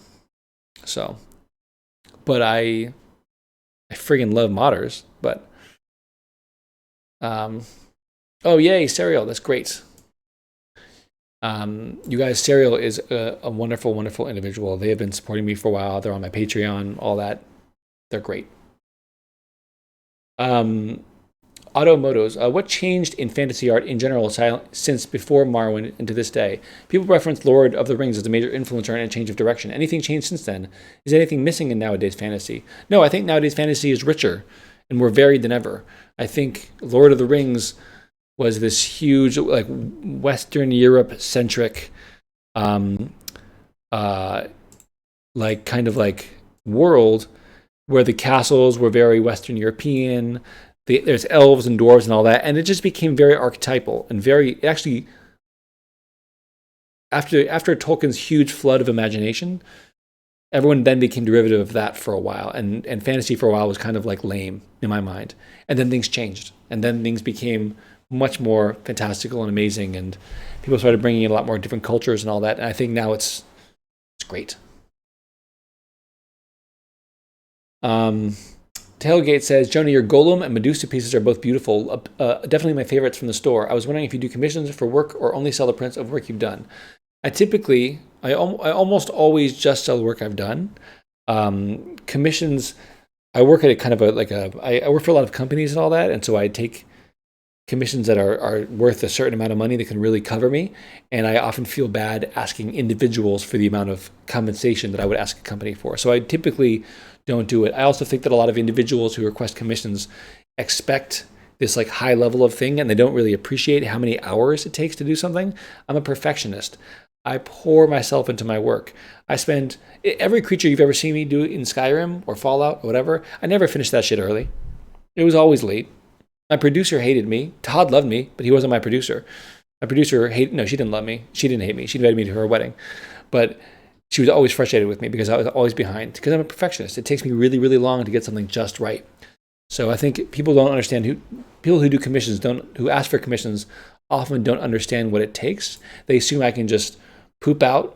So, but I friggin' love modders. But oh yay, Serial, that's great. You guys, Serial is a wonderful, wonderful individual. They have been supporting me for a while. They're on my Patreon, all that. They're great. Automotos, what changed in fantasy art in general since before Morrowind and to this day? People reference Lord of the Rings as a major influencer and a change of direction. Anything changed since then? Is anything missing in nowadays fantasy? No, I think nowadays fantasy is richer and more varied than ever. I think Lord of the Rings was this huge, like, Western Europe centric, like kind of like world where the castles were very Western European. There's elves and dwarves and all that, and it just became very archetypal and very actually. After Tolkien's huge flood of imagination, everyone then became derivative of that for a while, and fantasy for a while was kind of like lame in my mind, and then things changed, and then things became much more fantastical and amazing, and people started bringing in a lot more different cultures and all that, and I think now it's great. Tailgate says, Jonah, your Golem and Medusa pieces are both beautiful. Definitely my favorites from the store. I was wondering if you do commissions for work or only sell the prints of work you've done. I almost always just sell the work I've done. Commissions, I work at a kind of I work for a lot of companies and all that, and so I take commissions that are worth a certain amount of money that can really cover me, and I often feel bad asking individuals for the amount of compensation that I would ask a company for. So I typically don't do it. I also think that a lot of individuals who request commissions expect this like high level of thing, and they don't really appreciate how many hours it takes to do something. I'm a perfectionist. I pour myself into my work. I spend every creature you've ever seen me do in Skyrim or Fallout or whatever, I never finished that shit early. It was always late. My producer hated me. Todd loved me, but he wasn't my producer. My producer she didn't love me. She didn't hate me. She invited me to her wedding. But she was always frustrated with me because I was always behind. Because I'm a perfectionist. It takes me really, really long to get something just right. So I think people don't understand people who do commissions who ask for commissions often don't understand what it takes. They assume I can just poop out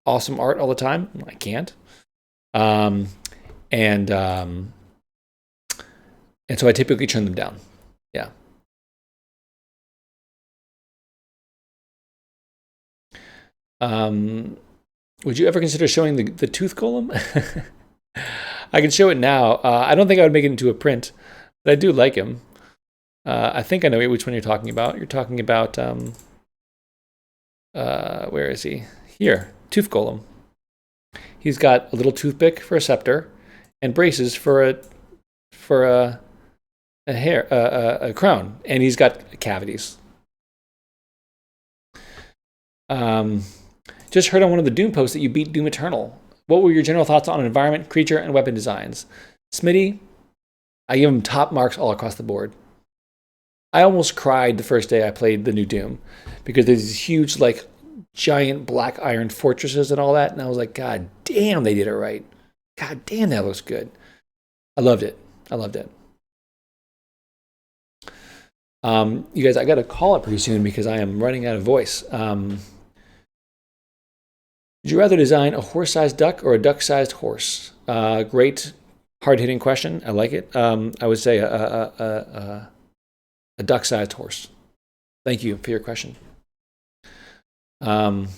awesome art all the time. I can't. And so I typically turn them down. Yeah. Would you ever consider showing the tooth golem? I can show it now. I don't think I would make it into a print, but I do like him. I think I know which one you're talking about. You're talking about where is he? Here, tooth golem. He's got a little toothpick for a scepter, and braces for a crown, and he's got cavities. Just heard on one of the Doom posts that you beat Doom Eternal. What were your general thoughts on environment, creature, and weapon designs? Smitty, I give him top marks all across the board. I almost cried the first day I played the new Doom because there's these huge, like, giant black iron fortresses and all that, and I was like, God damn, they did it right. God damn, that looks good. I loved it. You guys, I got to call it pretty soon because I am running out of voice. Would you rather design a horse-sized duck or a duck-sized horse? Great, hard-hitting question. I like it. I would say a duck-sized horse. Thank you for your question. I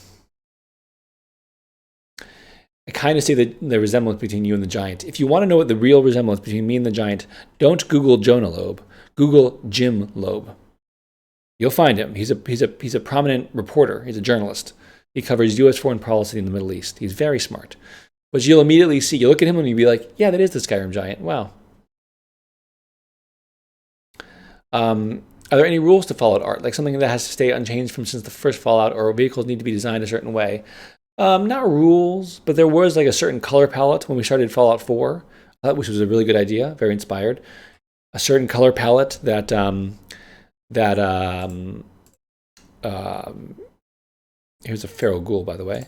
kind of see the resemblance between you and the giant. If you want to know what the real resemblance between me and the giant, don't Google Jonah Loeb. Google Jim Loeb. You'll find him. He's a prominent reporter. He's a journalist. He covers U.S. foreign policy in the Middle East. He's very smart. But you'll immediately see, you look at him and you'll be like, yeah, that is the Skyrim giant. Wow. Are there any rules to Fallout art? Like something that has to stay unchanged from since the first Fallout, or vehicles need to be designed a certain way? Not rules, but there was like a certain color palette when we started Fallout 4, which was a really good idea, very inspired. A certain color palette that here's a feral ghoul, by the way.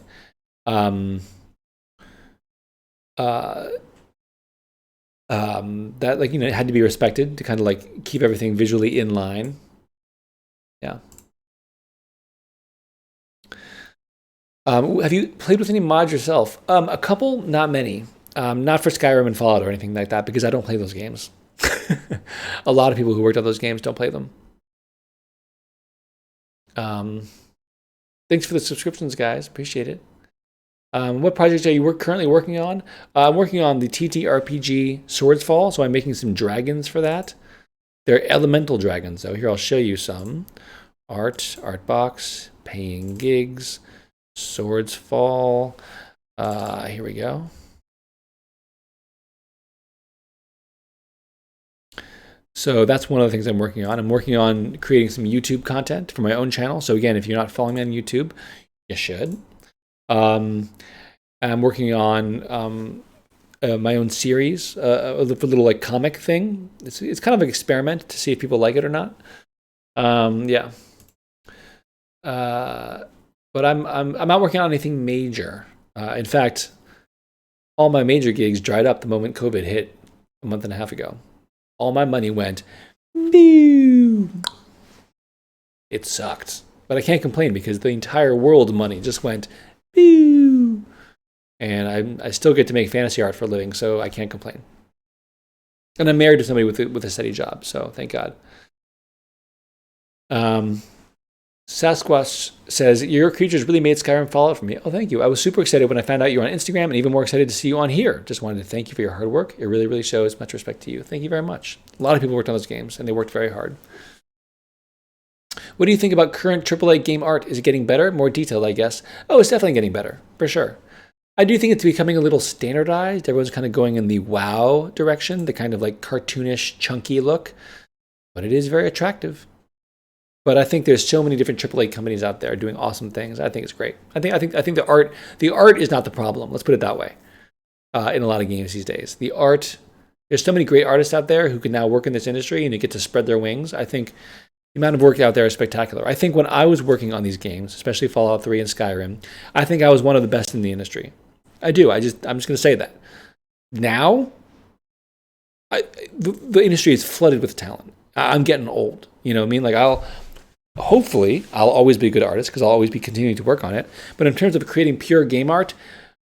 That, like, it had to be respected to kind of like keep everything visually in line. Yeah. Have you played with any mods yourself? A couple, not many. Not for Skyrim and Fallout or anything like that, because I don't play those games. A lot of people who worked on those games don't play them. Thanks for the subscriptions, guys. Appreciate it. What projects are you currently working on? I'm working on the TTRPG Swordsfall, so I'm making some dragons for that. They're elemental dragons, though. Here, I'll show you some. Art box, paying gigs, Swordsfall. Here we go. So that's one of the things I'm working on. I'm working on creating some YouTube content for my own channel. So again, if you're not following me on YouTube, you should. I'm working on my own series, a little like comic thing. It's kind of an experiment to see if people like it or not. Yeah. But I'm not working on anything major. In fact, all my major gigs dried up the moment COVID hit a month and a half ago. All my money went, boo. It sucked. But I can't complain because the entire world money just went, boo. And I still get to make fantasy art for a living, so I can't complain. And I'm married to somebody with a steady job, so thank God. Sasquatch says, your creatures really made Skyrim Fallout for me. Oh, thank you. I was super excited when I found out you were on Instagram and even more excited to see you on here. Just wanted to thank you for your hard work. It really, really shows. Much respect to you. Thank you very much. A lot of people worked on those games, and they worked very hard. What do you think about current AAA game art? Is it getting better? More detailed, I guess. Oh, it's definitely getting better, for sure. I do think it's becoming a little standardized. Everyone's kind of going in the WoW direction, the kind of like cartoonish, chunky look. But it is very attractive. But I think there's so many different AAA companies out there doing awesome things. I think it's great. I think the art is not the problem. Let's put it that way. In a lot of games these days, the art. There's so many great artists out there who can now work in this industry and they get to spread their wings. I think the amount of work out there is spectacular. I think when I was working on these games, especially Fallout 3 and Skyrim, I think I was one of the best in the industry. I do. I'm just going to say that. Now, the industry is flooded with talent. I'm getting old. You know what I mean? Like hopefully, I'll always be a good artist because I'll always be continuing to work on it. But in terms of creating pure game art,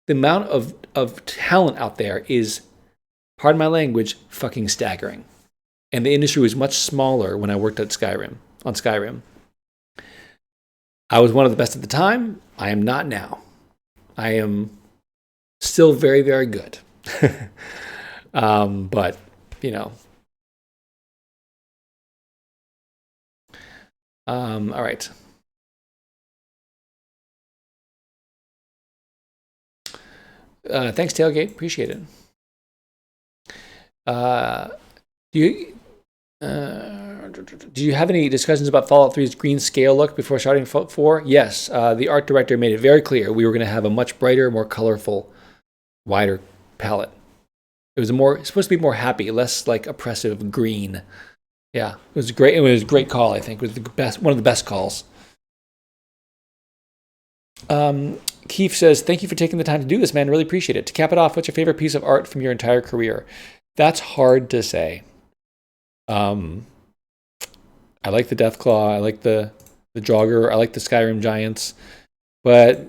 the amount of talent out there is, pardon my language, fucking staggering. And the industry was much smaller when I worked on Skyrim. I was one of the best at the time. I am not now. I am still very, very good. But, you know. All right. Thanks, Tailgate. Appreciate it. Do you have any discussions about Fallout 3's green scale look before starting 4? Yes. The art director made it very clear we were going to have a much brighter, more colorful, wider palette. It was supposed to be more happy, less like oppressive green. Yeah, it was great. It was a great call. I think it was one of the best calls. Keith says, "Thank you for taking the time to do this, man. Really appreciate it. To cap it off, what's your favorite piece of art from your entire career?" That's hard to say. I like the Deathclaw. I like the Draugar. I like the Skyrim Giants. But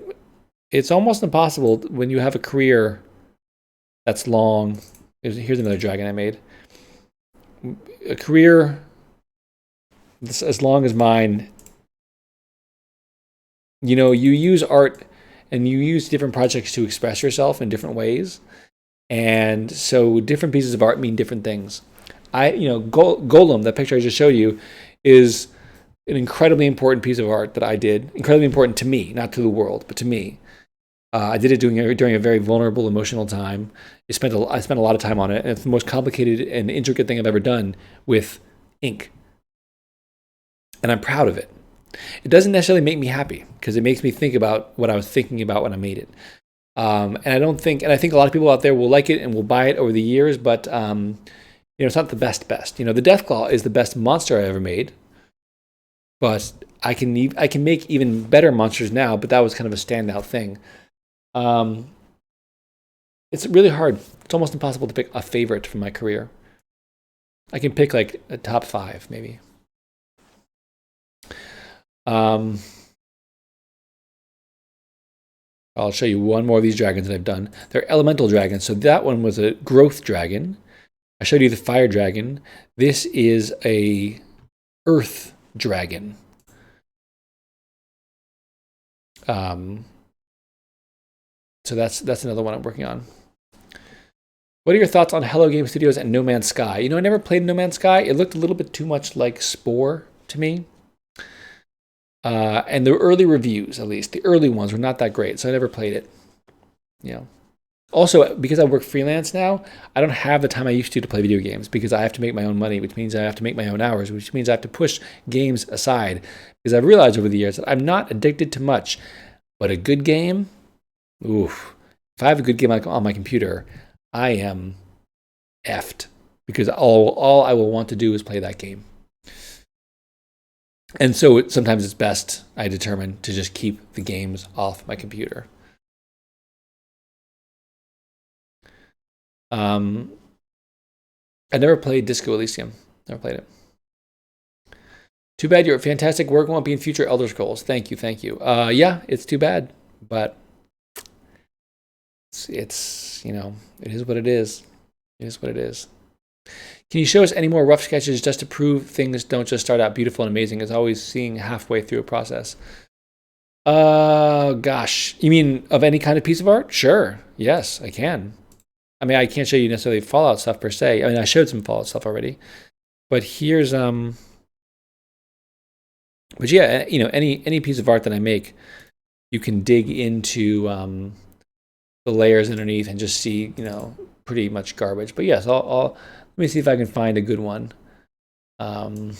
it's almost impossible when you have a career that's long. Here's another dragon I made. A career as long as mine, you know, you use art and you use different projects to express yourself in different ways. And so different pieces of art mean different things. Golem, that picture I just showed you, is an incredibly important piece of art that I did. Incredibly important to me, not to the world, but to me. I did it during a very vulnerable, emotional time. I spent a lot of time on it, and it's the most complicated and intricate thing I've ever done with ink. And I'm proud of it. It doesn't necessarily make me happy because it makes me think about what I was thinking about when I made it. And I think a lot of people out there will like it and will buy it over the years, but it's not the best. The Deathclaw is the best monster I ever made, but I can make even better monsters now. But that was kind of a standout thing. It's really hard. It's almost impossible to pick a favorite from my career. I can pick like a top 5, maybe. I'll show you one more of these dragons that I've done. They're elemental dragons. So that one was a growth dragon. I showed you the fire dragon. This is a earth dragon. So that's another one I'm working on. What are your thoughts on Hello Game Studios and No Man's Sky? I never played No Man's Sky. It looked a little bit too much like Spore to me. And the early reviews, at least, the early ones were not that great, so I never played it. Also, because I work freelance now, I don't have the time I used to play video games because I have to make my own money, which means I have to make my own hours, which means I have to push games aside. Because I've realized over the years that I'm not addicted to much, but a good game, oof. If I have a good game on my computer, I am effed because all I will want to do is play that game. And so sometimes it's best, I determine, to just keep the games off my computer. I never played Disco Elysium. Never played it. Too bad your fantastic work won't be in future Elder Scrolls. Thank you. Yeah, it's too bad, but it's it is what it is. It is what it is. Can you show us any more rough sketches just to prove things don't just start out beautiful and amazing? It's always seeing halfway through a process. Gosh. You mean of any kind of piece of art? Sure. Yes, I can. I mean, I can't show you necessarily Fallout stuff per se. I mean, I showed some Fallout stuff already. But here's but yeah, any piece of art that I make, you can dig into the layers underneath and just see, pretty much garbage. But yes, I'll let me see if I can find a good one. A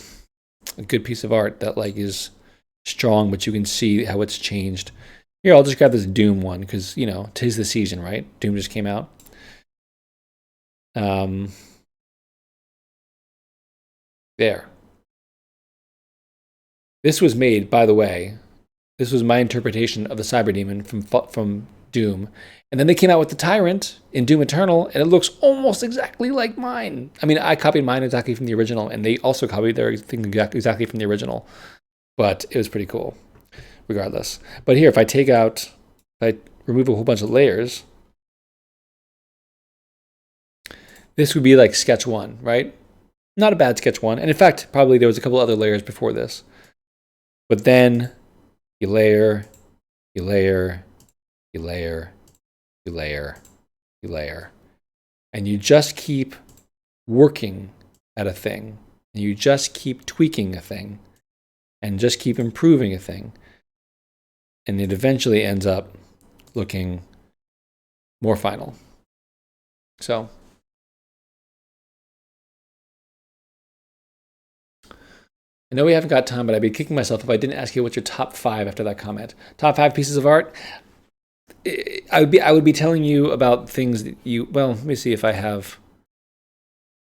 good piece of art that is strong, but you can see how it's changed. Here, I'll just grab this Doom one because, 'tis the season, right? Doom just came out. There. This was made, by the way, this was my interpretation of the Cyber Demon from Doom. And then they came out with the Tyrant in Doom Eternal, and it looks almost exactly like mine. I mean, I copied mine exactly from the original, and they also copied their thing exactly from the original. But it was pretty cool, regardless. But here, if I remove a whole bunch of layers, this would be like sketch one, right? Not a bad sketch one. And in fact, probably there was a couple other layers before this. But then you layer, you layer, you layer, you layer, you layer. And you just keep working at a thing. And you just keep tweaking a thing. And just keep improving a thing. And it eventually ends up looking more final. So I know we haven't got time, but I'd be kicking myself if I didn't ask you what's your top 5 after that comment. Top 5 pieces of art? I would be telling you about things that let me see if I have.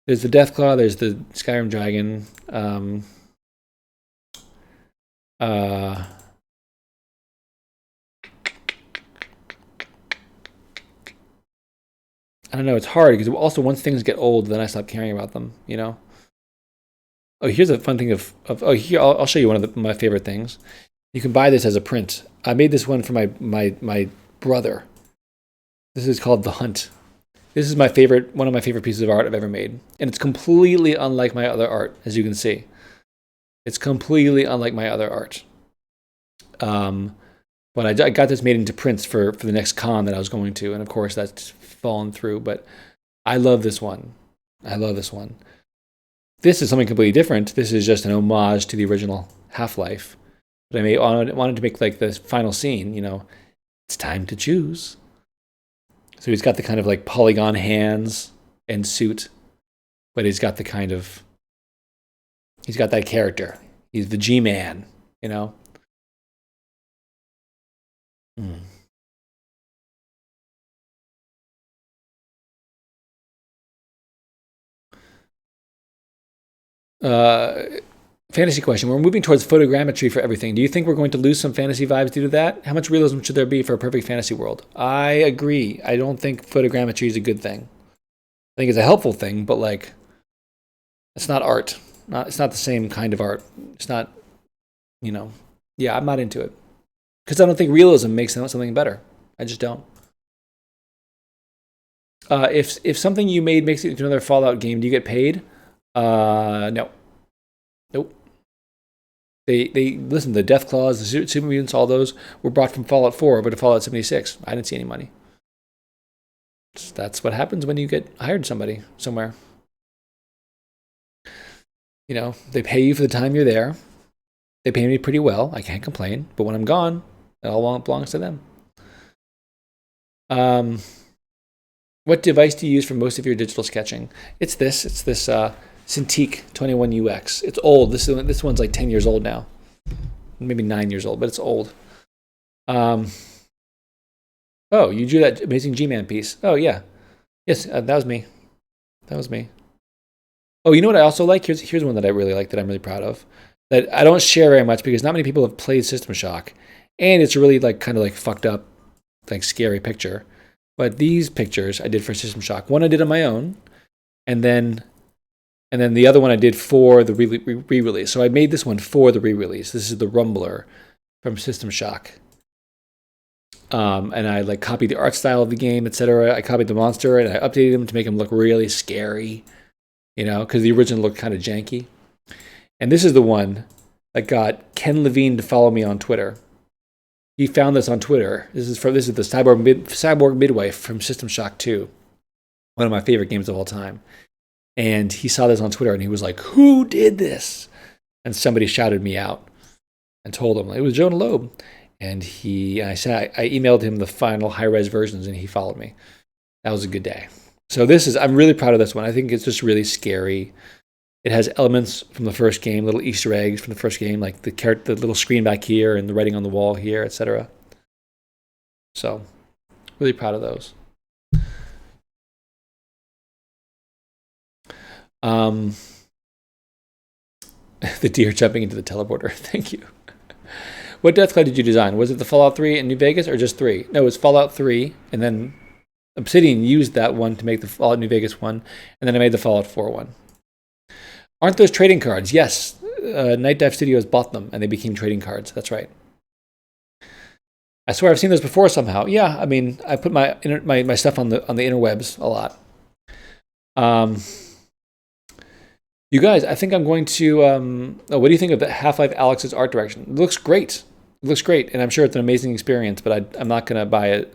There's the Deathclaw, there's the Skyrim Dragon. I don't know, it's hard because also once things get old, then I stop caring about them, Oh, here's a fun thing here, I'll show you one of my favorite things. You can buy this as a print. I made this one for my brother. This is called The Hunt. This is one of my favorite pieces of art I've ever made. And it's completely unlike my other art, as you can see. It's completely unlike my other art. But I got this made into prints for the next con that I was going to. And of course, that's fallen through. But I love this one. This is something completely different. This is just an homage to the original Half-Life. But I wanted to make the final scene, it's time to choose. So he's got the kind of polygon hands and suit, but he's got that character. He's the G-Man, Fantasy question. We're moving towards photogrammetry for everything. Do you think we're going to lose some fantasy vibes due to that? How much realism should there be for a perfect fantasy world? I agree. I don't think photogrammetry is a good thing. I think it's a helpful thing, but it's not art. It's not the same kind of art. It's not, yeah, I'm not into it. Because I don't think realism makes something better. I just don't. If something you made makes it into another Fallout game, do you get paid? No. Nope. They listen. The Death Claws, the Super Mutants, all those were brought from Fallout 4 over to Fallout 76. I didn't see any money. That's what happens when you get hired somebody somewhere. You know, they pay you for the time you're there. They pay me pretty well. I can't complain. But when I'm gone, it all belongs to them. What device do you use for most of your digital sketching? It's this Cintiq 21UX. It's old. This one's like 10 years old now. Maybe 9 years old, but it's old. Oh, you drew that amazing G-Man piece. Oh, yeah. Yes, that was me. Oh, you know what I also like? Here's one that I really like that I'm really proud of. That I don't share very much because not many people have played System Shock. And it's a really kind of fucked up, scary picture. But these pictures I did for System Shock. One I did on my own, and then the other one I did for the re-release. So I made this one for the re-release. This is the Rumbler from System Shock. And I copied the art style of the game, etc. I copied the monster and I updated him to make him look really scary, because the original looked kind of janky. And this is the one that got Ken Levine to follow me on Twitter. He found this on Twitter. This is the Cyborg Midwife from System Shock 2, one of my favorite games of all time. And he saw this on Twitter and he was like, "Who did this?" And somebody shouted me out and told him it was Jonah Loeb. And I emailed him the final high-res versions and he followed me. That was a good day. So I'm really proud of this one. I think it's just really scary. It has elements from the first game, little Easter eggs from the first game, like the little screen back here and the writing on the wall here, etc. So, really proud of those. The deer jumping into the teleporter. Thank you. What Death Cloud did you design? Was it the Fallout 3 in New Vegas or just 3? No, it was Fallout 3, and then Obsidian used that one to make the Fallout New Vegas one, and then I made the Fallout 4 one. Aren't those trading cards? Yes. Night Dive Studios bought them, and they became trading cards. That's right. I swear I've seen those before somehow. Yeah, I mean, I put my stuff on the interwebs a lot. You guys, I think I'm going to... what do you think of the Half-Life Alyx's art direction? It looks great. And I'm sure it's an amazing experience, but I'm not going to buy a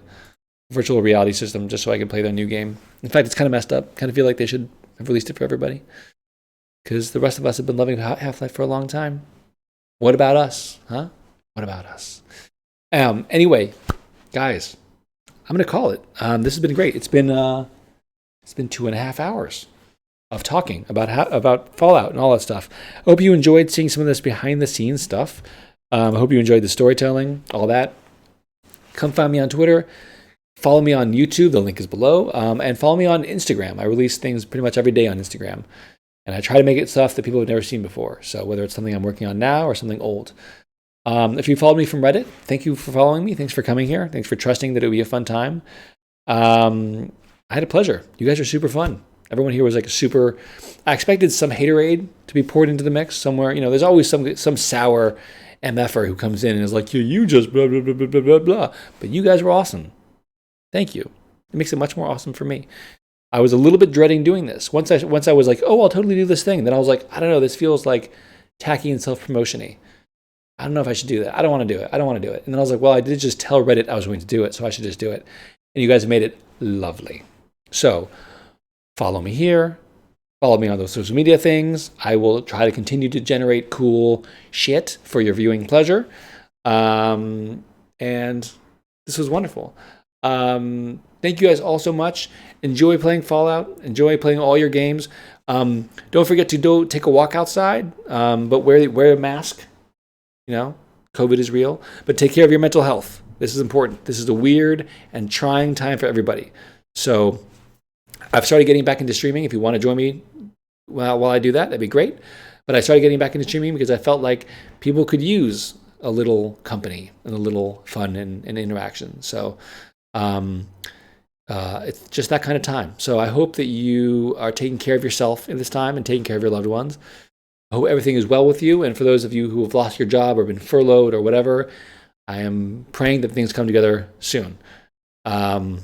virtual reality system just so I can play their new game. In fact, it's kind of messed up. Kind of feel like they should have released it for everybody. Because the rest of us have been loving Half-Life for a long time. What about us? Huh? What about us? Anyway, guys, I'm going to call it. This has been great. It's been 2.5 hours of talking about Fallout and all that stuff. I hope you enjoyed seeing some of this behind-the-scenes stuff. I hope you enjoyed the storytelling, all that. Come find me on Twitter. Follow me on YouTube. The link is below. And follow me on Instagram. I release things pretty much every day on Instagram. And I try to make it stuff that people have never seen before. So whether it's something I'm working on now or something old. If you followed me from Reddit, thank you for following me. Thanks for coming here. Thanks for trusting that it would be a fun time. I had a pleasure. You guys are super fun. Everyone here was super... I expected some haterade to be poured into the mix somewhere. There's always some sour MFer who comes in and is like, you just blah, blah, blah, blah, blah, blah, blah. But you guys were awesome. Thank you. It makes it much more awesome for me. I was a little bit dreading doing this. Once I was like, oh, I'll totally do this thing. Then I was like, I don't know, this feels like tacky and self-promotion-y. I don't know if I should do that. I don't want to do it. And then I was like, well, I did just tell Reddit I was going to do it, so I should just do it. And you guys made it lovely. So follow me here. Follow me on those social media things. I will try to continue to generate cool shit for your viewing pleasure. And this was wonderful. Thank you guys all so much. Enjoy playing Fallout. Enjoy playing all your games. Don't forget to take a walk outside, but wear a mask. COVID is real. But take care of your mental health. This is important. This is a weird and trying time for everybody. So I've started getting back into streaming. If you want to join me while I do that, that'd be great. But I started getting back into streaming because I felt like people could use a little company and a little fun and interaction. So it's just that kind of time. So I hope that you are taking care of yourself in this time and taking care of your loved ones. I hope everything is well with you. And for those of you who have lost your job or been furloughed or whatever, I am praying that things come together soon. Um,